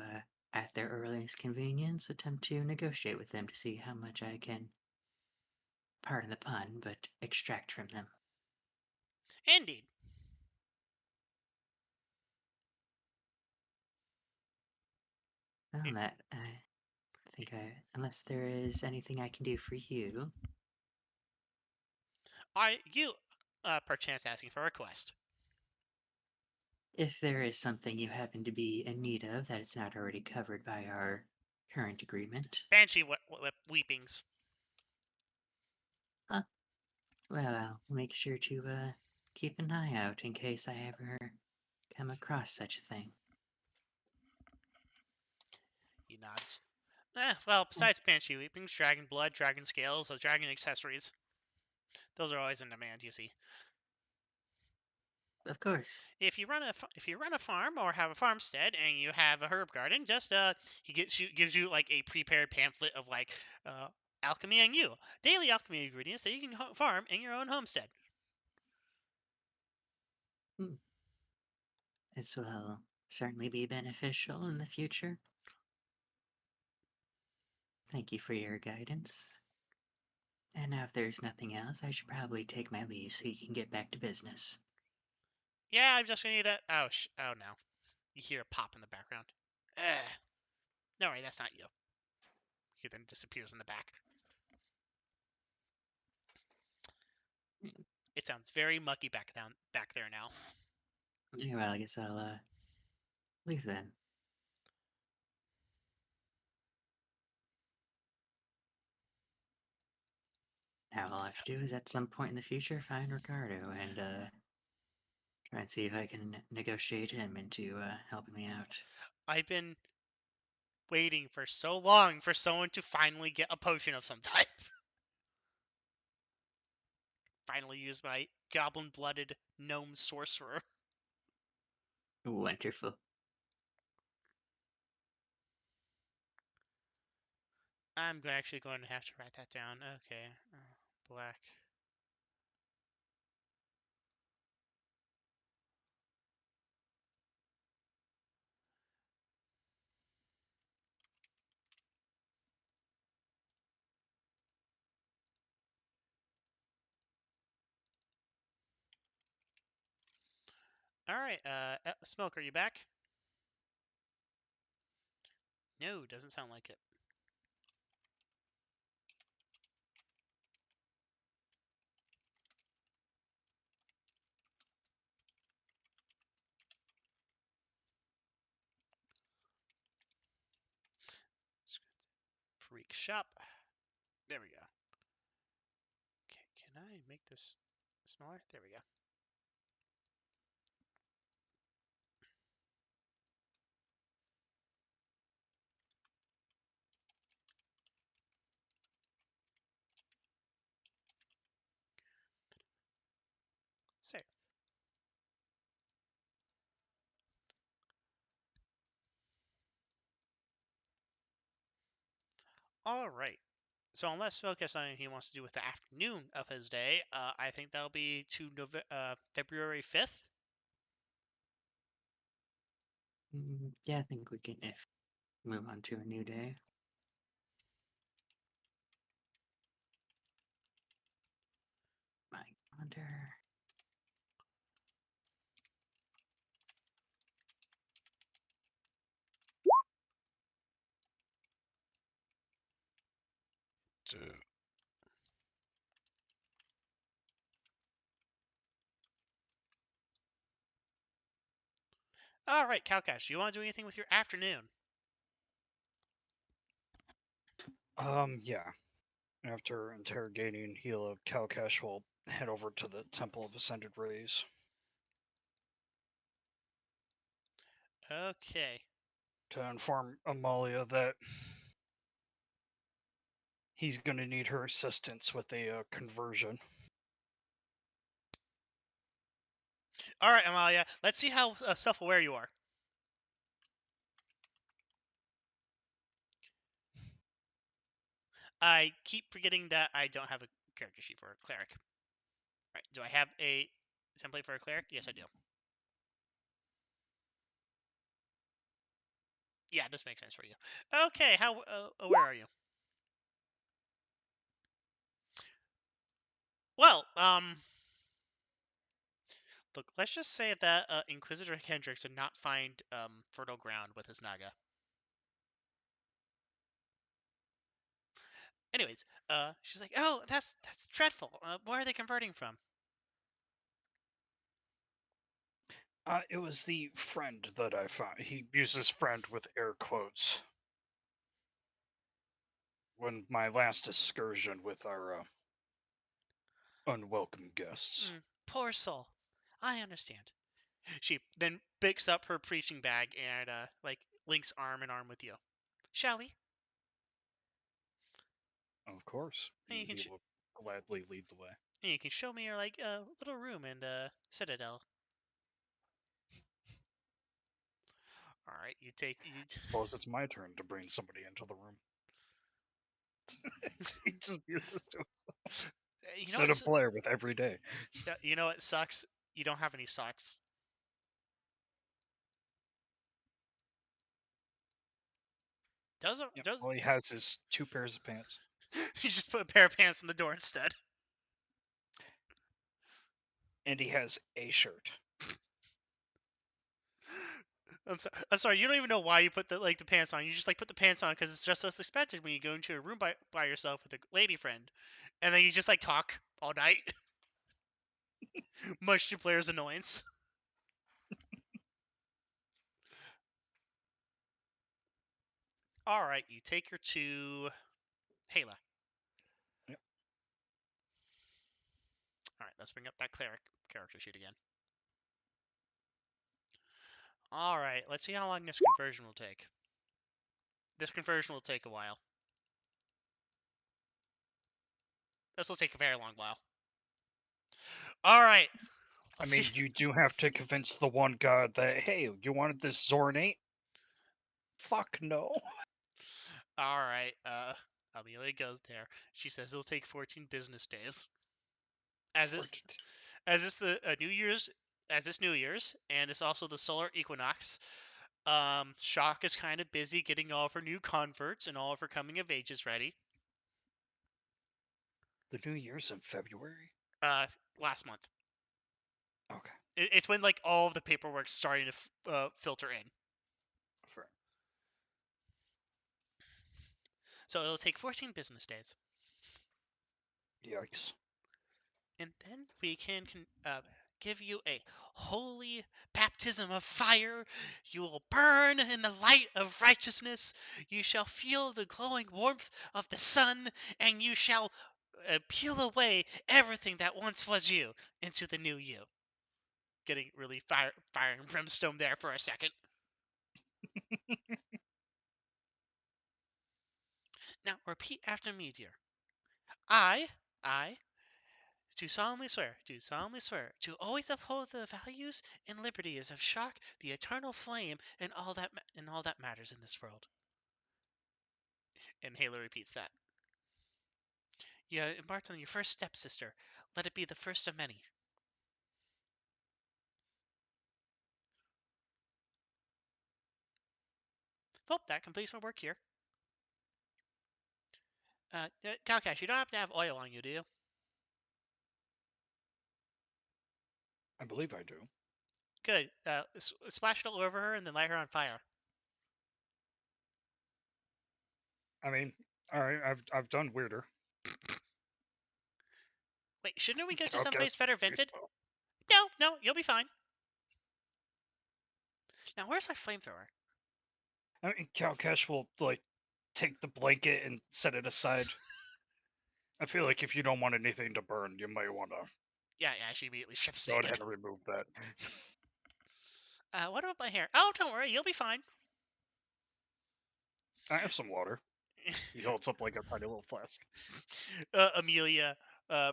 S2: at their earliest convenience, attempt to negotiate with them to see how much I can, pardon the pun, but extract from them.
S1: Indeed.
S2: Well,
S1: Y-
S2: that, I think unless there is anything I can do for you,
S1: Are you, perchance asking for a request?
S2: if there is something you happen to be in need of that is not already covered by our current agreement,
S1: Banshee weepings.
S2: well, I'll make sure to, keep an eye out in case I ever come across such a thing.
S1: He nods. Well, besides Banshee weepings, dragon blood, dragon scales, dragon accessories. Those are always in demand, you see.
S2: Of course.
S1: If you run a farm or have a farmstead and you have a herb garden, just he gives you like a prepared pamphlet of like alchemy and you daily alchemy ingredients that you can farm in your own homestead.
S2: This will certainly be beneficial in the future. Thank you for your guidance. And now, if there's nothing else, I should probably take my leave so you can get back to business.
S1: Yeah, I'm just gonna need a oh no, you hear a pop in the background. Ugh. No, worry, that's not you. He then disappears in the back. It sounds very mucky back there now.
S2: Yeah, well, I guess I'll leave then. Now all I have to do is at some point in the future find Ricardo and try and see if I can negotiate him into helping me out.
S1: I've been waiting for so long for someone to finally get a potion of some type. Finally use my goblin-blooded gnome sorcerer.
S2: Wonderful.
S1: I'm actually going to have to write that down. Okay, black. All right, Smoke, are you back? No, doesn't sound like it. Freak shop. There we go. Okay, can I make this smaller? There we go. Save. All right. So unless Smoke has something he wants to do with the afternoon of his day, I think that'll be to February 5th.
S2: Yeah, I think we can if move on to a new day. My calendar.
S1: All right, Kalcash, do you want to do anything with your afternoon?
S4: Yeah. After interrogating Gila, Kalcash will head over to the Temple of Ascended Rays.
S1: Okay.
S4: To inform Amalia that he's going to need her assistance with a conversion.
S1: All right, Amalia. Let's see how self-aware you are. I keep forgetting that I don't have a character sheet for a cleric. All right. Do I have a template for a cleric? Yes, I do. Yeah, this makes sense for you. Okay. How aware are you? Well, look. Let's just say that Inquisitor Kendricks did not find fertile ground with his naga. Anyways, she's like, "Oh, that's dreadful. Where are they converting from?"
S4: It was the friend that I found. He uses friend with air quotes. When my last excursion with our unwelcome guests.
S1: Poor soul. I understand. She then picks up her preaching bag and like links arm in arm with you. Shall we?
S4: Of course,
S1: And you can
S4: he will gladly lead the way.
S1: and you can show me your like little room in the citadel. All right, you take you.
S4: Suppose it's my turn to bring somebody into the room. He just uses to himself.
S1: You know
S4: Instead
S1: what's,
S4: of Blaire with every day.
S1: you know what sucks? You don't have any socks.
S4: Yep, all he has is 2 pairs of pants.
S1: You just put a pair of pants in the door instead.
S4: And he has a shirt.
S1: I'm sorry. You don't even know why you put the pants on. You just like put the pants on because it's just as expected when you go into a room by yourself with a lady friend, and then you just like talk all night, much to Blaire's annoyance. All right, you take her to Hala.
S4: Yep.
S1: All right, let's bring up that cleric character sheet again. All right, let's see how long this conversion will take. This conversion will take a while. This will take a very long while. All right.
S4: I mean, you do have to convince the one god that, hey, you wanted this Zornate? Fuck no.
S1: All right. Amelia goes there. She says it'll take 14 business days. As this New Year's, and it's also the solar equinox. Shock is kind of busy getting all of her new converts and all of her coming of ages ready.
S4: The New Year's in February?
S1: Last month.
S4: Okay.
S1: It's when like all of the paperwork's starting to filter in.
S4: Fair.
S1: So it'll take 14 business days.
S4: Yikes.
S1: And then we can give you a holy baptism of fire. You will burn in the light of righteousness. You shall feel the glowing warmth of the sun, and you shall peel away everything that once was you into the new you. Getting really fire and brimstone there for a second. Now repeat after me, dear. I do solemnly swear to always uphold the values and liberties of Shock, the eternal flame, and all that matters in this world. And Halo repeats that. You embarked on your first step, sister. Let it be the first of many. Well, that completes my work here. Kalcash, you don't have to have oil on you, do you?
S4: I believe I do.
S1: Good. Splash it all over her and then light her on fire.
S4: I mean, alright, I've done weirder.
S1: Wait, shouldn't we go to
S4: Kalcash
S1: someplace better vented?
S4: well.
S1: No, you'll be fine. Now, where's my flamethrower?
S4: I mean, Kalcash will, like, take the blanket and set it aside. I feel like if you don't want anything to burn, you might want to
S1: Yeah, she immediately strips
S4: go
S1: naked.
S4: ahead and remove that.
S1: What about my hair? Oh, don't worry, you'll be fine.
S4: I have some water. He holds up like a tiny little flask.
S1: Amelia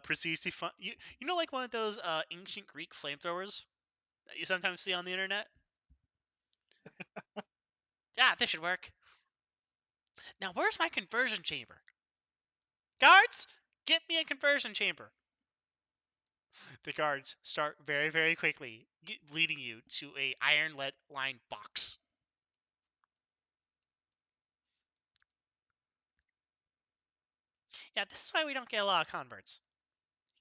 S1: proceeds to find you know, like one of those ancient Greek flamethrowers that you sometimes see on the internet. This should work. Now, where's my conversion chamber? Guards, get me a conversion chamber. The guards start very, very quickly leading you to a iron lead lined box. Yeah, this is why we don't get a lot of converts.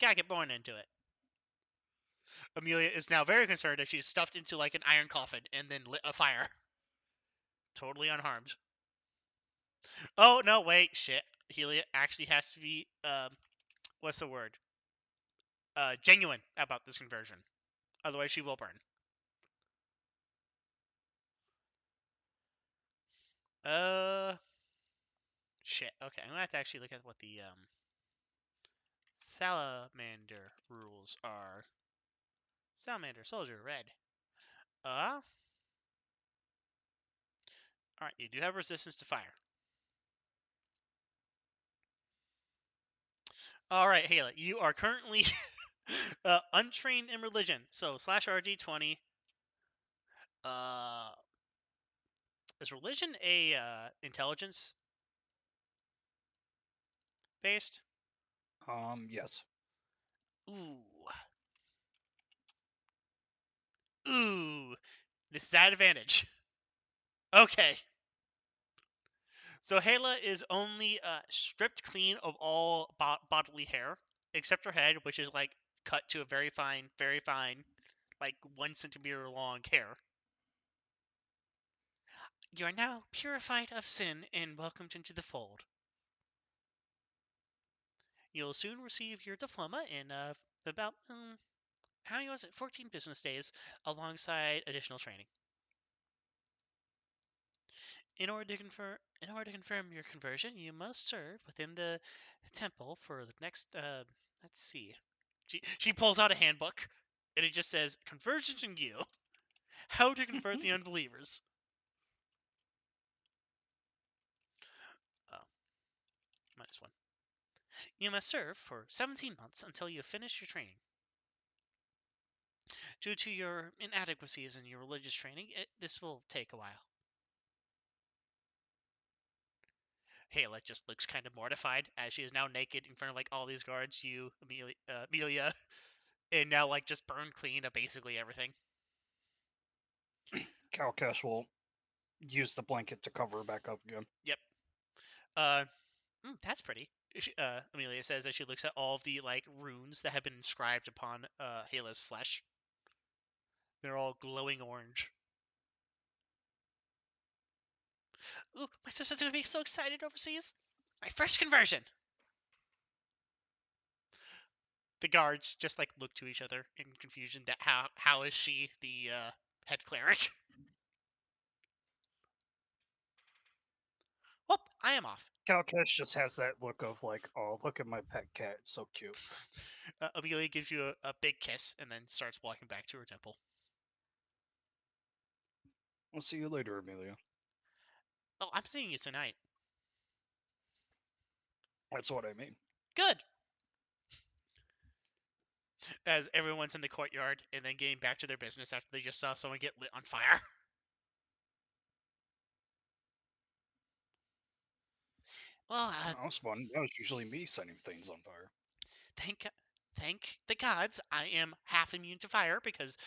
S1: You gotta get born into it. Amelia is now very concerned that she's stuffed into like an iron coffin and then lit a fire. Totally unharmed. Oh, no, wait, shit. Helia actually has to be, what's the word? Genuine about this conversion. Otherwise, she will burn. Shit. Okay, I'm gonna have to actually look at what the, salamander rules are. Salamander, soldier, red. Alright, you do have resistance to fire. Alright, Hayla, you are currently untrained in religion. So, slash RG20. Is religion a intelligence based?
S4: Yes.
S1: Ooh. Ooh. This is at advantage. Okay. So Hayla is only stripped clean of all bodily hair, except her head, which is like cut to a very fine, like 1 centimeter long hair. You are now purified of sin and welcomed into the fold. You'll soon receive your diploma in about, how many was it? 14 business days, alongside additional training. In order to confirm your conversion, you must serve within the temple for the next. Let's see. She pulls out a handbook, and it just says "Conversions in You: How to Convert the Unbelievers." Oh, -1. You must serve for 17 months until you finish your training. Due to your inadequacies in your religious training, this will take a while. Hayla just looks kind of mortified as she is now naked in front of like all these guards. You, Amelia, and now like just burned clean of basically everything.
S4: Kalcash will use the blanket to cover her back up again.
S1: Yep. That's pretty. Amelia says as she looks at all of the like runes that have been inscribed upon Hayla's flesh. They're all glowing orange. Ooh, my sister's gonna be so excited overseas. My first conversion. The guards just like look to each other in confusion. That how is she the head cleric? Well, I am off.
S4: Kalcash just has that look of like, oh, look at my pet cat, it's so cute.
S1: Amelia gives you a big kiss and then starts walking back to her temple.
S4: I'll see you later, Amelia.
S1: Oh, I'm seeing you tonight.
S4: That's what I mean.
S1: Good. As everyone's in the courtyard and then getting back to their business after they just saw someone get lit on fire. Well,
S4: That was fun. That was usually me setting things on fire.
S1: thank the gods, I am half immune to fire because,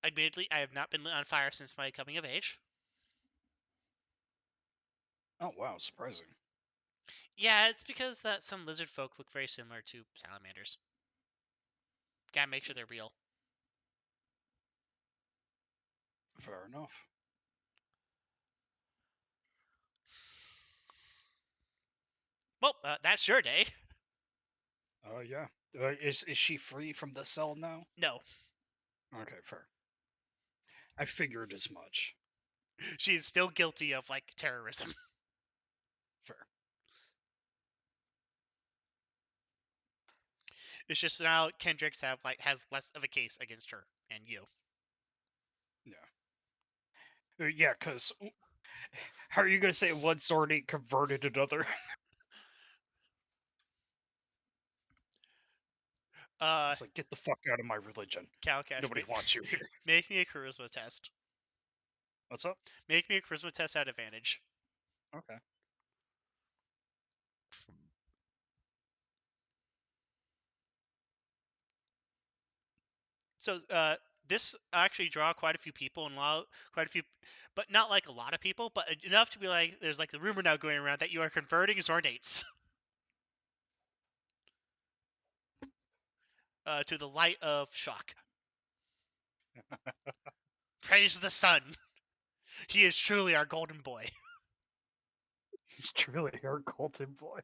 S1: admittedly, I have not been lit on fire since my coming of age.
S4: Oh wow, surprising.
S1: Yeah, it's because that some lizard folk look very similar to salamanders. Gotta make sure they're real.
S4: Fair enough.
S1: Well, that's your day.
S4: Yeah. Is she free from the cell now?
S1: No,
S4: Okay, fair. I figured as much.
S1: she is still guilty of like terrorism.
S4: Fair.
S1: It's just now Kendricks has less of a case against her and you.
S4: Yeah, because how are you going to say one sword ain't converted another? It's like, get the fuck out of my religion.
S1: Kalcash,
S4: Nobody wants you here.
S1: make me a charisma test.
S4: What's up?
S1: Make me a charisma test at advantage.
S4: Okay.
S1: So, this actually draw quite a few people and quite a few, but not like a lot of people, but enough to be like, there's like the rumor now going around that you are converting Zornates to the light of shock. Praise the sun. He is truly our golden boy.
S4: He's truly our golden boy.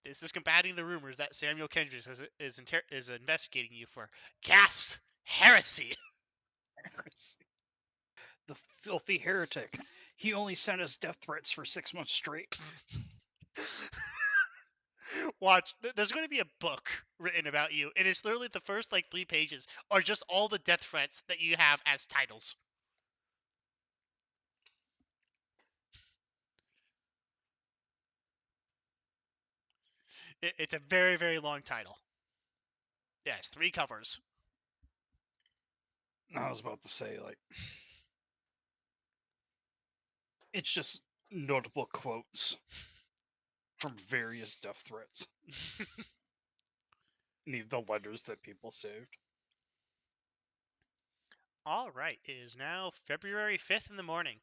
S1: This is combating the rumors that Samuel Kendrick is investigating you for caste heresy.
S4: The filthy heretic. He only sent us death threats for 6 months straight.
S1: Watch, there's going to be a book written about you, and it's literally the first like 3 pages are just all the death threats that you have as titles. It's a very, very long title. Yeah, it's 3 covers.
S4: I was about to say, like, it's just notable quotes from various death threats. Need the letters that people saved.
S1: All right, it is now February 5th in the morning.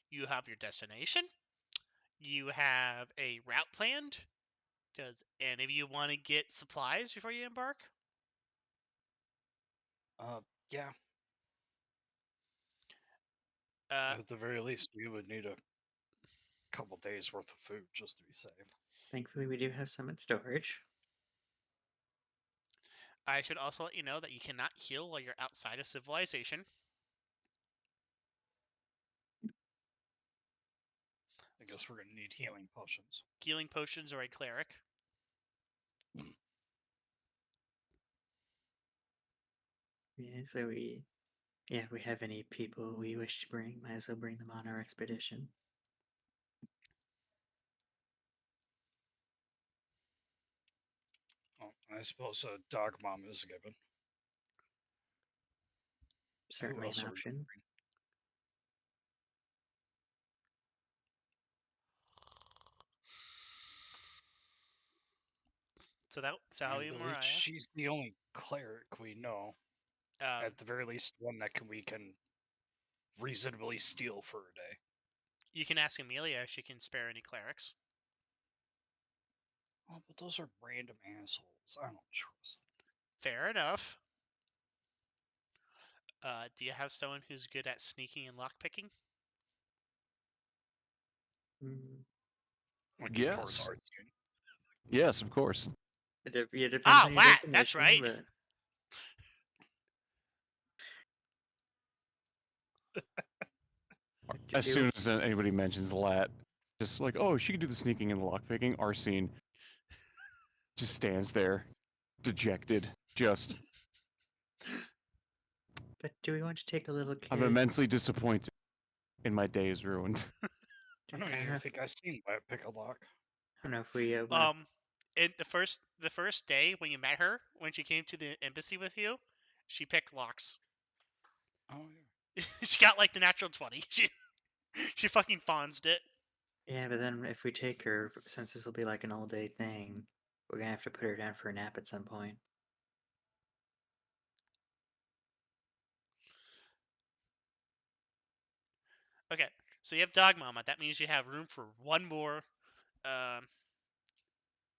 S1: You have your destination. You have a route planned. Does any of you want to get supplies before you embark?
S4: Yeah. At the very least, we would need a couple days worth of food just to be safe.
S2: Thankfully, we do have some in storage.
S1: I should also let you know that you cannot heal while you're outside of civilization.
S4: I guess we're gonna need healing potions.
S1: Healing potions or a cleric.
S2: Yeah, so we have any people we wish to bring, might as well bring them on our expedition.
S4: Oh, I suppose a dog mom is given.
S2: Certainly
S4: else
S2: an
S4: are we
S2: option.
S1: So that's how
S4: I
S1: you,
S4: believe
S1: Mariah.
S4: she's the only cleric we know. At the very least, one that we can reasonably steal for a day.
S1: You can ask Amelia if she can spare any clerics.
S4: Oh, but those are random assholes. I don't trust them.
S1: Fair enough. Do you have someone who's good at sneaking and lockpicking?
S5: Yes.
S4: Towards Arsene.
S5: Yes, of course.
S2: It depends
S1: Ah,
S2: on your
S1: Lat, that's
S2: definition,
S1: right.
S2: but
S5: As soon as anybody mentions Lat, just like, oh, she can do the sneaking and the lockpicking, Arsene just stands there, dejected, just.
S2: But do we want to take a little kid?
S5: I'm immensely disappointed, and my day is ruined.
S4: I don't even think I've seen Lat pick a lock.
S2: I don't know if we wanna...
S1: in the first day when you met her, when she came to the embassy with you, she picked locks.
S4: Oh yeah.
S1: She got like the natural 20. She fucking fonsed it.
S2: Yeah, but then if we take her, since this will be like an all-day thing, we're gonna have to put her down for a nap at some point.
S1: Okay, so you have Dog Mama. That means you have room for one more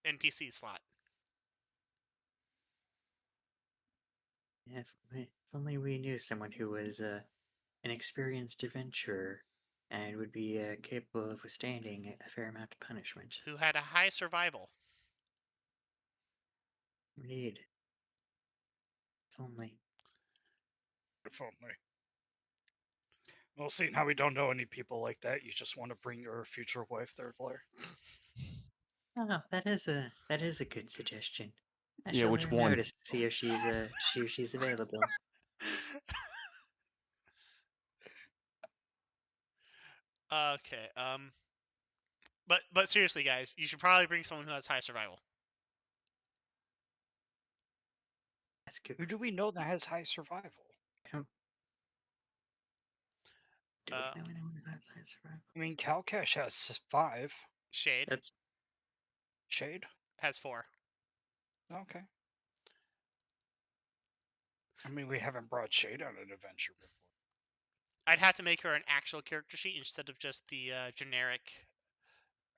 S1: NPC slot.
S2: Yeah, if only we knew someone who was an experienced adventurer and would be capable of withstanding a fair amount of punishment.
S1: Who had a high survival.
S2: Indeed. If only.
S4: If only. Well, seeing how we don't know any people like that, you just want to bring your future wife there, Blaire.
S2: Oh, that is a good suggestion. I
S5: Yeah,
S2: shall
S5: which
S2: let her
S5: one?
S2: know to see if she's available.
S1: Okay. But seriously, guys, you should probably bring someone who has high survival.
S2: That's good.
S4: Who do we know that has high survival?
S2: I don't. Do
S1: Uh,
S2: we know anyone who has high survival?
S4: I mean, Kalcash has 5.
S1: Shade
S2: That's
S4: Shade?
S1: has 4.
S4: Okay. I mean, we haven't brought Shade on an adventure before.
S1: I'd have to make her an actual character sheet instead of just the generic.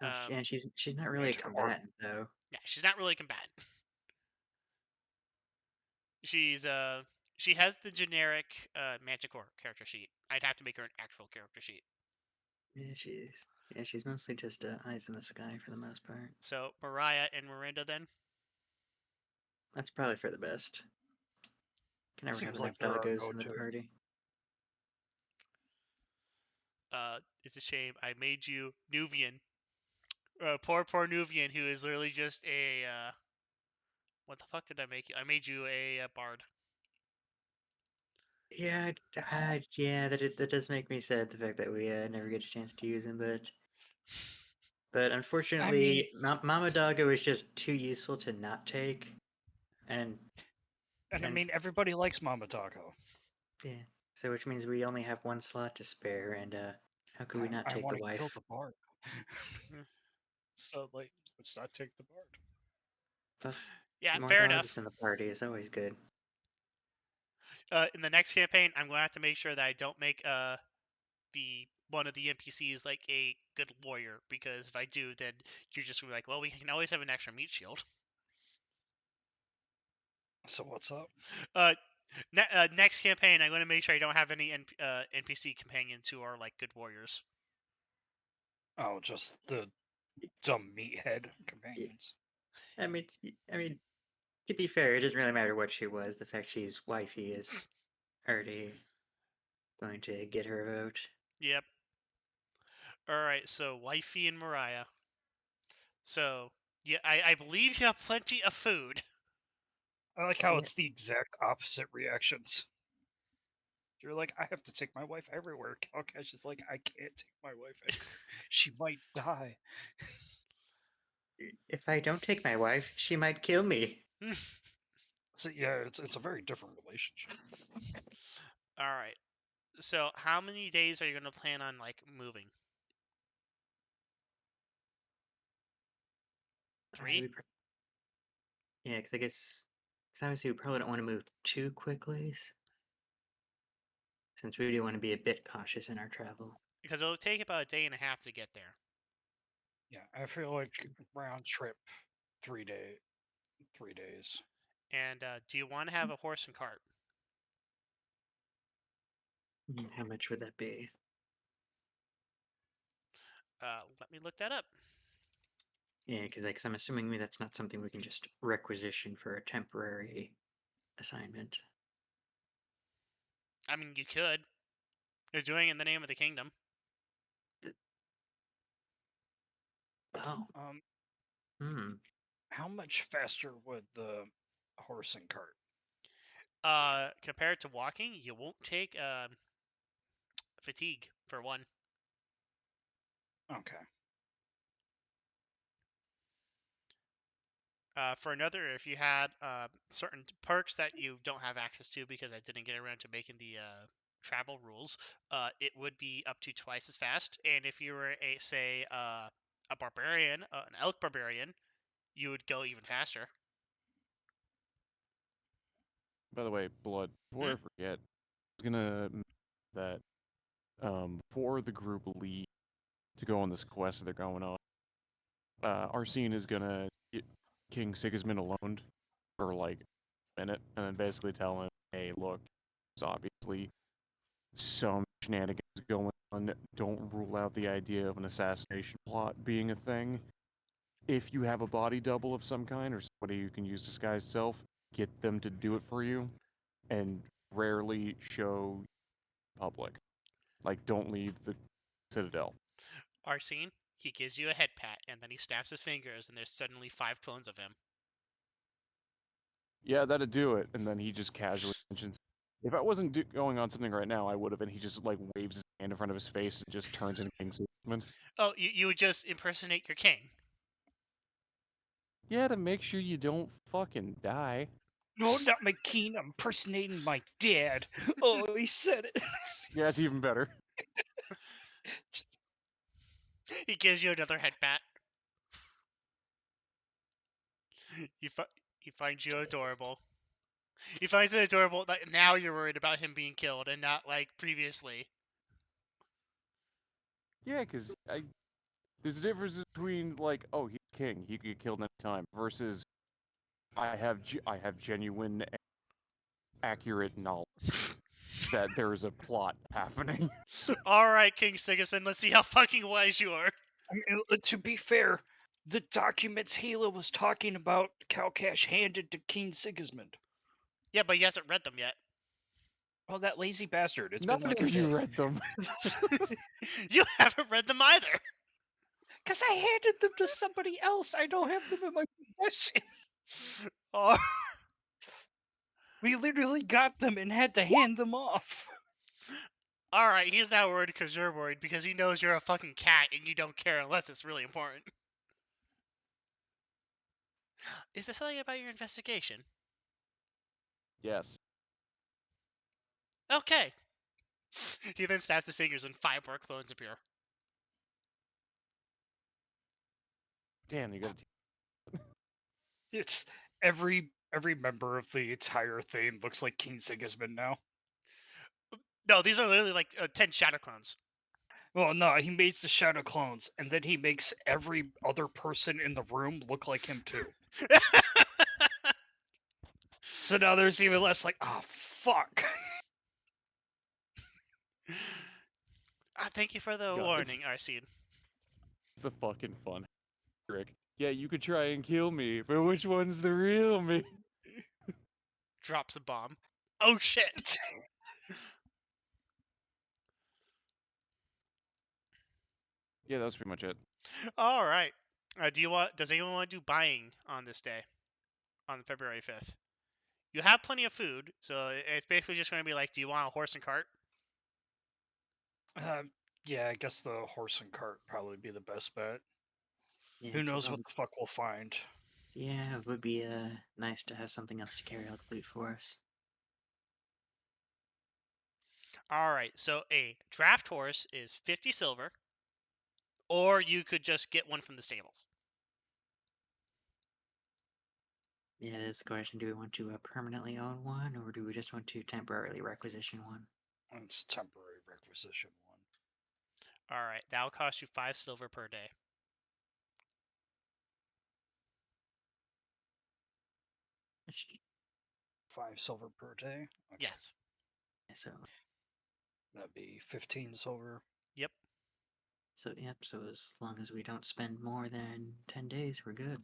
S2: and she's not really a
S4: Magic orb.
S2: combatant though.
S1: Yeah, she's not really a combatant. She's she has the generic Manticore character sheet. I'd have to make her an actual character sheet.
S2: She's mostly just eyes in the sky for the most part.
S1: So Mariah and Miranda then.
S2: That's probably for the best. Can never have
S4: Seems
S2: enough
S4: like they're our
S2: doggos in the
S4: go-to.
S2: party.
S1: It's a shame I made you Nuvian. Poor Nuvian, who is literally just a what the fuck did I make you? I made you a bard.
S2: Yeah, that does make me sad, the fact that we never get a chance to use him, but unfortunately, Mama Doggo is just too useful to not take, and
S4: I mean, everybody likes Mama Taco.
S2: yeah, so which means we only have one slot to spare, and how could we not
S4: I
S2: take the
S4: want to
S2: wife?
S4: kill the bard. So, like, let's not take the bard.
S2: Plus,
S1: Yeah,
S2: more
S1: fair
S2: dogs
S1: enough.
S2: in the party is always good.
S1: In the next campaign, I'm going to have to make sure that I don't make the one of the NPCs like a good warrior, because if I do, then you're just gonna be like, well, we can always have an extra meat shield.
S4: So what's up?
S1: Next campaign, I'm going to make sure I don't have any NPC companions who are like good warriors.
S4: Oh, just the dumb meathead companions.
S2: I mean, to be fair, it doesn't really matter what she was. The fact she's wifey is already going to get her a vote.
S1: Yep. Alright, so Wifey and Mariah. So, yeah, I believe you have plenty of food.
S4: I like how
S2: Yeah.
S4: it's the exact opposite reactions. You're like, I have to take my wife everywhere. Kalcash is like, I can't take my wife anywhere. She might die.
S2: If I don't take my wife, she might kill me.
S4: So yeah, it's a very different relationship.
S1: Alright. So, how many days are you going to plan on, like, moving? 3?
S2: Yeah, because I guess, because obviously we probably don't want to move too quickly, since we do want to be a bit cautious in our travel.
S1: Because it'll take about a day and a half to get there.
S4: Yeah, I feel like round trip 3 days.
S1: And do you want to have a horse and cart?
S2: How much would that be?
S1: Let me look that up.
S2: Yeah, because I'm assuming that's not something we can just requisition for a temporary assignment.
S1: I mean, you could. You're doing it in the name of the kingdom.
S2: Oh.
S4: How much faster would the horse and cart?
S1: Compared to walking, you won't take fatigue for one.
S4: Okay.
S1: For another, if you had certain perks that you don't have access to because I didn't get around to making the travel rules, it would be up to twice as fast. And if you were a barbarian, an elk barbarian, you would go even faster.
S5: By the way, Blood, before I forget, I was gonna mention that before the group leave to go on this quest that they're going on, Arsene is gonna get King Sigismund alone for like a minute, and then basically tell him, "Hey, look, there's obviously some shenanigans going on. Don't rule out the idea of an assassination plot being a thing. If you have a body double of some kind or somebody you can use disguise self, get them to do it for you, and rarely show public. Like, don't leave the Citadel."
S1: Arsene, he gives you a head pat, and then he snaps his fingers, and there's suddenly 5 clones of him.
S5: Yeah, that'd do it. And then he just casually mentions, "If I wasn't going on something right now, I would have." And he just like waves his hand in front of his face and just turns into King Sigismund.
S1: Oh, you would just impersonate your king.
S5: Yeah, to make sure you don't fucking die.
S4: No, not my king. I'm impersonating my dad. Oh, he said it.
S5: Yeah, it's even better.
S1: He gives you another headbat. He finds you adorable. He finds it adorable that now you're worried about him being killed and not like previously.
S5: Yeah, because there's a difference between like, oh, he's king, he could get killed any time, versus I have genuine, accurate knowledge that there is a plot happening.
S1: All right, King Sigismund, let's see how fucking wise you are.
S4: I mean, to be fair, the documents Hela was talking about, Kalcash handed to King Sigismund.
S1: Yeah, but he hasn't read them yet.
S4: Oh, that lazy bastard. It's
S5: Not
S4: been like
S5: that
S4: a
S5: you
S4: day.
S5: read them.
S1: You haven't read them either.
S4: Because I handed them to somebody else. I don't have them in my possession.
S1: Oh,
S4: We literally got them and had to hand them off.
S1: all right, he's now worried because you're worried because he knows you're a fucking cat and you don't care unless it's really important. Is there something about your investigation?
S5: Yes.
S1: Okay. He then snaps his fingers and 5 more clones appear.
S5: Damn, you got.
S4: It's every member of the entire thing looks like King Sigismund now.
S1: No, these are literally like 10 shadow clones.
S4: Well, no, he makes the shadow clones, and then he makes every other person in the room look like him too. So now there's even less like, oh fuck.
S1: Thank you for the
S5: God,
S1: warning, Arsene.
S5: It's the fucking fun trick. Yeah, you could try and kill me, but which one's the real me?
S1: Drops a bomb. Oh shit!
S5: Yeah, that was pretty much it.
S1: All right. Does anyone want to do buying on this day, on February 5th? You have plenty of food, so it's basically just going to be like, do you want a horse and cart?
S4: Yeah, I guess the horse and cart probably be the best bet.
S2: Yeah,
S4: Who
S2: it's
S4: knows what
S2: probably-
S4: the fuck we'll find.
S2: Yeah, it would be nice to have something else to carry out the loot for us.
S1: All right. So a draft horse is 50 silver, or you could just get one from the stables.
S2: Yeah, this question: do we want to permanently own one, or do we just want to temporarily requisition one?
S4: It's temporary requisition one.
S1: All right. That'll cost you 5 silver per day.
S2: Sh-
S4: 5 silver per day. Okay.
S1: Yes.
S2: So,
S4: That'd be 15 silver.
S1: Yep.
S2: yep. So as long as we don't spend more than 10 days, we're good.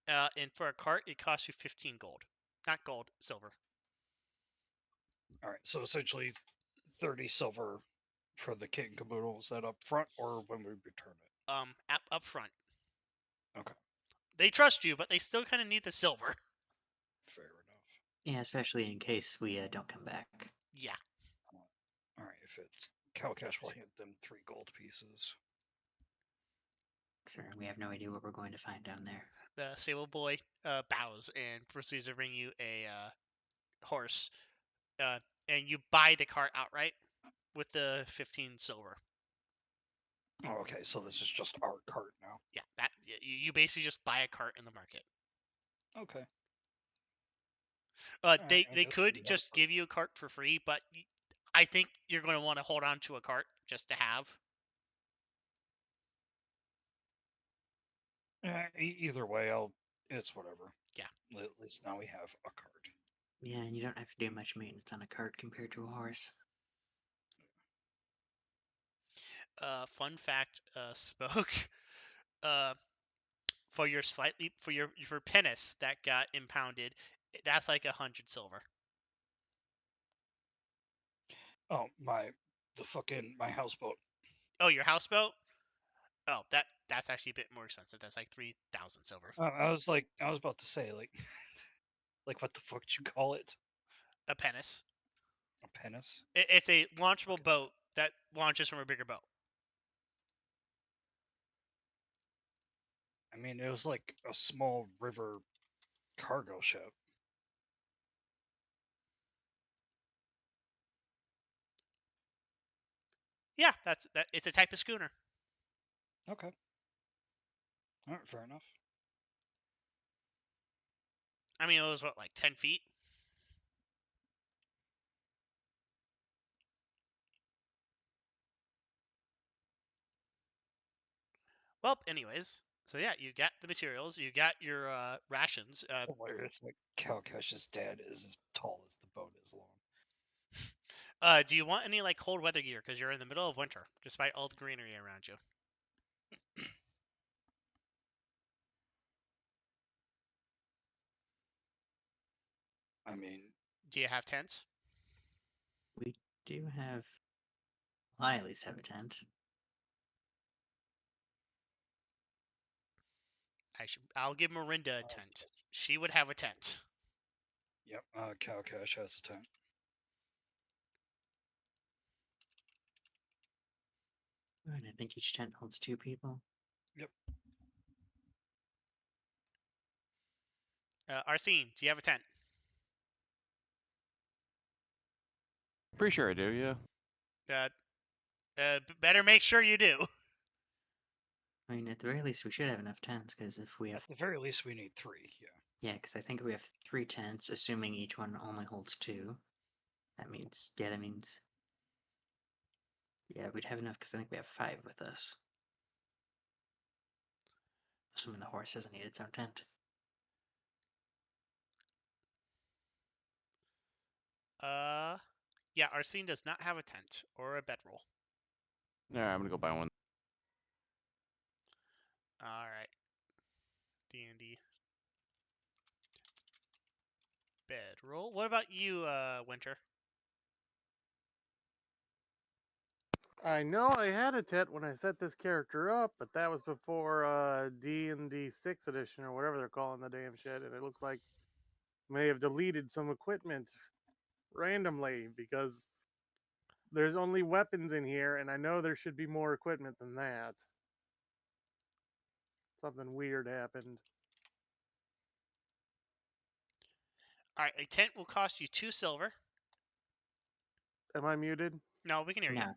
S1: And for a cart, it costs you 15 gold. Not gold, silver.
S4: All right, so essentially 30 silver for the kit and caboodle. Is that up front or when we return it?
S1: Up front.
S4: Okay.
S1: They trust you, but they still kind of need the silver.
S4: Fair enough.
S2: Yeah, especially in case we don't come back.
S1: Yeah.
S4: All right, if it's Kalcash, will hand them 3 gold pieces.
S2: Sir, we have no idea what we're going to find down there.
S1: The stable boy bows and proceeds to bring you a horse. And you buy the cart outright with the 15 silver.
S4: Oh, okay, so this is just our cart now.
S1: Yeah, you basically just buy a cart in the market.
S4: Okay.
S1: They
S4: I
S1: they
S4: guess
S1: could
S4: we have
S1: just
S4: a-
S1: give you a cart for free, but I think you're going to want to hold on to a cart just to have.
S4: Either way, it's whatever.
S1: Yeah.
S4: At least now we have a cart.
S2: Yeah, and you don't have to do much maintenance on a cart compared to a horse.
S1: Fun fact, Smoke. For your for penis that got impounded, that's like 100 silver.
S4: Oh, my houseboat.
S1: Oh, your houseboat? Oh, that's actually a bit more expensive. That's like 3,000 silver.
S4: I was about to say, like, like what the fuck did you call it?
S1: A penis.
S4: A penis?
S1: It's a launchable
S4: Okay.
S1: boat that launches from a bigger boat.
S4: I mean, it was like a small river cargo ship.
S1: Yeah, that. It's a type of schooner.
S4: Okay. All right, fair enough.
S1: I mean, it was what, like 10 feet? Well, anyways, so yeah, you got the materials, you got your rations.
S4: Hilarious. Like Kalcash's dad is as tall as the boat is long.
S1: Do you want any like cold weather gear? Because you're in the middle of winter, despite all the greenery around you.
S4: I mean,
S1: Do you have tents?
S2: We do have. I at least have a tent.
S1: I'll give Mirinda a tent. She would have a tent.
S4: yep. Kalcash has a tent.
S2: And I think each tent holds 2 people.
S4: Yep.
S1: Arsene, do you have a tent?
S5: Pretty sure I do, yeah.
S1: Better make sure you do.
S2: I mean, at the very least, we should have enough tents, because if we have.
S4: At the very least, we need 3. Yeah.
S2: Yeah, because I think we have 3 tents, assuming each one only holds 2. That means. Yeah, that means. Yeah, we'd have enough, because I think we have 5 with us. Assuming the horse doesn't need its own tent.
S1: Yeah, Arsene does not have a tent or a bedroll.
S5: Yeah, I'm gonna go buy one.
S1: All right. D&D bedroll. What about you, Winter?
S3: I know I had a tent when I set this character up, but that was before D&D 6th edition or whatever they're calling the damn shit, and it looks like may have deleted some equipment randomly because there's only weapons in here, and I know there should be more equipment than that. Something weird happened.
S1: All right, a tent will cost you 2 silver.
S3: Am I muted?
S1: No, we can hear you.
S2: No.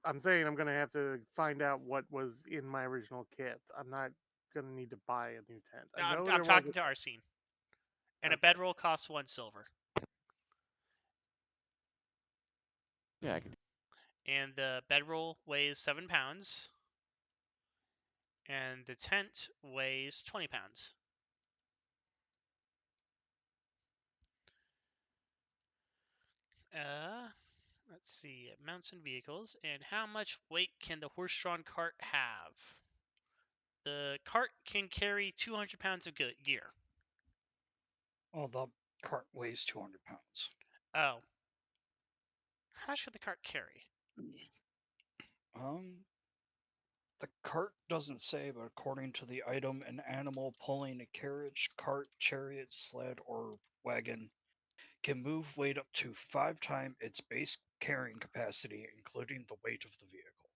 S3: I'm saying I'm gonna have to find out what was in my original kit. I'm not gonna need to buy a new tent. I know
S1: I'm
S3: there was.
S1: talking to Arsene. And a
S3: Okay.
S1: bedroll costs 1 silver.
S5: Yeah, I can.
S1: And the bedroll weighs 7 pounds. And the tent weighs 20 pounds. Let's see. Mounts and vehicles. And how much weight can the horse-drawn cart have? The cart can carry 200 pounds of gear.
S4: Well, the cart weighs 200 pounds.
S1: Oh. How much could the cart carry?
S4: The cart doesn't say, but according to the item, an animal pulling a carriage, cart, chariot, sled, or wagon can move weight up to 5 times its base carrying capacity, including the weight of the vehicle.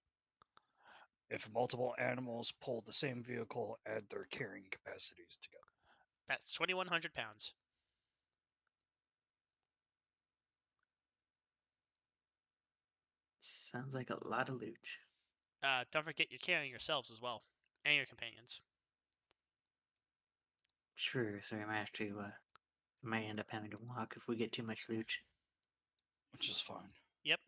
S4: If multiple animals pull the same vehicle, add their carrying capacities together.
S1: That's 2,100 pounds.
S2: Sounds like a lot of loot.
S1: Don't forget you're carrying yourselves as well. And your companions.
S2: Sure, so we might have to, might end up having to walk if we get too much loot.
S4: Which is fine.
S1: Yep.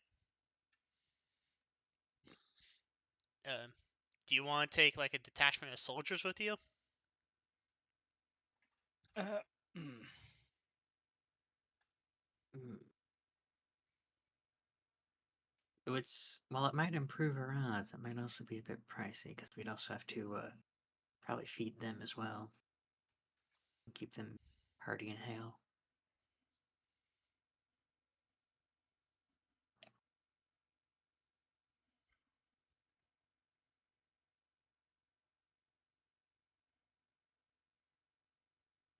S1: Do you want to take like a detachment of soldiers with you?
S2: Hmm. Well, it might improve our odds. It might also be a bit pricey because we'd also have to probably feed them as well. And keep them hardy and hale.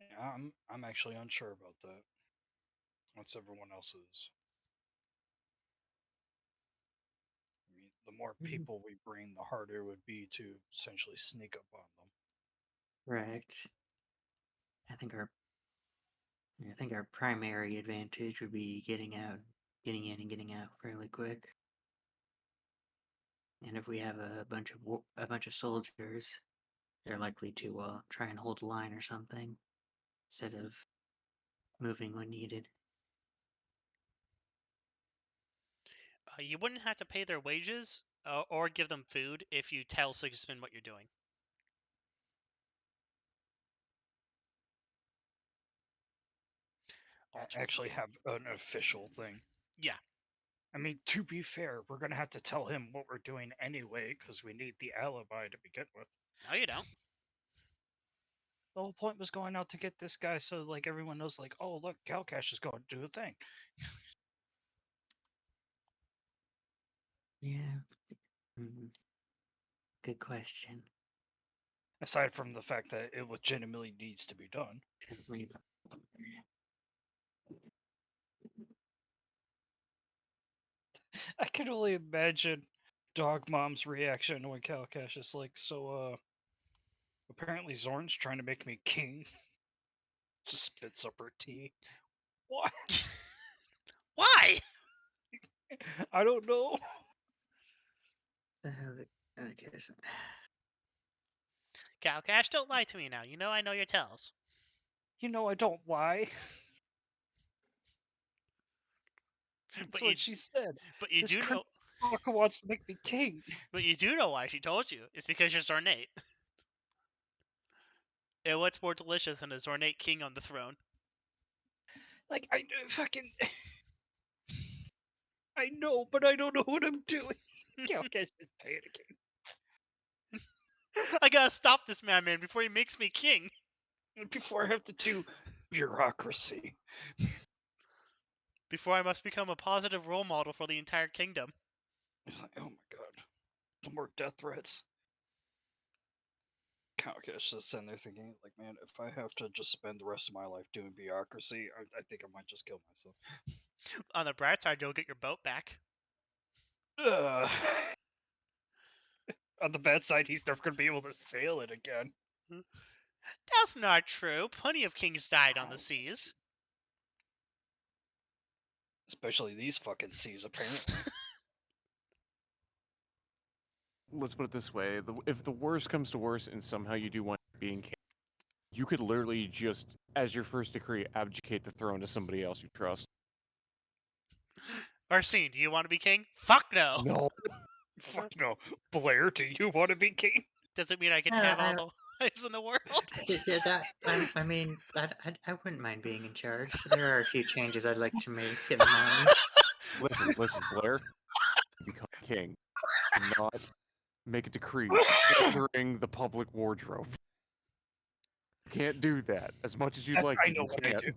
S4: Yeah, I'm actually unsure about that. What's everyone else's? The more
S2: Mhm.
S4: people we bring, the harder it would be to essentially sneak up on them.
S2: Correct. I think our primary advantage would be getting in and getting out fairly quick. And if we have a bunch of soldiers, they're likely to try and hold the line or something instead of moving when needed.
S1: You wouldn't have to pay their wages or give them food if you tell Sigismund what you're doing.
S4: Actually, have an official thing.
S1: Yeah.
S4: I mean, to be fair, we're gonna have to tell him what we're doing anyway, because we need the alibi to begin with.
S1: No, you don't.
S4: The whole point was going out to get this guy, so like everyone knows, like, oh look, Kalcash is going to do a thing.
S2: Yeah. Good question.
S4: Aside from the fact that it legitimately needs to be done.
S2: That's me.
S4: I can only imagine Dog Mom's reaction when Kalcash is like, so apparently Zorn's trying to make me king. Just spits up her tea. What?
S1: Why?
S4: I don't know.
S2: The hell? I guess.
S1: Kalcash, don't lie to me now. You know I know your tells.
S4: You know I don't lie. That's
S1: But
S4: what
S1: you,
S4: she said.
S1: but you
S4: This
S1: do know.
S4: fucker wants to make me king.
S1: But you do know why she told you. It's because you're Zornate. And what's more delicious than a Zornate king on the throne?
S4: Like, I fucking... I know, but I don't know what I'm doing. Kalcash is panicking.
S1: I gotta stop this madman before he makes me king.
S4: Before I have to do bureaucracy.
S1: Before I must become a positive role model for the entire kingdom.
S4: It's like, oh my god. No more death threats. Kalcash is sitting there thinking, like, man, if I have to just spend the rest of my life doing bureaucracy, I think I might just kill myself.
S1: On the bright side, you'll get your boat back.
S4: Ugh. On the bad side, he's never going to be able to sail it again.
S1: That's not true. Plenty of kings died on the seas.
S4: Especially these fucking seas, apparently.
S5: Let's put it this way: if the worst comes to worst, and somehow you do want being king, you could literally just, as your first decree, abdicate the throne to somebody else you trust.
S1: Arsene, do you want to be king? Fuck no.
S5: No.
S4: Fuck no. Blaire, do you want to be king?
S1: Doesn't mean I get to
S2: Yeah,
S1: have all the wives in the world.
S2: Yeah, I mean, I wouldn't mind being in charge. There are a few changes I'd like to make in the mountains.
S5: Listen, Blaire, become king, not make a decree altering the public wardrobe. You can't do that. As much as you'd like
S4: I
S5: to,
S4: know
S5: you
S4: what I
S5: can't.
S4: do.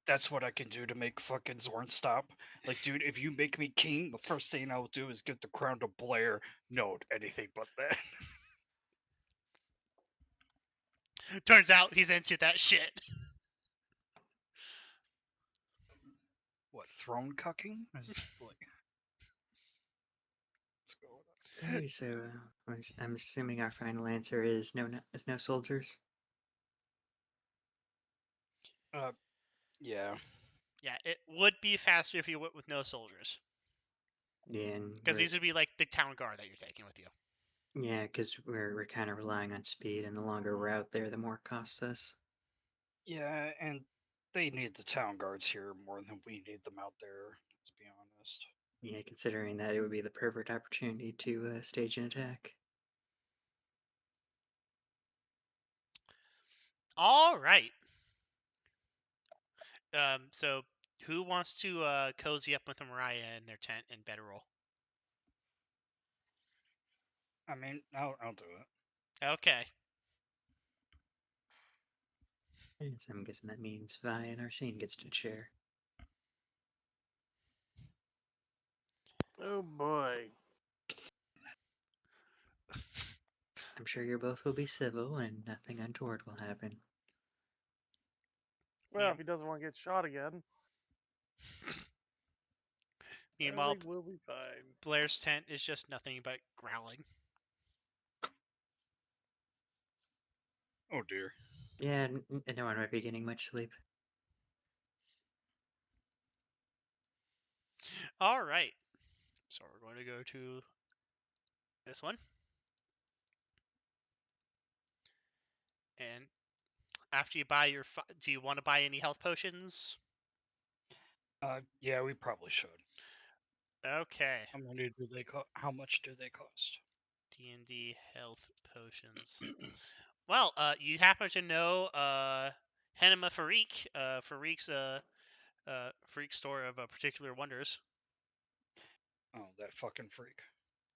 S4: That's what I can do to make fucking Zorn stop. Like, dude, if you make me king, the first thing I will do is give the crown to Blaire. No, anything but that.
S1: Turns out he's into that shit.
S4: What, throne cucking? Is like... Let's go with that.
S2: Okay, so I'm assuming our final answer is no soldiers.
S4: Yeah.
S1: Yeah, it would be faster if you went with no soldiers.
S2: Yeah,
S1: Because these would be like the town guard that you're taking with you.
S2: yeah, because we're kind of relying on speed, and the longer we're out there, the more it costs us.
S4: Yeah, and they need the town guards here more than we need them out there, let's be honest.
S2: Yeah, considering that it would be the perfect opportunity to stage an attack.
S1: All right. So who wants to cozy up with Mariah in their tent and bedroll?
S4: I mean, I'll do it.
S1: Okay.
S2: So I'm guessing that means Vi and Arsene gets to share.
S3: Oh boy.
S2: I'm sure you both will be civil, and nothing untoward will happen.
S3: Well,
S1: Yeah.
S3: if he doesn't want to get shot again.
S1: Meanwhile,
S3: Everything will be fine.
S1: Blaire's tent is just nothing but growling.
S4: Oh dear.
S2: Yeah, no one might be getting much sleep.
S1: All right. So we're going to go to this one. And after you buy your, do you want to buy any health potions?
S4: Yeah, we probably should.
S1: Okay.
S4: How much do they cost?
S1: D&D health potions. Well, you happen to know Henema Farik. Farik's freak store of particular wonders.
S4: Oh, that fucking freak.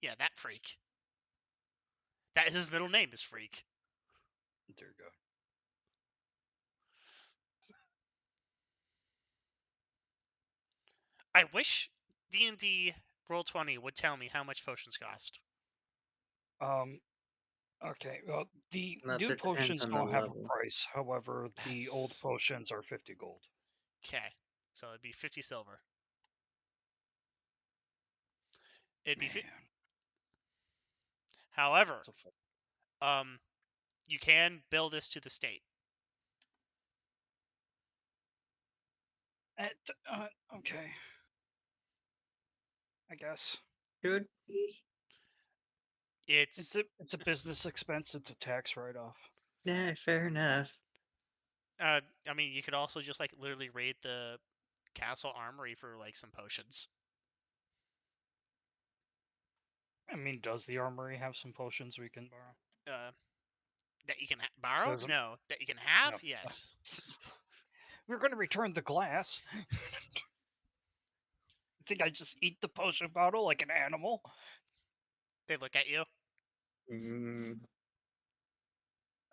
S1: Yeah, that freak. That his middle name is Freak.
S4: Dear God.
S1: I wish D&D Roll20 would tell me how much potions cost.
S4: Okay, well, the
S2: Well,
S4: new
S2: that depends
S4: potions
S2: on the
S4: don't have a
S2: level.
S4: price. However, the old
S1: That's
S4: potions are 50 gold.
S1: okay. So it'd be 50 silver. It'd be.
S4: Man,
S1: However,
S4: that's a fuck.
S1: you can bill this to the state.
S4: Okay. I guess.
S2: Should be?
S1: It's
S4: It's a business expense. It's a tax write-off.
S2: Yeah, fair enough.
S1: I mean, you could also just like literally raid the castle armory for like some potions.
S4: I mean, does the armory have some potions we can borrow?
S1: That you can borrow?
S4: Doesn't-
S1: No. That you can have?
S4: No.
S1: Yes.
S4: We're going to return the glass. Think I just eat the potion bottle like an animal?
S1: They look at you.
S2: Mm,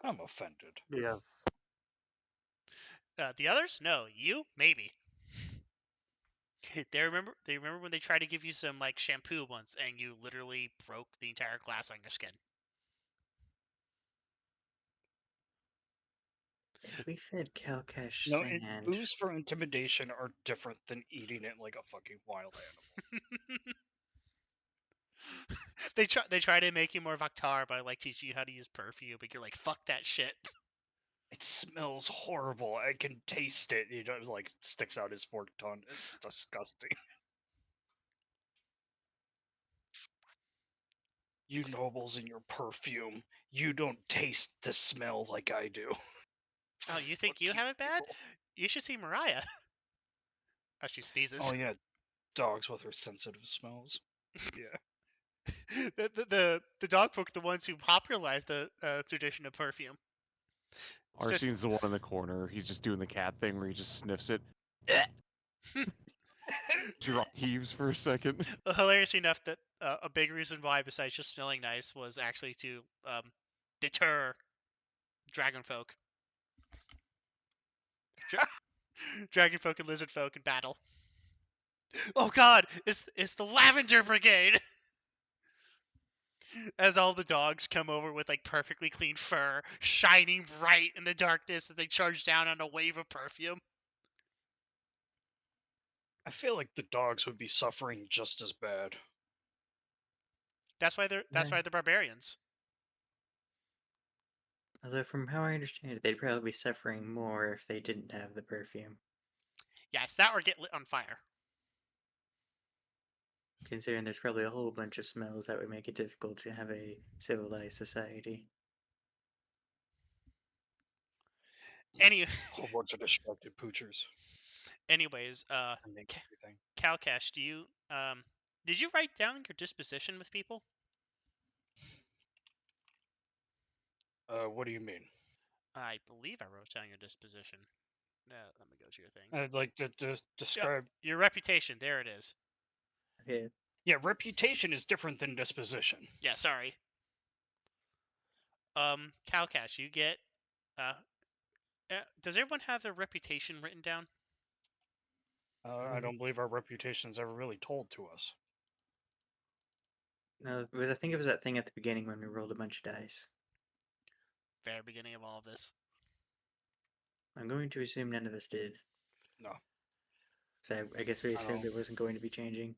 S4: I'm offended.
S3: Yes.
S1: The others? No. You? Maybe. They remember when they tried to give you some like shampoo once and you literally broke the entire glass on your skin.
S2: if we fed Kalcash
S4: No,
S2: sand,
S4: booze for intimidation are different than eating it like a fucking wild animal.
S1: They try to make you more Vaktar by like teaching you how to use perfume, but you're like, fuck that shit.
S4: It smells horrible. I can taste it. He just like sticks out his forked tongue. It's disgusting. You nobles and your perfume. You don't taste the smell like I do.
S1: Oh, you think
S4: Fuck
S1: you have it bad?
S4: people.
S1: You should see Mariah. Oh, she sneezes.
S4: Oh yeah, dogs with their sensitive smells. Yeah.
S1: The dog folk, the ones who popularized the tradition of perfume. It's just
S5: Arsene's the one in the corner. He's just doing the cat thing where he just sniffs it. Heaves for a second.
S1: hilarious enough that a big reason why, besides just smelling nice, was actually to deter dragon folk. Dragon folk and lizard folk in battle. Oh god, it's the Lavender Brigade! As all the dogs come over with like perfectly clean fur, shining bright in the darkness as they charge down on a wave of perfume.
S4: I feel like the dogs would be suffering just as bad.
S1: That's why they're barbarians.
S2: although from how I understand it, they'd probably be suffering more if they didn't have the perfume,
S1: Yeah, it's that or get lit on fire.
S2: considering there's probably a whole bunch of smells that would make it difficult to have a civilized society.
S1: Any,
S4: Whole bunch of distracted poochers.
S1: anyways,
S4: And make everything.
S1: Kalcash, do you did you write down your disposition with people?
S4: What do you mean?
S1: I believe I wrote down your disposition. Let me go to your thing.
S4: I'd like to just describe.
S1: Your reputation. There it is.
S2: Okay,
S4: Yeah, reputation is different than disposition.
S1: Yeah, sorry. Kalcash, you get. Does everyone have their reputation written down?
S4: I don't believe our reputation's ever really told to us.
S2: no, I think it was that thing at the beginning when we rolled a bunch of dice.
S1: Very beginning of all of this.
S2: I'm going to assume none of us did.
S4: No.
S2: So I guess we
S4: I
S2: assumed
S4: don't.
S2: it wasn't going to be changing.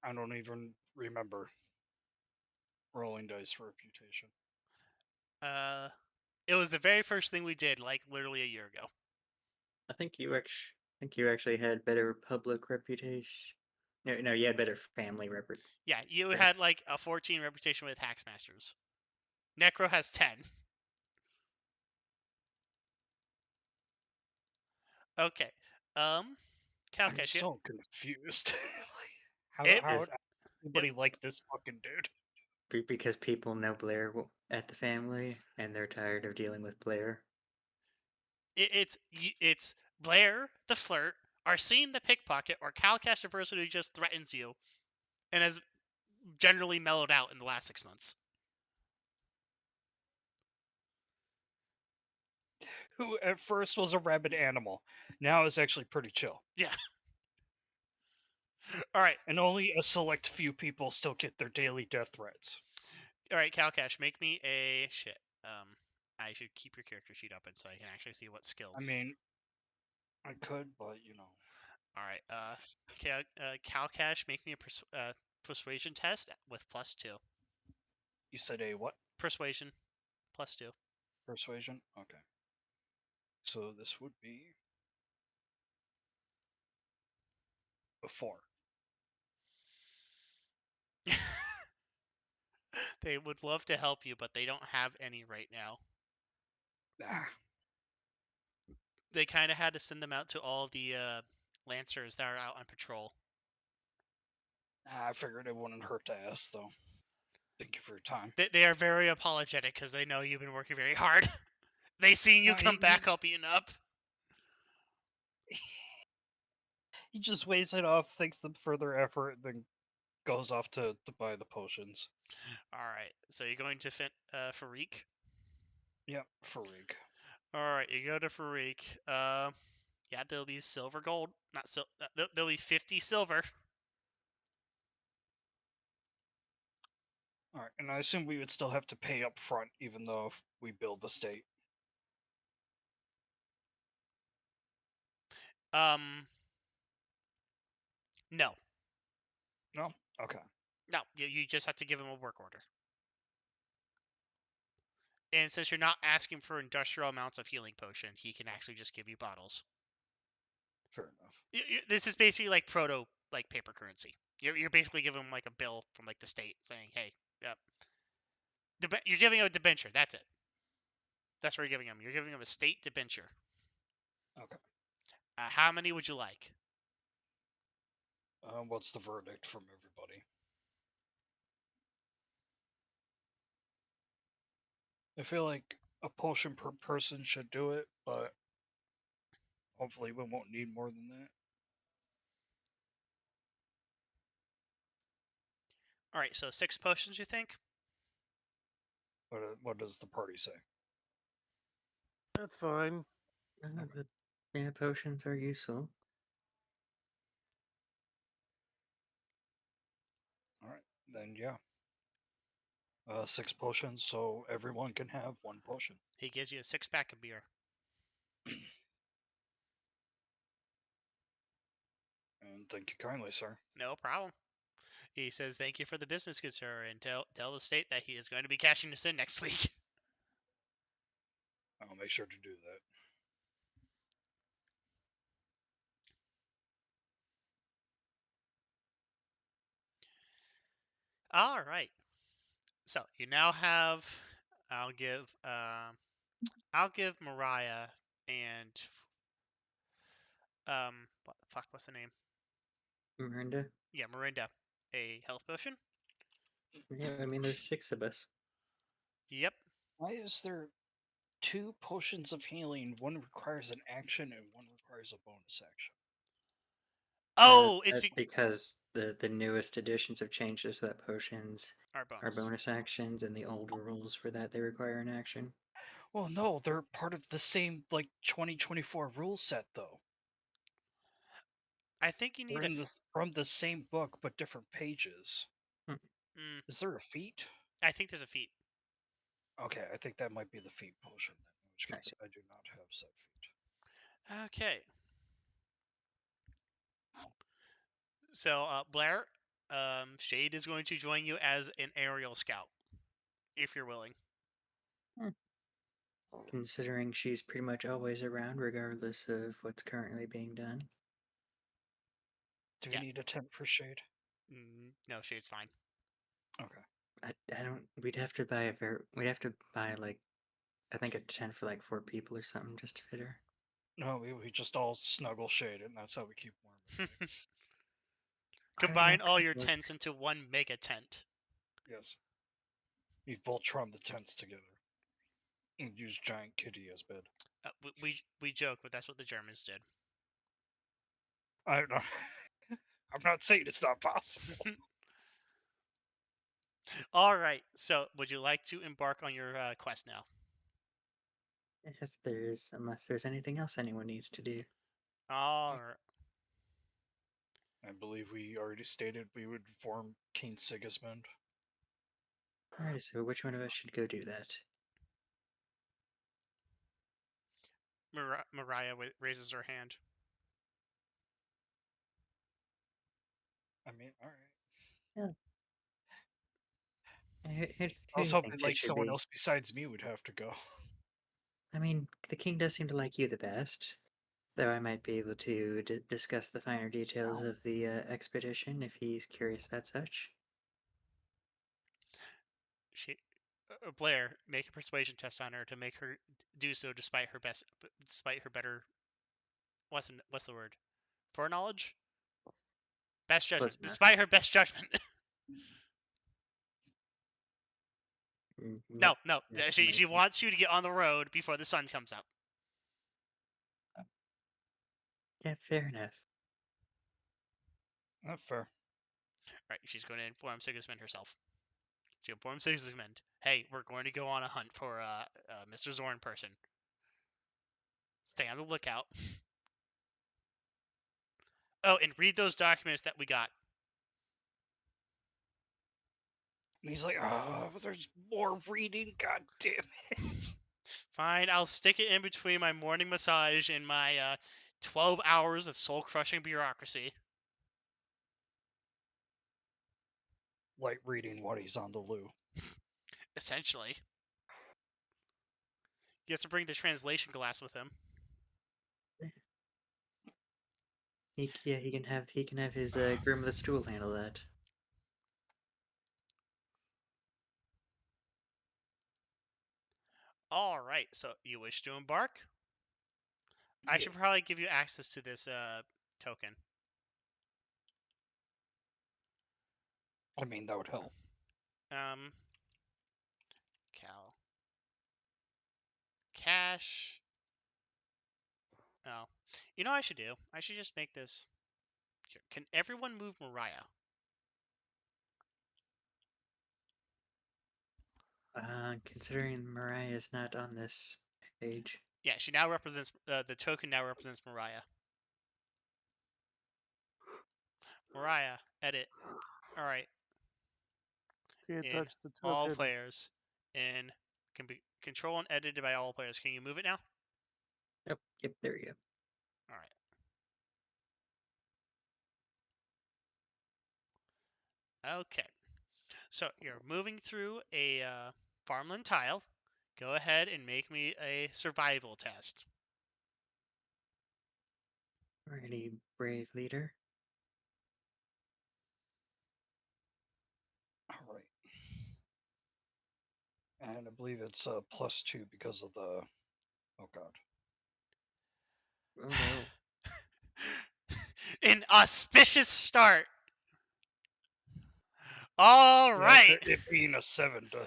S4: I don't even remember rolling dice for reputation.
S1: It was the very first thing we did, like literally a year ago.
S2: I think you actually had better public reputation. No, you had better family reputation.
S1: Yeah, you
S2: Right.
S1: had like a 14 reputation with Haxmasters. Necro has 10. Okay.
S4: I'm
S1: Kalcash,
S4: still confused. how
S1: It-
S4: how
S2: Is
S4: would anybody like this fucking dude?
S2: because people know Blair at the family, and they're tired of dealing with Blair.
S1: it's Blaire the flirt, Arsene the pickpocket, or Kalcash the person who just threatens you, and has generally mellowed out in the last 6 months.
S4: Who at first was a rabid animal, now is actually pretty chill.
S1: Yeah. All right,
S4: And only a select few people still get their daily death threats.
S1: all right, Kalcash, make me a shit. I should keep your character sheet open so I can actually see what skills.
S4: I mean, I could, but you know.
S1: All right, Kalcash, make me a persuasion test with +2.
S4: You said a what?
S1: Persuasion, +2.
S4: Persuasion? Okay. So this would be a 4.
S1: They would love to help you, but they don't have any right now.
S4: Ah,
S1: They kind of had to send them out to all the Lancers that are out on patrol.
S4: I figured it wouldn't hurt to ask, though. Thank you for your time.
S1: They are very apologetic because they know you've been working very hard. They seen you
S4: No,
S1: come back all beaten up.
S4: He just weighs it off, thinks the further effort, then goes off to buy the potions.
S1: All right, so you're going to Farik.
S4: Yep, Farik.
S1: All right, you go to Farik. Yeah, there'll be silver, gold, not there'll be 50 silver.
S4: Alright, and I assume we would still have to pay up front, even though we build the state.
S1: No,
S4: No? Okay.
S1: no, you just have to give him a work order. And since you're not asking for industrial amounts of healing potion, he can actually just give you bottles.
S4: Fair enough.
S1: This is basically like proto like paper currency. You're basically giving him like a bill from like the state saying, "Hey, yep." You're giving him a debenture. That's it. That's what you're giving him. You're giving him a state debenture.
S4: Okay.
S1: How many would you like?
S4: What's the verdict from everybody? I feel like a potion per person should do it, but hopefully we won't need more than that.
S1: All right, so 6 potions, you think?
S4: What does the party say?
S3: That's fine.
S2: But, yeah, potions are useful.
S4: Alright, then yeah. 6 potions, so everyone can have 1 potion.
S1: He gives you a 6-pack of beer.
S4: And thank you kindly, sir.
S1: No problem. He says, "Thank you for the business, good sir, and tell the state that he is going to be cashing this in next week."
S4: I'll make sure to do that.
S1: All right. So you now have. I'll give. I'll give Mariah and what the fuck? What's the name?
S2: Miranda.
S1: Yeah, Miranda, a health potion.
S2: Yeah, I mean, there's 6 of us.
S1: Yep.
S4: Why is there 2 potions of healing? One requires an action and one requires a bonus action.
S1: Oh, it's
S2: because the newest editions have changed it so that potions
S1: our
S2: are
S1: bonus.
S2: bonus actions, and the old rules for that they require an action.
S4: Well, no, they're part of the same, like, 2024 rule set, though.
S1: I think you need
S4: They're from the same book, but different pages. Is there a feat?
S1: I think there's a feat.
S4: Okay, I think that might be the feat potion, then, in which case I do not have said feat.
S1: Okay. So, Blaire, Shade is going to join you as an aerial scout, if you're willing.
S2: Considering she's pretty much always around, regardless of what's currently being done.
S4: Do
S1: Yeah.
S4: we need a tent for Shade?
S1: No, Shade's fine.
S4: Okay.
S2: I don't. We'd have to buy We'd have to buy like, I think a tent for like 4 people or something just to fit her.
S4: No, we just all snuggle Shade, and that's how we keep warm. at night.
S1: Combine
S2: that
S1: all
S2: could
S1: your
S2: work.
S1: tents into one mega tent.
S4: Yes. We Voltron the tents together. And use Giant Kitty as bed.
S1: We joke, but that's what the Germans did.
S4: I don't know. I'm not saying it's not possible.
S1: All right. So, would you like to embark on your quest now?
S2: Unless there's anything else anyone needs to do.
S1: All right.
S4: I believe we already stated we would form King Sigismund.
S2: Alright, so which one of us should go do that?
S1: Mariah raises her hand.
S4: I mean, alright.
S2: Who
S4: I
S2: do
S4: was
S2: you
S4: hoping
S2: think it
S4: like
S2: should
S4: someone
S2: be?
S4: else besides me would have to go.
S2: I mean, the king does seem to like you the best. Though I might be able to discuss the finer details of the expedition if he's curious about such.
S1: Blaire, make a persuasion test on her to make her do so despite her better. What's the word? Foreknowledge? Best judgment.
S2: Close enough.
S1: Despite her best judgment.
S2: Yep,
S1: No.
S2: that's
S1: She
S2: amazing.
S1: wants you to get on the road before the sun comes up.
S2: Yeah, fair enough.
S4: Not fair.
S1: Right, she's going to inform Sigismund herself. She informs Sigismund, hey, we're going to go on a hunt for Mr. Zorn person. Stay on the lookout. Oh, and read those documents that we got.
S4: And he's like, oh, but there's more reading. God damn it.
S1: Fine, I'll stick it in between my morning massage and my 12 hours of soul-crushing bureaucracy.
S4: Light reading while he's on the loo.
S1: Essentially. He has to bring the translation glass with him.
S2: He can have his groom of the stool handle that.
S1: Alright, so you wish to embark? I should probably give you access to this token.
S4: I mean, that would help.
S1: Kalcash. Oh. You know what I should do? I should just make this... Here, can everyone move Mariah?
S2: Considering Mariah is not on this page.
S1: Yeah, she now represents... the token now represents Mariah. Mariah, edit. Alright.
S3: Can't
S1: In
S3: touch the
S1: all
S3: token.
S1: players. Can be controlled and edited by all players. Can you move it now?
S2: Yep, there we go.
S1: Alright. Okay. So you're moving through a farmland tile. Go ahead and make me a survival test.
S2: Alrighty, brave leader.
S4: All right. And I believe it's +2 because of the... Oh, God.
S2: Oh no.
S1: An auspicious start. All right.
S4: It being a 7 does...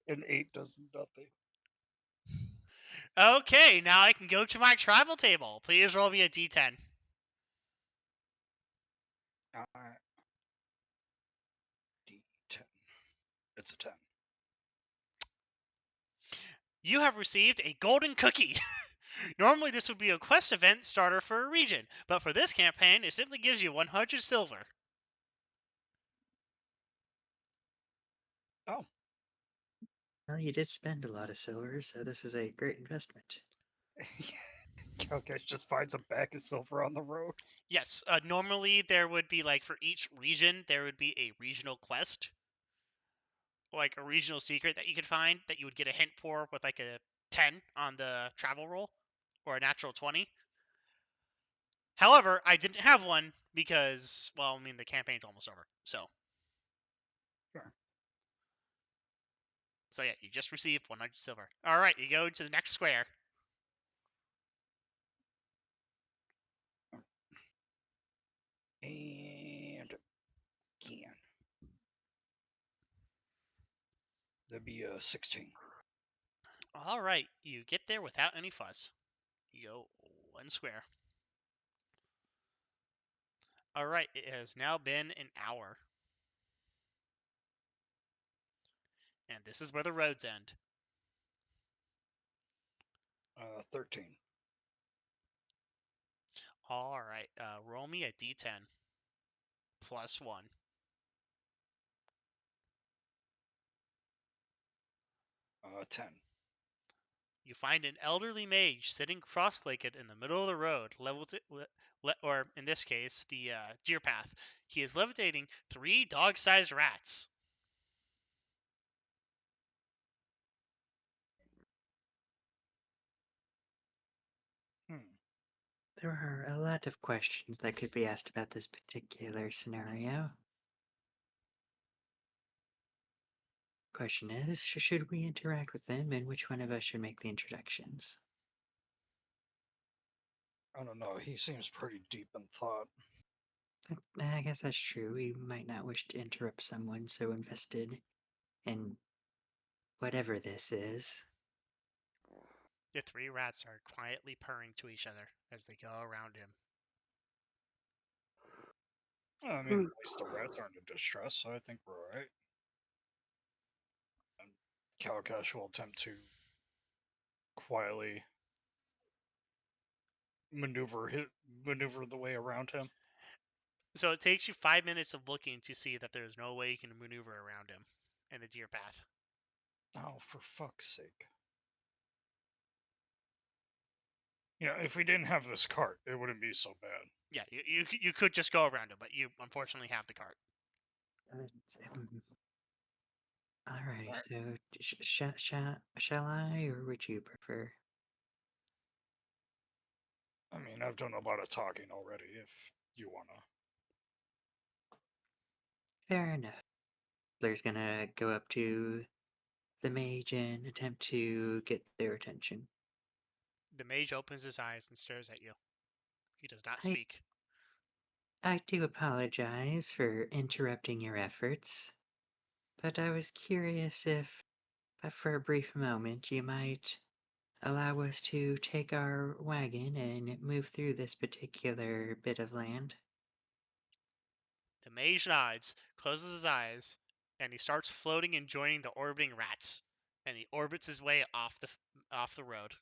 S4: An 8 does nothing.
S1: Okay, now I can go to my tribal table. Please roll me a d10.
S4: D10. It's a 10.
S1: You have received a golden cookie. Normally this would be a quest event starter for a region, but for this campaign, it simply gives you 100 silver.
S4: Oh.
S2: Well, you did spend a lot of silver, so this is a great investment.
S4: Kalcash just finds a bag of silver on the road.
S1: Yes, normally there would be like for each region there would be a regional quest, like a regional secret that you could find that you would get a hint for with like a 10 on the travel roll or a natural 20. However, I didn't have one because, well, I mean the campaign's almost over, so.
S4: Sure.
S1: So yeah, you just received 100 silver. All right, you go to the next square.
S4: And again. That'd be 16.
S1: All right, you get there without any fuss. You go one square. All right, it has now been an hour. And this is where the roads end.
S4: 13.
S1: All right, roll me a d10 plus 1.
S4: 10.
S1: You find an elderly mage sitting cross-legged in the middle of the road, or in this case, the deer path. He is levitating 3 dog-sized rats.
S2: There are a lot of questions that could be asked about this particular scenario. Question is, should we interact with them, and which one of us should make the introductions?
S4: I don't know. He seems pretty deep in thought.
S2: I guess that's true. We might not wish to interrupt someone so invested in whatever this is.
S1: The 3 rats are quietly purring to each other as they go around him.
S4: I mean, at least the rats aren't in distress, so I think we're alright. And Kalcash will attempt to quietly maneuver the way around him.
S1: So it takes you 5 minutes of looking to see that there's no way you can maneuver around him in the deer path.
S4: Oh, for fuck's sake. Yeah, if we didn't have this cart, it wouldn't be so bad.
S1: Yeah, you could just go around him, but you unfortunately have the cart.
S2: Alrighty, so shall I, or would you prefer?
S4: I mean, I've done a lot of talking already, if you wanna.
S2: Fair enough. Blair's gonna go up to the mage and attempt to get their attention.
S1: The mage opens his eyes and stares at you. He does not
S2: I
S1: speak.
S2: I do apologize for interrupting your efforts, but I was curious if, for a brief moment, you might allow us to take our wagon and move through this particular bit of land.
S1: The mage nods, closes his eyes, and he starts floating and joining the orbiting rats. And he orbits his way off the road.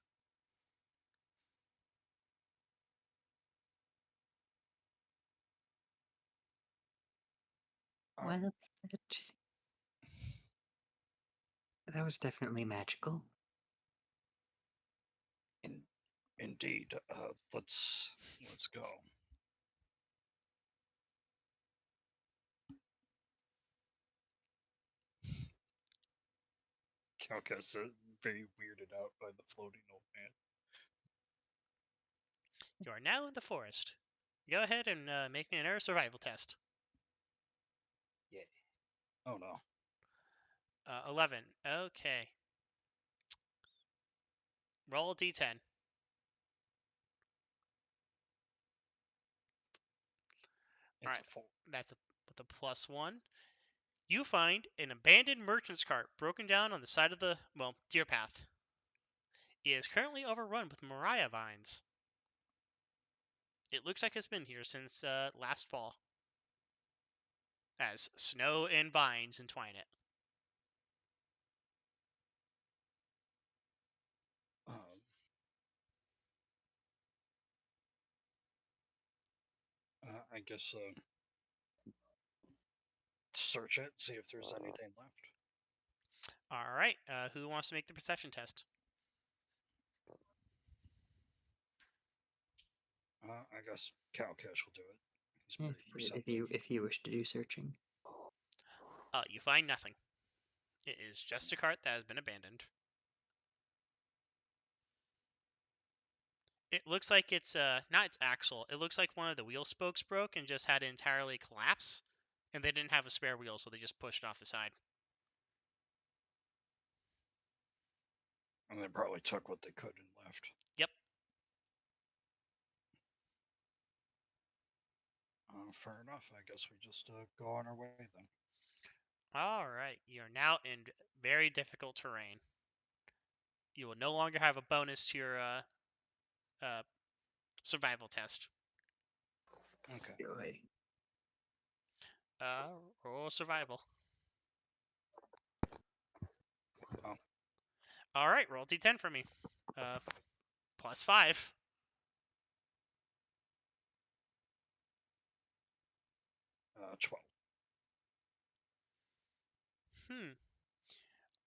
S2: Well, that was definitely magical.
S4: Indeed. Let's go. Kalka's very weirded out by the floating old man.
S1: You are now in the forest. Go ahead and make me another survival test.
S4: Yeah. Oh no.
S1: 11. Okay. Roll a d10.
S4: It's
S1: Alright,
S4: a 4.
S1: that's with a plus 1. You find an abandoned merchant's cart broken down on the side of the, deer path. It is currently overrun with mariah vines. It looks like it's been here since last fall, as snow and vines entwine it.
S4: I guess search it, see if there's anything left.
S1: All right, who wants to make the perception test?
S4: I guess Kalcash will do it. He's
S2: Yeah,
S4: very perceptive.
S2: if you wish to do searching.
S1: You find nothing. It is just a cart that has been abandoned. It looks like it's not its axle. It looks like one of the wheel spokes broke and just had to entirely collapse, and they didn't have a spare wheel, so they just pushed it off the side.
S4: And they probably took what they could and left.
S1: Yep.
S4: Fair enough. I guess we just go on our way then.
S1: All right, you're now in very difficult terrain. You will no longer have a bonus to your survival test.
S4: Okay.
S2: Joy.
S1: Roll survival.
S4: Oh.
S1: All right, roll d10 for me. +5.
S4: Uh, 12.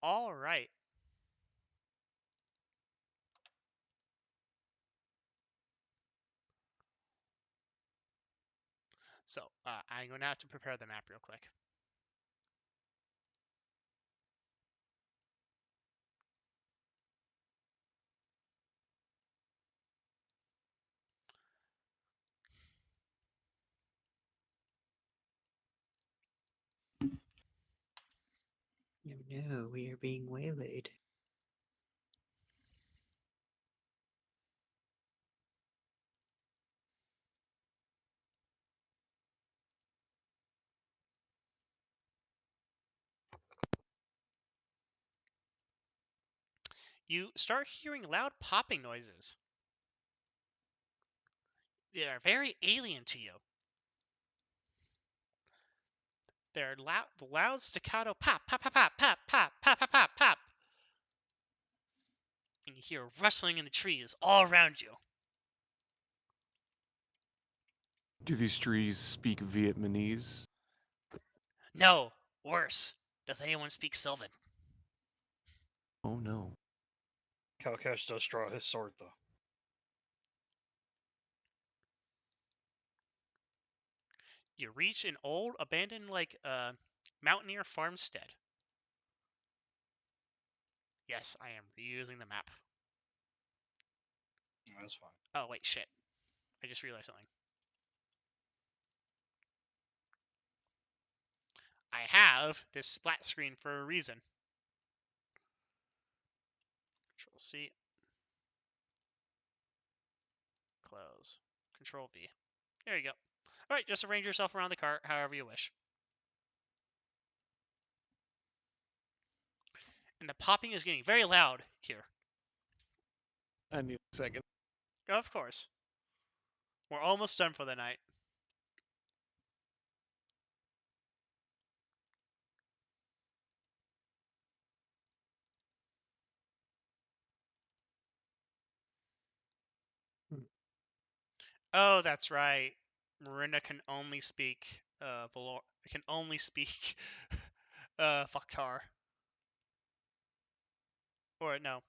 S1: All right. So I'm going to have to prepare the map real quick.
S2: Oh no, we are being waylaid.
S1: You start hearing loud popping noises. They are very alien to you. They're loud staccato pop, pop, pop, pop, pop, pop, pop, pop, pop, pop. And you hear rustling in the trees all around you.
S5: Do these trees speak Vietnamese?
S1: No, worse. Does anyone speak Sylvan?
S5: Oh no.
S4: Kalcash does draw his sword, though.
S1: You reach an old, abandoned, mountaineer farmstead. Yes, I am reusing the map.
S4: That's fine.
S1: Oh, wait, shit. I just realized something. I have this splat screen for a reason. Control C. Close. Control V. There you go. Alright, just arrange yourself around the cart however you wish. And the popping is getting very loud here.
S5: I need a second.
S1: Of course. We're almost done for the night. Oh, that's right. Marina can only speak can only speak Faktar. Or no.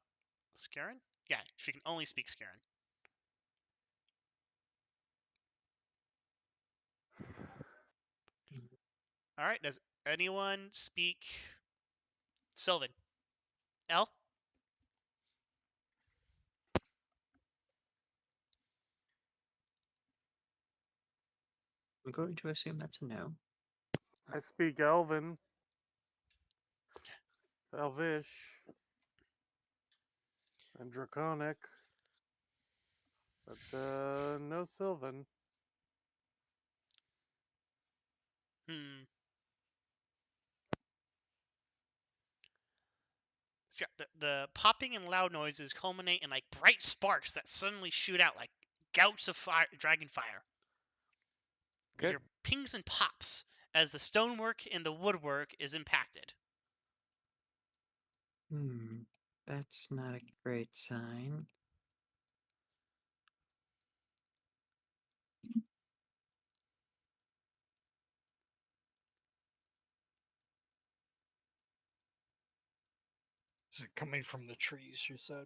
S1: Skarren? Yeah, she can only speak Skarren. Alright, does anyone speak Sylvan? L?
S2: I'm going to assume that's a no.
S3: I speak Elven, Elvish, and Draconic, but no Sylvan.
S1: Hmm. So the popping and loud noises culminate in like bright sparks that suddenly shoot out like gouts of fire, dragon fire. You
S5: Okay.
S1: hear pings and pops as the stonework and the woodwork is impacted.
S2: That's not a great sign.
S4: Is it coming from the trees, you said?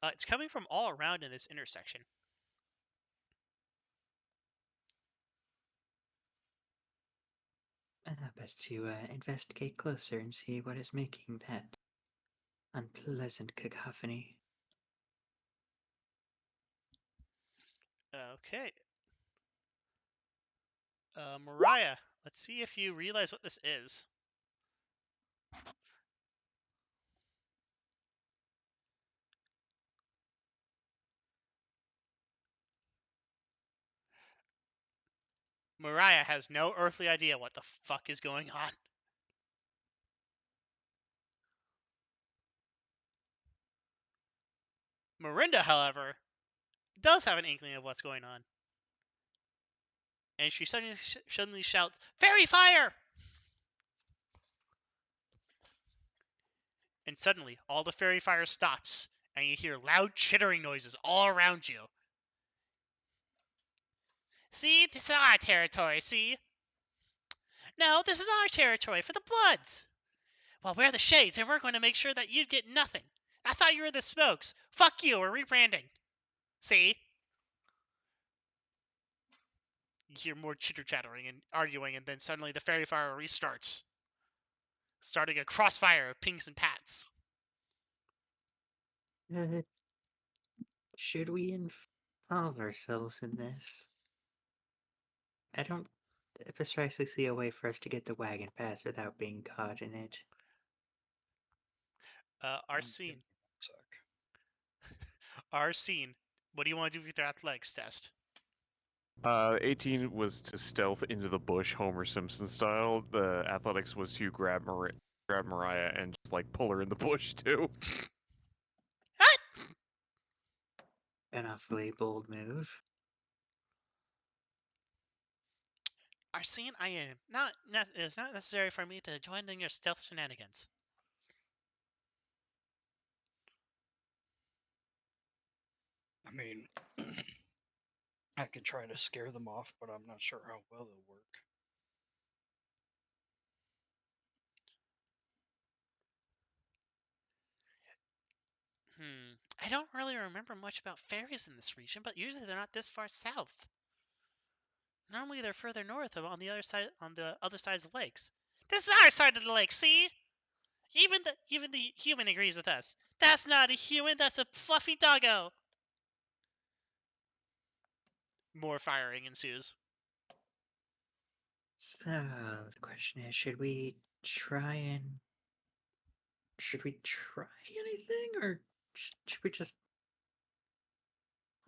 S1: It's coming from all around in this intersection.
S2: Best to investigate closer and see what is making that unpleasant cacophony.
S1: Okay. Mariah, let's see if you realize what this is. Mariah has no earthly idea what the fuck is going on. Miranda, however, does have an inkling of what's going on. And she suddenly shouts, "Fairy fire!" And suddenly, all the fairy fire stops, and you hear loud chittering noises all around you. See, this is our territory, see? No, this is our territory for the Bloods. Well, we're the Shades, and we're going to make sure that you get nothing. I thought you were the Smokes. Fuck you, we're rebranding. See? You hear more chitter-chattering and arguing, and then suddenly the fairy fire restarts, starting a crossfire of pinks and pats.
S2: Should we involve ourselves in this? I don't precisely see a way for us to get the wagon past without being caught in it.
S1: Arsene.
S4: Sec.
S1: Arsene, what do you want to do with your athletics test?
S5: 18 was to stealth into the bush, Homer Simpson style. The athletics was to grab Mariah and just like pull her in the bush too.
S2: An awfully bold move.
S1: Arsene, I am it's not necessary for me to join in your stealth shenanigans.
S4: I mean, I could try to scare them off, but I'm not sure how well it'll work.
S1: I don't really remember much about fairies in this region, but usually they're not this far south. Normally they're further north, on the other sides of the lakes. This is our side of the lake, see? Even the human agrees with us. That's not a human, that's a fluffy doggo. More firing ensues.
S2: So the question is, should we try anything, or should we just?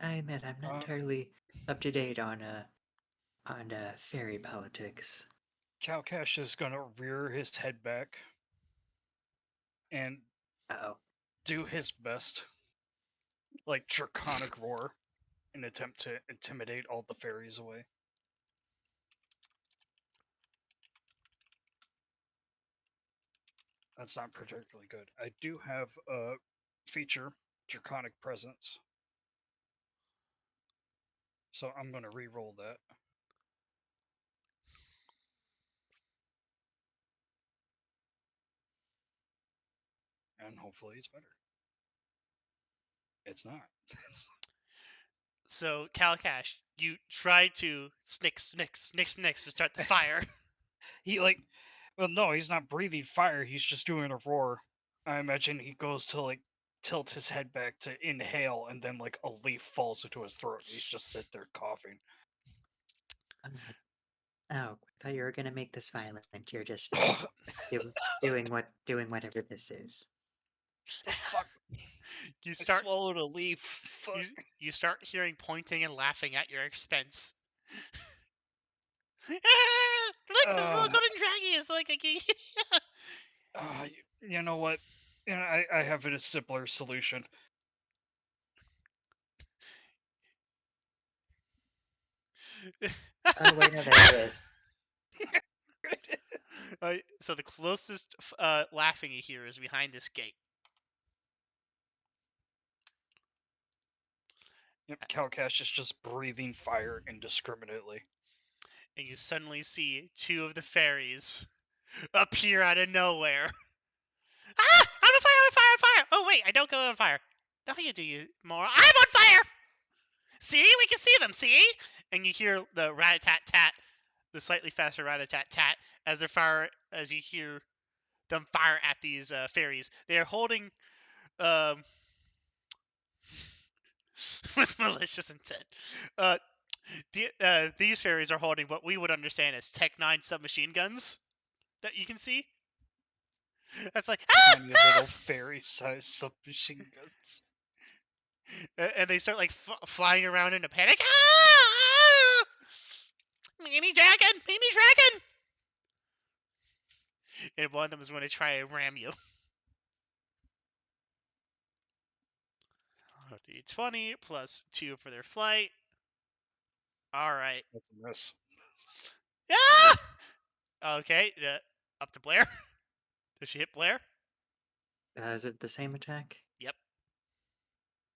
S2: I admit I'm not entirely up to date on fairy politics.
S4: Kalcash is gonna rear his head back and do his best, like draconic roar, in an attempt to intimidate all the fairies away. That's not particularly good. I do have a feature, Draconic Presence. So I'm going to re-roll that. And hopefully it's better. It's not.
S1: So, Kalcash, you try to snick to start the fire.
S4: Well, no, he's not breathing fire. He's just doing a roar. I imagine he goes to like tilt his head back to inhale, and then like a leaf falls into his throat. And he's just sit there coughing.
S2: Oh, I thought you were gonna make this violent. You're just doing whatever this is.
S4: The fuck?
S1: You
S4: I swallowed a leaf. Fuck.
S1: You start hearing pointing and laughing at your expense. Look, the little golden draggy is like a.
S4: You know what? I have a simpler solution.
S2: Oh wait, no, there is.
S1: So the closest laughing you hear is behind this gate.
S4: Yep, Kalcash is just breathing fire indiscriminately.
S1: And you suddenly see two of the fairies appear out of nowhere. Ah! I'm on fire! I'm on fire! I'm on fire! Oh wait, I don't go on fire. No, you do, you moron. I'm on fire! See, we can see them. See? And you hear the rat-a-tat-tat the slightly faster rat-a-tat-tat as you hear them fire at these fairies. They are holding um, with malicious intent. These fairies are holding what we would understand as Tech 9 submachine guns that you can see. That's like
S4: Tiny little fairy-sized submachine guns.
S1: and they start like flying around in a panic. Ah! Mini dragon, mini dragon, and one of them is going to try and ram you. D20 plus 2 for their flight. All right.
S4: That's a miss.
S1: Ah! Okay, up to Blaire. Does she hit Blaire?
S2: Is it the same attack?
S1: Yep.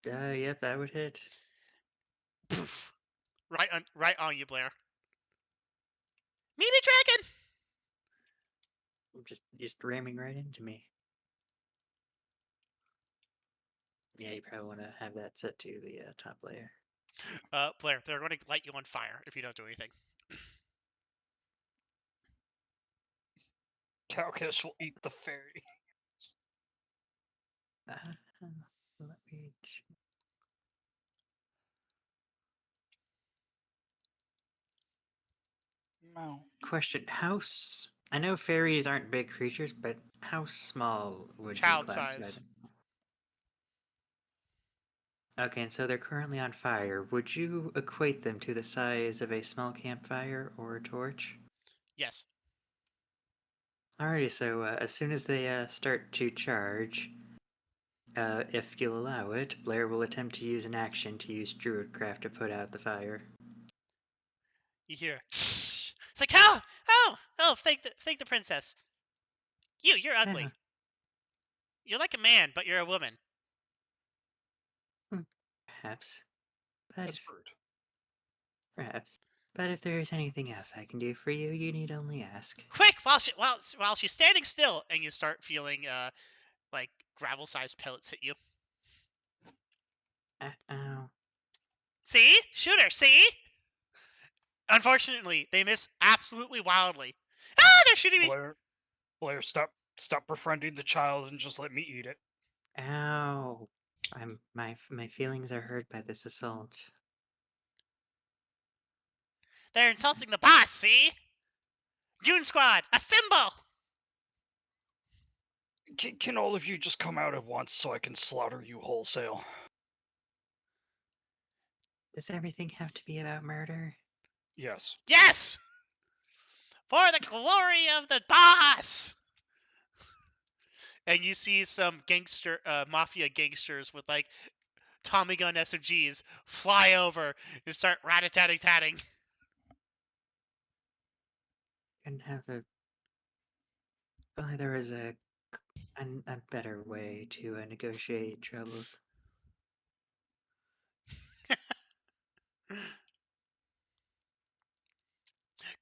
S2: Yep, that would hit.
S1: Poof. Right on you, Blaire. Mini dragon.
S2: Just ramming right into me. Yeah, you probably want to have that set to the top layer.
S1: Blaire, they're going to light you on fire if you don't do anything.
S4: Kalcash will eat the fairy.
S2: Let me.
S4: No.
S2: Question: I know fairies aren't big creatures, but how small would you
S1: Child
S2: classify
S1: size.
S2: them? Okay, and so they're currently on fire. Would you equate them to the size of a small campfire or a torch?
S1: Yes.
S2: Alrighty, so as soon as they start to charge, if you'll allow it, Blaire will attempt to use an action to use Druidcraft to put out the fire.
S1: You hear. It's like, thank the princess. You're ugly.
S2: Yeah.
S1: You're like a man, but you're a woman.
S2: Perhaps. But
S4: That's
S2: if,
S4: rude.
S2: perhaps. But if there is anything else I can do for you, you need only ask.
S1: Quick, while she's standing still, and you start feeling like gravel-sized pellets hit you.
S2: Ow.
S1: See? Shoot her, see? Unfortunately, they miss absolutely wildly. Ah, they're shooting me!
S4: Blaire, stop befriending the child and just let me eat it.
S2: Ow. My feelings are hurt by this assault.
S1: They're insulting the boss, see? Goon Squad, assemble!
S4: Can all of you just come out at once so I can slaughter you wholesale?
S2: Does everything have to be about murder?
S4: Yes.
S1: Yes! For the glory of the boss! And you see some mafia gangsters with like Tommy gun SMGs fly over and start rat-a-tatting-tatting.
S2: Couldn't have a. Well, there was a better way to negotiate troubles.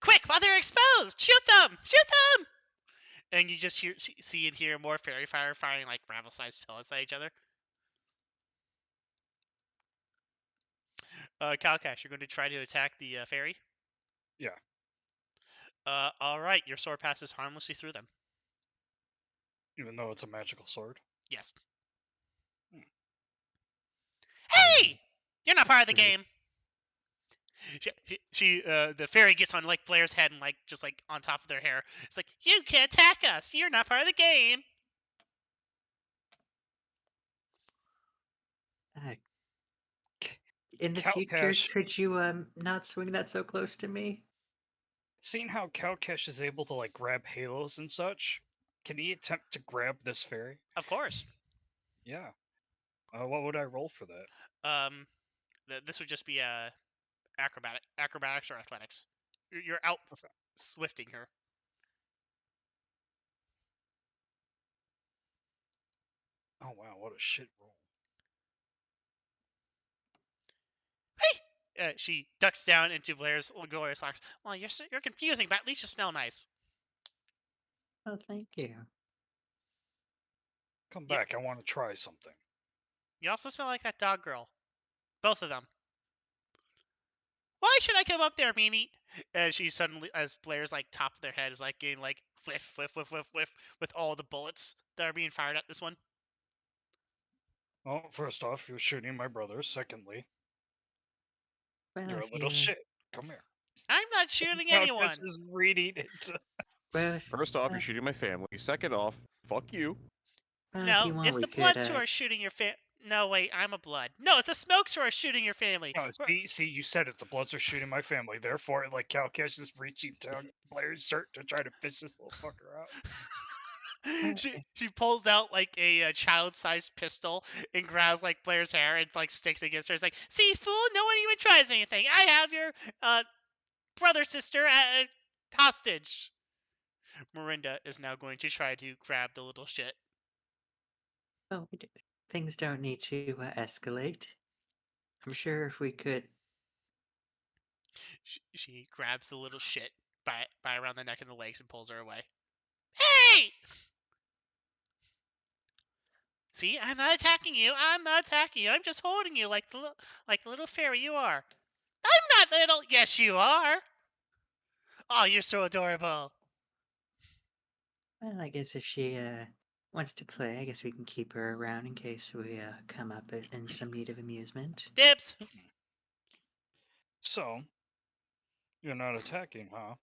S1: Quick, while they're exposed! Shoot them! Shoot them! And you just see and hear more fairy fire firing like gravel-sized pellets at each other. Kalcash, you're going to try to attack the fairy?
S4: Yeah.
S1: Alright, your sword passes harmlessly through them.
S4: Even though it's a magical sword.
S1: Yes.
S4: Hmm.
S1: Hey! You're not part of the
S2: Pretty-
S1: game! The fairy gets on like Blaire's head and like just like on top of their hair. It's like, you can't attack us! You're not part of the game!
S2: Uh, in the future,
S4: Kalcash,
S2: could you not swing that so close to me?
S4: seeing how Kalcash is able to like grab halos and such, can he attempt to grab this fairy?
S1: Of course.
S4: Yeah. What would I roll for that?
S1: This would just be acrobatics or athletics. You're out swifting her.
S4: Oh wow, what a shit roll.
S1: Hey! She ducks down into Blaire's glorious locks. Well, you're confusing, but at least you smell nice.
S2: Oh, thank you.
S4: Come
S1: Yeah.
S4: back, I want to try something.
S1: You also smell like that dog girl. Both of them. Why should I come up there, Mimi? As she suddenly, as Blaire's like top of their head is like getting like whiff, whiff, whiff, whiff, whiff with all the bullets that are being fired at this one.
S4: Well, first off, you're shooting my brother. Secondly,
S2: Well,
S4: you're a
S2: if
S4: little
S2: you,
S4: shit. Come here.
S1: I'm not shooting
S4: Kalkash
S1: anyone.
S4: is reading it.
S2: well,
S5: First off,
S2: uh,
S5: you're shooting my family. Second off, fuck you.
S2: if
S1: No,
S2: you want,
S1: it's
S2: we
S1: the
S2: could.
S1: Bloods who are shooting your No, wait, I'm a Blood. No, it's the Smokes who are shooting your family.
S4: No, see, you said it. The Bloods are shooting my family. Therefore, like Kalkash is reaching down Blaire's shirt to try to fish this little fucker out.
S1: She pulls out like a child-sized pistol and grabs like Blaire's hair and like sticks against her. It's like, see, fool, no one even tries anything. I have your brother, sister, hostage. Miranda is now going to try to grab the little shit.
S2: Well, things don't need to escalate. I'm sure if we could.
S1: She grabs the little shit by around the neck and the legs and pulls her away. Hey! See, I'm not attacking you. I'm not attacking you. I'm just holding you like the little fairy you are. I'm not little. Yes, you are. Oh, you're so adorable.
S2: Well, I guess if she wants to play, I guess we can keep her around in case we come up in some need of amusement.
S1: Dibs.
S4: So, you're not attacking, huh?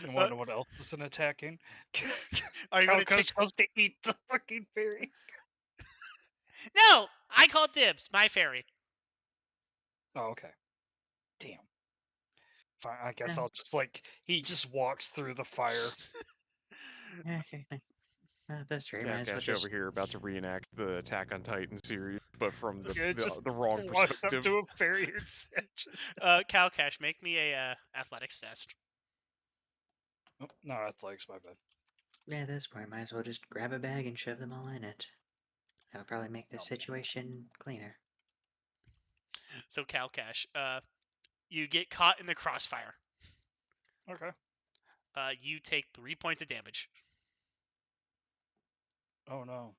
S4: You
S1: Uh,
S4: want to know what else isn't attacking?
S1: are you gonna take?
S4: Kalkash goes to eat the fucking fairy.
S1: No, I call dibs. My fairy.
S4: Oh, okay. Damn. Fine, I guess
S2: Um,
S4: I'll just he just walks through the fire.
S2: Okay. That's right. Might as well
S5: Kalkash
S2: just.
S5: over here about to reenact the Attack on Titan series, but from
S4: Yeah, just
S5: the wrong
S4: walks up
S5: perspective.
S4: to a fairy and snatches.
S1: Kalcash, make me a athletics test.
S4: Oh, no, athletics, my bad.
S2: Yeah, at this point, might as well just grab a bag and shove them all in it. That'll probably make the situation cleaner.
S1: So Kalcash, you get caught in the crossfire.
S4: Okay.
S1: You take 3 points of damage
S4: Oh no.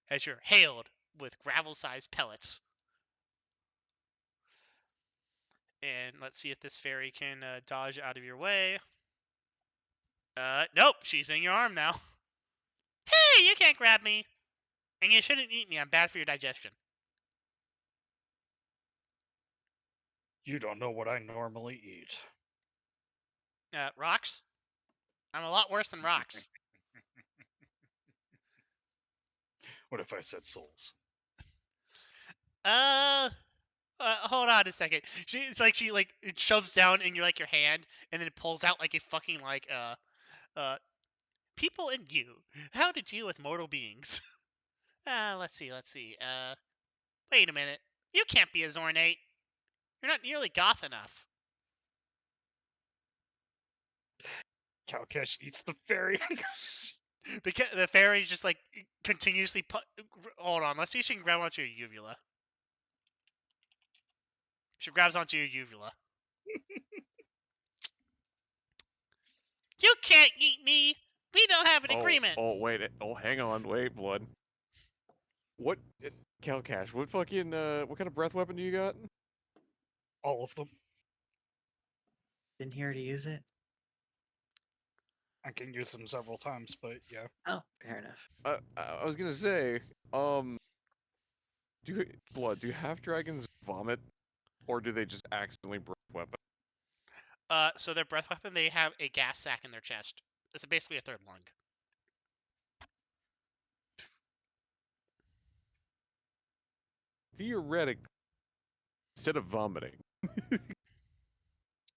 S1: as you're hailed with gravel-sized pellets. And let's see if this fairy can dodge out of your way. Nope, she's in your arm now. Hey, you can't grab me. And you shouldn't eat me, I'm bad for your digestion.
S4: You don't know what I normally eat.
S1: Rocks? I'm a lot worse than rocks.
S4: What if I said souls?
S1: Hold on a second. She it shoves down in your hand, and then it pulls out like a fucking people and you. How to deal with mortal beings. Let's see. Wait a minute. You can't be as ornate. You're not nearly goth enough.
S4: Kalkash eats the fairy.
S1: The fairy just like continuously hold on. Let's see if she can grab onto your uvula. She grabs onto your uvula. You can't eat me. We don't have an agreement.
S5: Oh, wait. Hang on. Wait, Blood. What? Kalkash, what fucking, what kind of breath weapon do you got?
S4: All of them.
S2: Didn't hear her to use it?
S4: I can use them several times, but yeah.
S2: Oh, fair enough.
S5: I was gonna say, Blood, do half dragons vomit? Or do they just accidentally breath weapon?
S1: So their breath weapon, they have a gas sac in their chest. It's basically a third lung.
S5: Theoretically, instead of vomiting,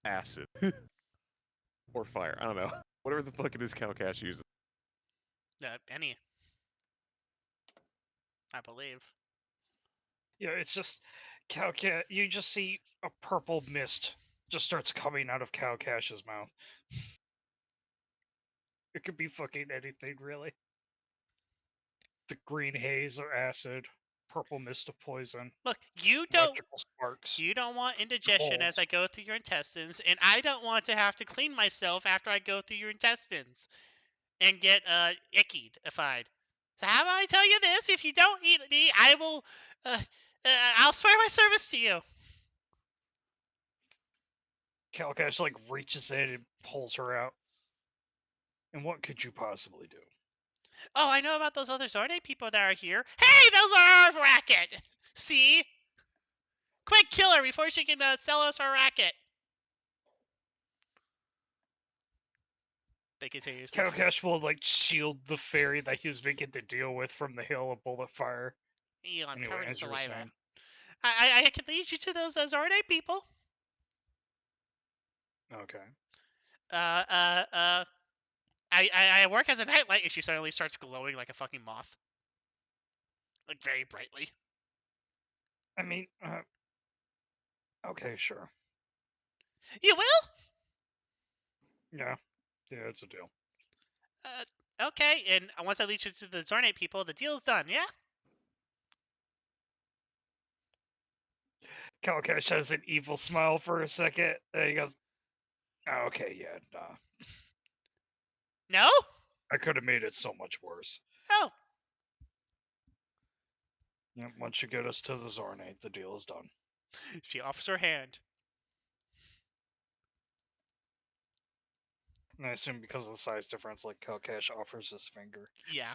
S5: acid. Or fire, I don't know. Whatever the fuck it is Kalkash uses.
S1: Any. I believe.
S4: Yeah, it's just Kalkash. You just see a purple mist just starts coming out of Kalkash's mouth. It could be fucking anything, really. The green haze or acid, purple mist of poison,
S1: Look, you don't
S4: electrical sparks.
S1: want indigestion as
S4: Cold.
S1: I go through your intestines, and I don't want to have to clean myself after I go through your intestines and get ickied-ified. So how about I tell you this? If you don't eat me, I will I'll swear my service to you.
S4: Kalcash like reaches in and pulls her out. And what could you possibly do?
S1: Oh, I know about those other Zarde people that are here. Hey, those are our racket! See? Quick, kill her before she can sell us our racket. They continuously.
S4: Kalcash will like shield the fairy that he was making to deal with from the hail of bullet fire.
S1: Ew, I'm
S4: Anyway,
S1: covered in
S4: as you were
S1: saliva.
S4: saying.
S1: I can lead you to those Zarde people.
S4: Okay.
S1: I work as a nightlight, and she suddenly starts glowing like a fucking moth. Like, very brightly.
S4: I mean, okay, sure.
S1: You will?
S4: Yeah, it's a deal.
S1: Okay, and once I lead you to the Zarnate people, the deal's done, yeah?
S4: Kalcash has an evil smile for a second, and he goes, oh, okay, yeah, nah.
S1: No?
S4: I could have made it so much worse.
S1: Oh.
S4: Yep, once you get us to the Zornate, the deal is done.
S1: She offers her hand.
S4: And I assume because of the size difference, like Kalcash offers his finger.
S1: Yeah.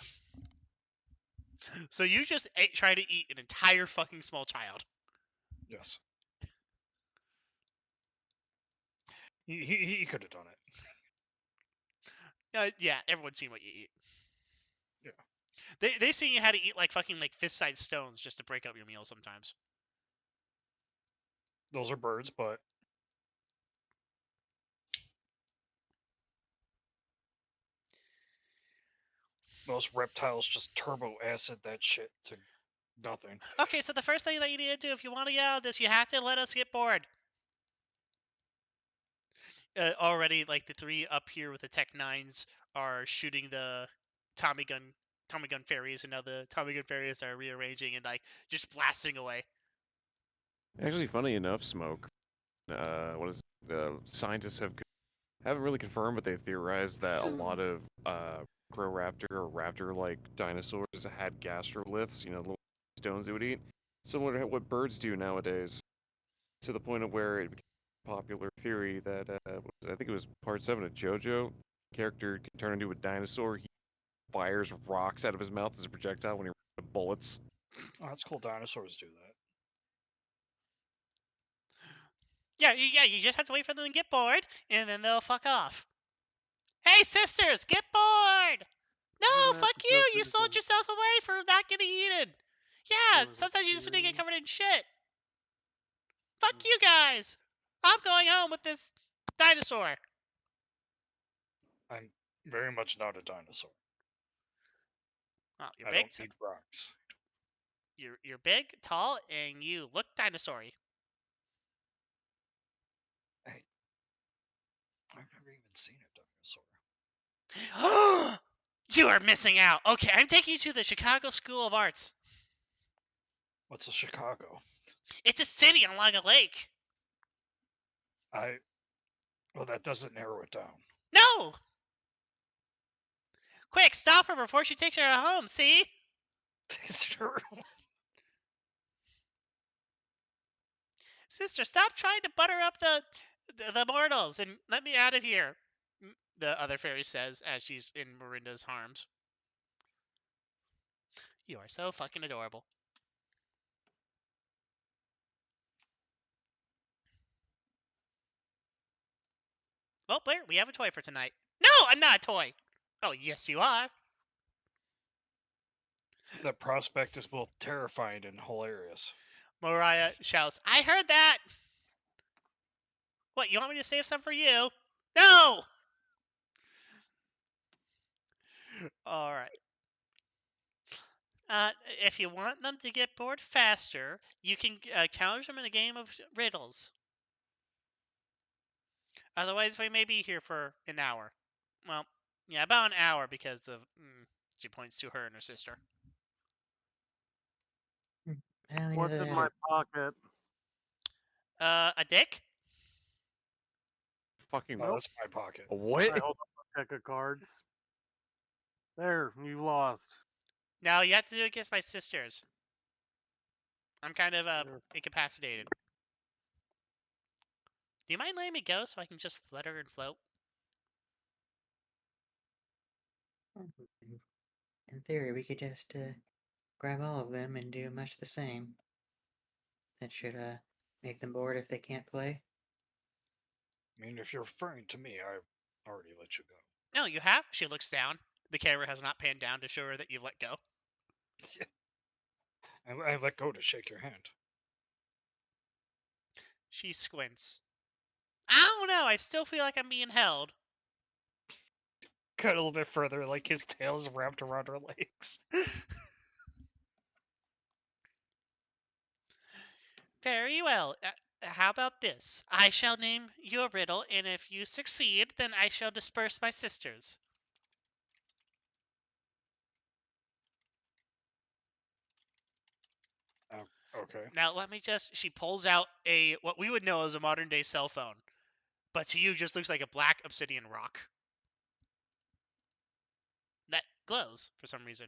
S1: So you just try to eat an entire fucking small child.
S4: Yes. He could have done it.
S1: Yeah, everyone's seen what you eat.
S4: Yeah.
S1: They seen you how to eat like fucking like fist-sized stones just to break up your meal sometimes.
S4: Those are birds, but most reptiles just turbo acid that shit to nothing.
S1: Okay, so the first thing that you need to do if you want to get out of this, you have to let us get bored. Already, like the three up here with the Tech 9s are shooting the Tommy gun fairies, and now the Tommy gun fairies are rearranging and like just blasting away.
S5: Actually, funny enough, Smoke. What is the scientists haven't really confirmed, but they theorized that a lot of Croraptor or raptor-like dinosaurs had gastroliths, little stones they would eat, similar to what birds do nowadays. To the point of where it became a popular theory that I think it was part 7 of JoJo. Character can turn into a dinosaur. He fires rocks out of his mouth as a projectile when he runs into bullets.
S4: Oh, that's cool. Dinosaurs do that.
S1: Yeah, you just have to wait for them to get bored, and then they'll fuck off. Hey, sisters, get bored! No,
S3: Doesn't have
S1: fuck
S3: to
S1: you!
S3: go
S1: You
S3: through
S1: sold
S3: the-
S1: yourself away for not getting eaten. Yeah,
S3: There was a
S1: sometimes you just need to get
S3: theory.
S1: covered in shit. Fuck
S3: Mm.
S1: you guys! I'm going home with this dinosaur.
S4: I'm very much not a dinosaur.
S1: Oh, you're
S4: I
S1: big.
S4: don't eat rocks.
S1: You're big, tall, and you look dinosaur-y.
S4: Hey, I've never even seen a dinosaur.
S1: You are missing out. Okay, I'm taking you to the Chicago School of Arts.
S4: What's a Chicago?
S1: It's a city along a lake.
S4: Well, that doesn't narrow it down.
S1: No! Quick, stop her before she takes her home, see? Sister, stop trying to butter up the mortals and let me out of here, the other fairy says as she's in Miranda's arms. You are so fucking adorable. Well, Blaire, we have a toy for tonight. No, I'm not a toy. Oh, yes, you are.
S4: That prospect is both terrifying and hilarious.
S1: Mariah shouts, I heard that! What, you want me to save some for you? No! Alright. If you want them to get bored faster, you can challenge them in a game of riddles. Otherwise, we may be here for an hour. Well, yeah, about an hour because of... she points to her and her sister.
S3: What's in my pocket?
S1: A dick?
S5: Fucking
S4: Oh, that's my pocket.
S5: what?
S3: I hold up a deck of cards. There, you lost.
S1: No, you have to do it against my sisters. I'm kind of
S3: There.
S1: incapacitated. Do you mind letting me go so I can just flutter and float?
S2: In theory, we could just grab all of them and do much the same. That should make them bored if they can't play.
S4: I mean, if you're referring to me, I've already let you go.
S1: No, you have? She looks down. The camera has not panned down to show her that you've let go.
S4: I let go to shake your hand.
S1: She squints. I don't know. I still feel like I'm being held.
S4: Cut a little bit further, like his tail's wrapped around her legs.
S1: Very well. How about this? I shall name your riddle, and if you succeed, then I shall disperse my sisters.
S4: Okay.
S1: Now let me just. She pulls out what we would know as a modern day cell phone, but to you just looks like a black obsidian rock that glows for some reason.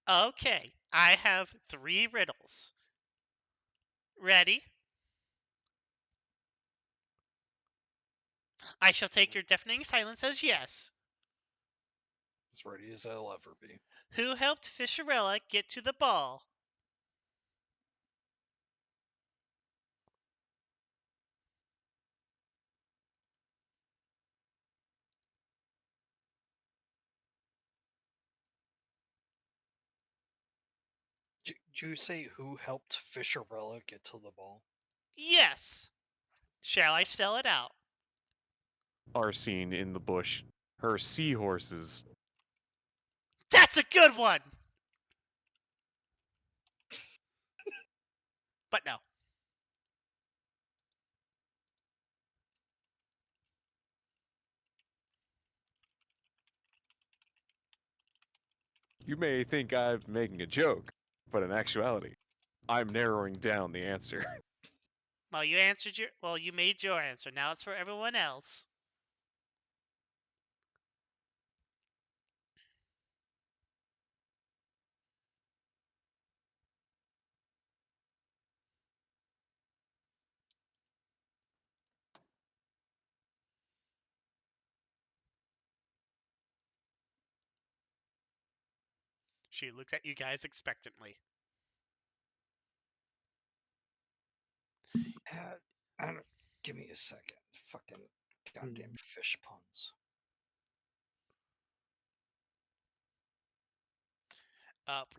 S1: Okay, I have 3 riddles. Ready? I shall take your deafening silence as yes.
S4: As ready as I'll ever be.
S1: Who helped Fisherella get to the ball?
S4: Did you say who helped Fisherella get to the ball?
S1: Yes. Shall I spell it out?
S5: Arsene in the bush. Her seahorses.
S1: That's a good one! But no.
S5: You may think I'm making a joke, but in actuality, I'm narrowing down the answer.
S1: Well, you made your answer. Now it's for everyone else. She looks at you guys expectantly.
S4: Give me a second. Fucking goddamn fish puns.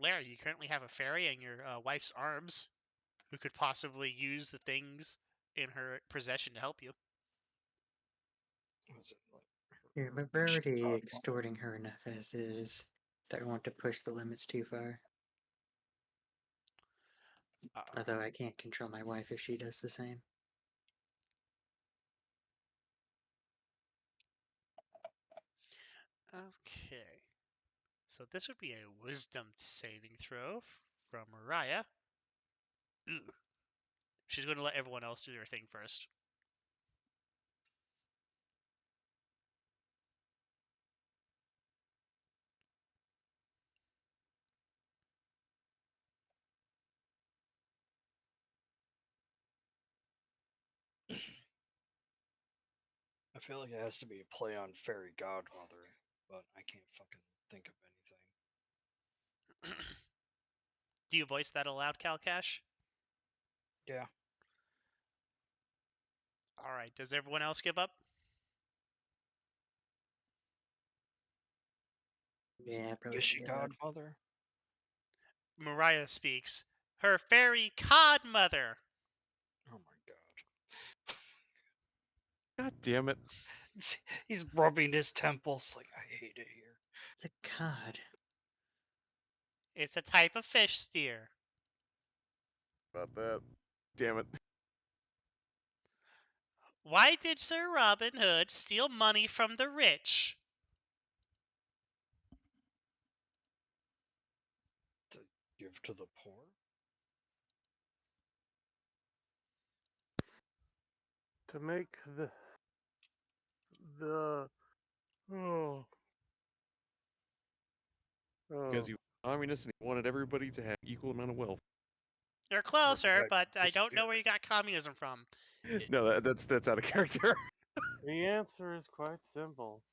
S1: Blaire, you currently have a fairy in your wife's arms who could possibly use the things in her possession to help you.
S4: Was it like
S2: Yeah, but we're already extorting her enough as is. Don't want to push the limits too far. Although I can't control my wife if she does the same.
S1: Okay. So this would be a wisdom saving throw from Mariah. Ooh. She's going to let everyone else do their thing first.
S4: I feel like it has to be a play on fairy godmother, but I can't fucking think of anything.
S1: Do you voice that aloud, Kalcash?
S4: Yeah.
S1: Alright, does everyone else give up?
S2: Yeah, probably.
S4: Fishy
S2: give up.
S4: godmother?
S1: Mariah speaks. Her fairy godmother!
S4: Oh my god.
S5: God damn it.
S4: He's rubbing his temples like, I hate it here.
S2: It's a cod.
S1: It's a type of fish steer.
S5: About that. Damn it.
S1: Why did Sir Robin Hood steal money from the rich?
S4: To give to the poor?
S3: To make the Oh.
S5: Because he was a communist and he wanted everybody to have equal amount of wealth.
S1: You're closer,
S4: that
S1: but I
S4: just
S1: don't know
S4: did.
S1: where you got communism from.
S5: No, that's out of character.
S3: The answer is quite simple.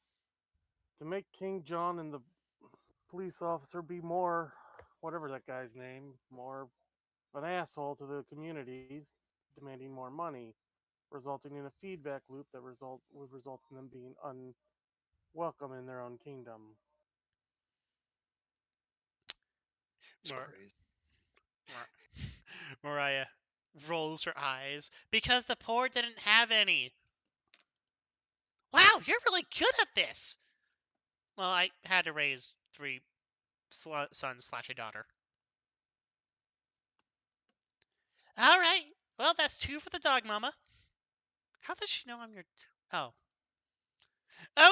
S3: To make King John and the police officer be more, whatever that guy's name, more of an asshole to the communities, demanding more money, resulting in a feedback loop that would result in them being unwelcome in their own kingdom.
S4: It's
S1: Mar-
S4: crazy.
S1: Mariah rolls her eyes because the poor didn't have any. Wow, you're really good at this. Well, I had to raise 3 sons / a daughter. All right. Well, that's 2 for the dog mama. How does she know I'm your... Oh.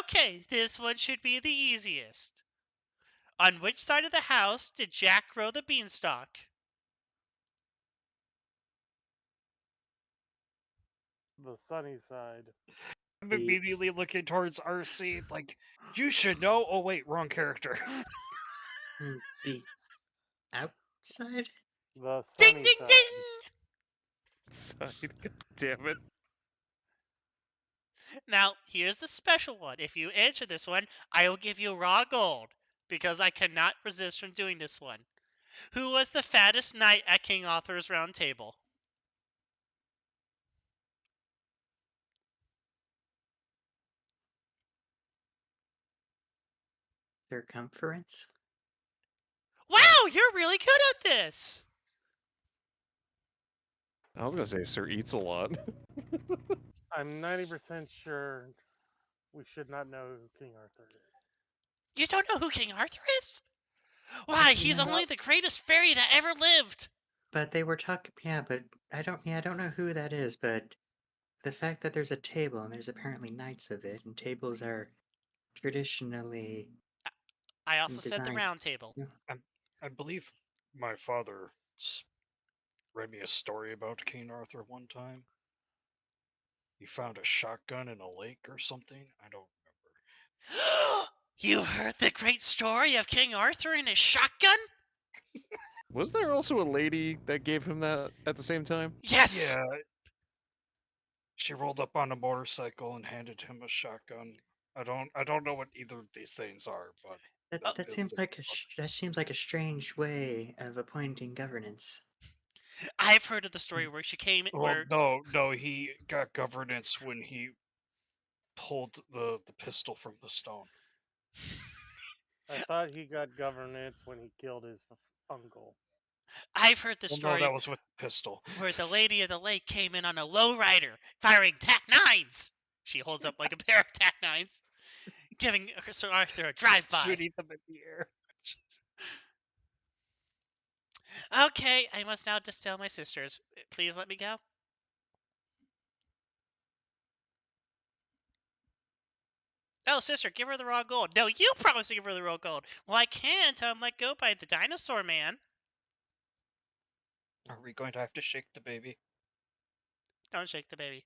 S1: Okay, this one should be the easiest. On which side of the house did Jack grow the beanstalk?
S3: The sunny side.
S4: I'm
S2: The-
S4: immediately looking towards Arsene, like, you should know. Oh, wait, wrong character.
S2: The outside?
S3: The
S1: Ding,
S3: sunny
S1: ding,
S3: side.
S1: ding!
S5: Side, God damn it.
S1: Now, here's the special one. If you answer this one, I will give you raw gold, because I cannot resist from doing this one. Who was the fattest knight at King Arthur's Round Table?
S2: Circumference?
S1: Wow, you're really good at this!
S5: I was gonna say Sir Eats a Lot.
S3: I'm 90% sure we should not know who King Arthur is.
S1: You don't know who King Arthur is? Why, he's
S2: Yeah.
S1: only the greatest fairy that ever lived!
S2: But they were talking. Yeah, but I don't know who that is. But the fact that there's a table and there's apparently knights of it, and tables are traditionally
S1: I also said the
S2: designed.
S1: Round Table.
S4: I believe my father read me a story about King Arthur one time. He found a shotgun in a lake or something. I don't remember.
S1: You heard the great story of King Arthur and his shotgun?
S5: Was there also a lady that gave him that at the same time?
S1: Yes!
S4: Yeah. She rolled up on a motorcycle and handed him a shotgun. I don't know what either of these things are, but
S2: That
S4: it
S2: seems
S4: was
S2: like that seems like a strange way of appointing governance.
S1: I've heard of the story where she came...
S4: well, no, he got governance when he pulled the pistol from the stone.
S3: I thought he got governance when he killed his uncle.
S1: I've heard the
S4: Well, no,
S1: story
S4: that was with the pistol.
S1: where the Lady of the Lake came in on a lowrider, firing TAC-9s! She holds up like a pair of TAC-9s, giving Sir Arthur a drive-by.
S4: Shooting them in the air.
S1: Okay, I must now dispel my sisters. Please let me go. Oh, sister, give her the raw gold. No, you promised to give her the raw gold. Well, I can't. I'm let go by the dinosaur man.
S4: Are we going to have to shake the baby?
S1: Don't shake the baby.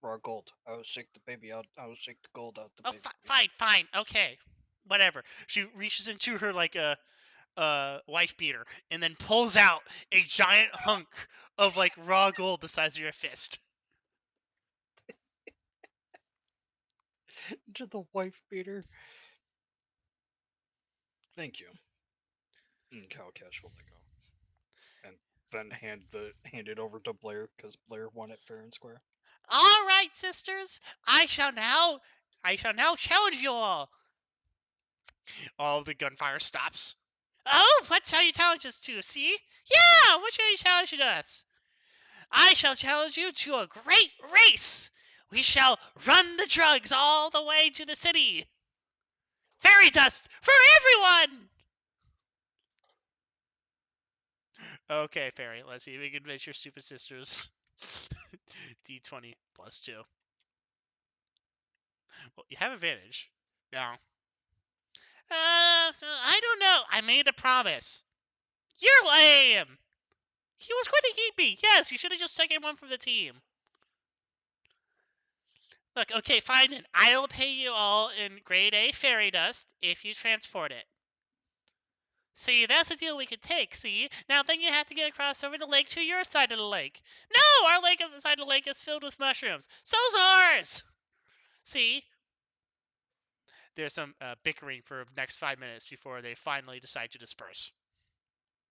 S4: Raw gold. I will shake the baby out. I will shake the gold out the
S1: Oh,
S4: baby.
S1: fine. Okay, whatever. She reaches into her like a wife beater and then pulls out a giant hunk of like raw gold the size of your fist.
S4: To the wife beater. Thank you. And Kalcash will let go. And then hand it over to Blaire because Blaire won it fair and square.
S1: All right, sisters. I shall now challenge you all. All the gunfire stops. Oh, what shall you challenge us to? See? Yeah, what shall you challenge us? I shall challenge you to a great race. We shall run the drugs all the way to the city. Fairy dust for everyone! Okay, Fairy, let's see if we can convince your stupid sisters. D20 plus 2. Well, you have advantage. No. I don't know. I made a promise. You're lame! He was going to eat me. Yes, you should have just taken one from the team. Look, okay, fine then. I'll pay you all in grade A fairy dust if you transport it. See, that's a deal we could take, see? Now then you have to get across over the lake to your side of the lake. No, our lake on the side of the lake is filled with mushrooms. So's ours! See? There's some bickering for the next 5 minutes before they finally decide to disperse,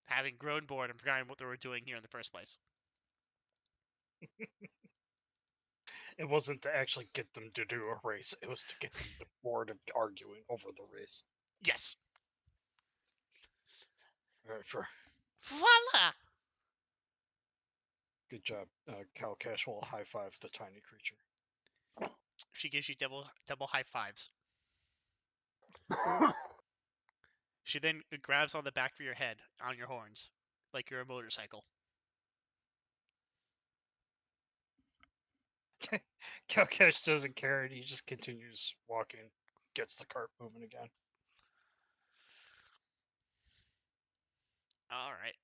S1: having grown bored and forgotten what they were doing here in the first place.
S4: It wasn't to actually get them to do a race. It was to get them bored of arguing over the race.
S1: Yes.
S4: All right, for
S1: Voila!
S4: good job. Kalcash will high five the tiny creature.
S1: She gives you double high fives. She then grabs on the back of your head on your horns, like you're a motorcycle.
S4: Kalcash doesn't care, and he just continues walking, gets the cart moving again.
S1: All right.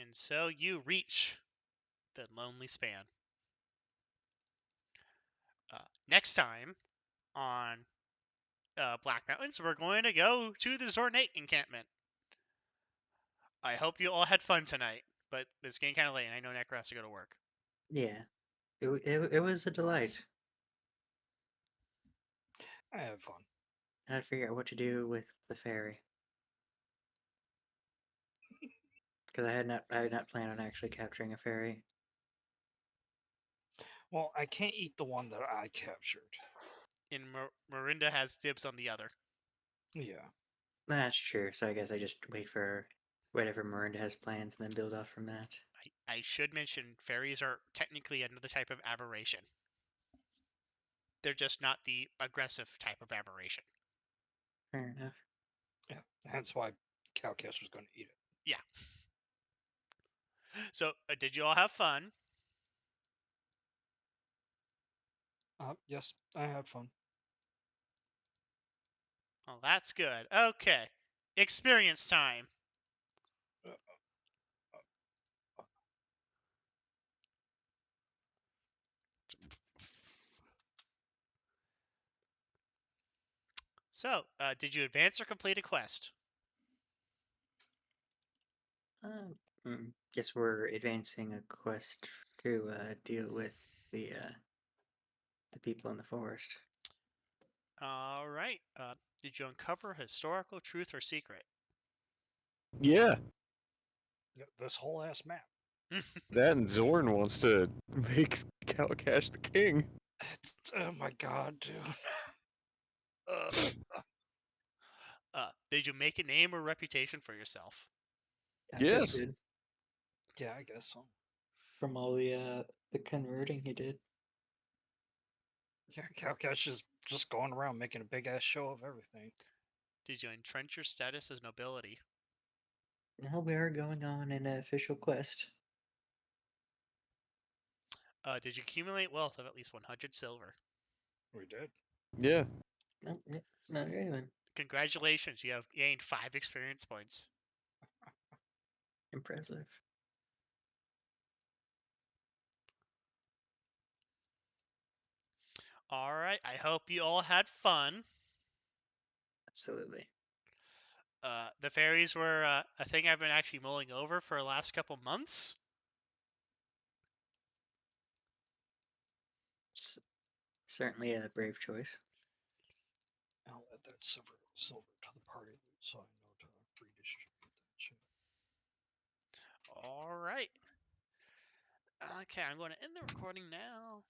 S1: And so you reach the lonely span. Next time on Black Mountains, we're going to go to the Zornate encampment. I hope you all had fun tonight, but it's getting kind of late, and I know Necro has to go to work.
S2: Yeah, it was a delight.
S4: I had fun.
S2: I had to figure out what to do with the ferry because I had not planned on actually capturing a ferry.
S4: Well, I can't eat the one that I captured.
S1: And Marinda has dibs on the other.
S4: Yeah.
S2: That's true. So I guess I just wait for whatever Miranda has plans and then build off from that.
S1: I should mention fairies are technically another type of aberration. They're just not the aggressive type of aberration.
S2: Fair enough.
S4: Yeah. Hence why Kalcash was going to eat it.
S1: Yeah. So, did you all have fun?
S4: Yes, I had fun.
S1: Well, that's good. Okay. Experience time. So, did you advance or complete a quest?
S2: Guess we're advancing a quest to deal with the people in the forest.
S1: All right. Did you uncover historical truth or secret?
S5: Yeah,
S4: This whole ass map.
S5: that and Zorn wants to make Kalcash the king.
S4: Oh my god, dude.
S1: Did you make a name or reputation for yourself?
S2: I guess
S5: Yes.
S2: he did.
S4: Yeah, I guess so.
S2: From all the converting he did.
S4: Yeah, Kalcash is just going around making a big ass show of everything.
S1: Did you entrench your status as nobility?
S2: Now we are going on an official quest.
S1: Did you accumulate wealth of at least 100 silver?
S4: We did.
S5: Yeah.
S2: No, not really then.
S1: Congratulations, you have gained 5 experience points.
S2: Impressive.
S1: All right, I hope you all had fun.
S2: Absolutely.
S1: The fairies were a thing I've been actually mulling over for the last couple months.
S2: Certainly a brave choice.
S4: I'll add that silver to the party loot so I know to redistribute that shit.
S1: All right. Okay, I'm going to end the recording now.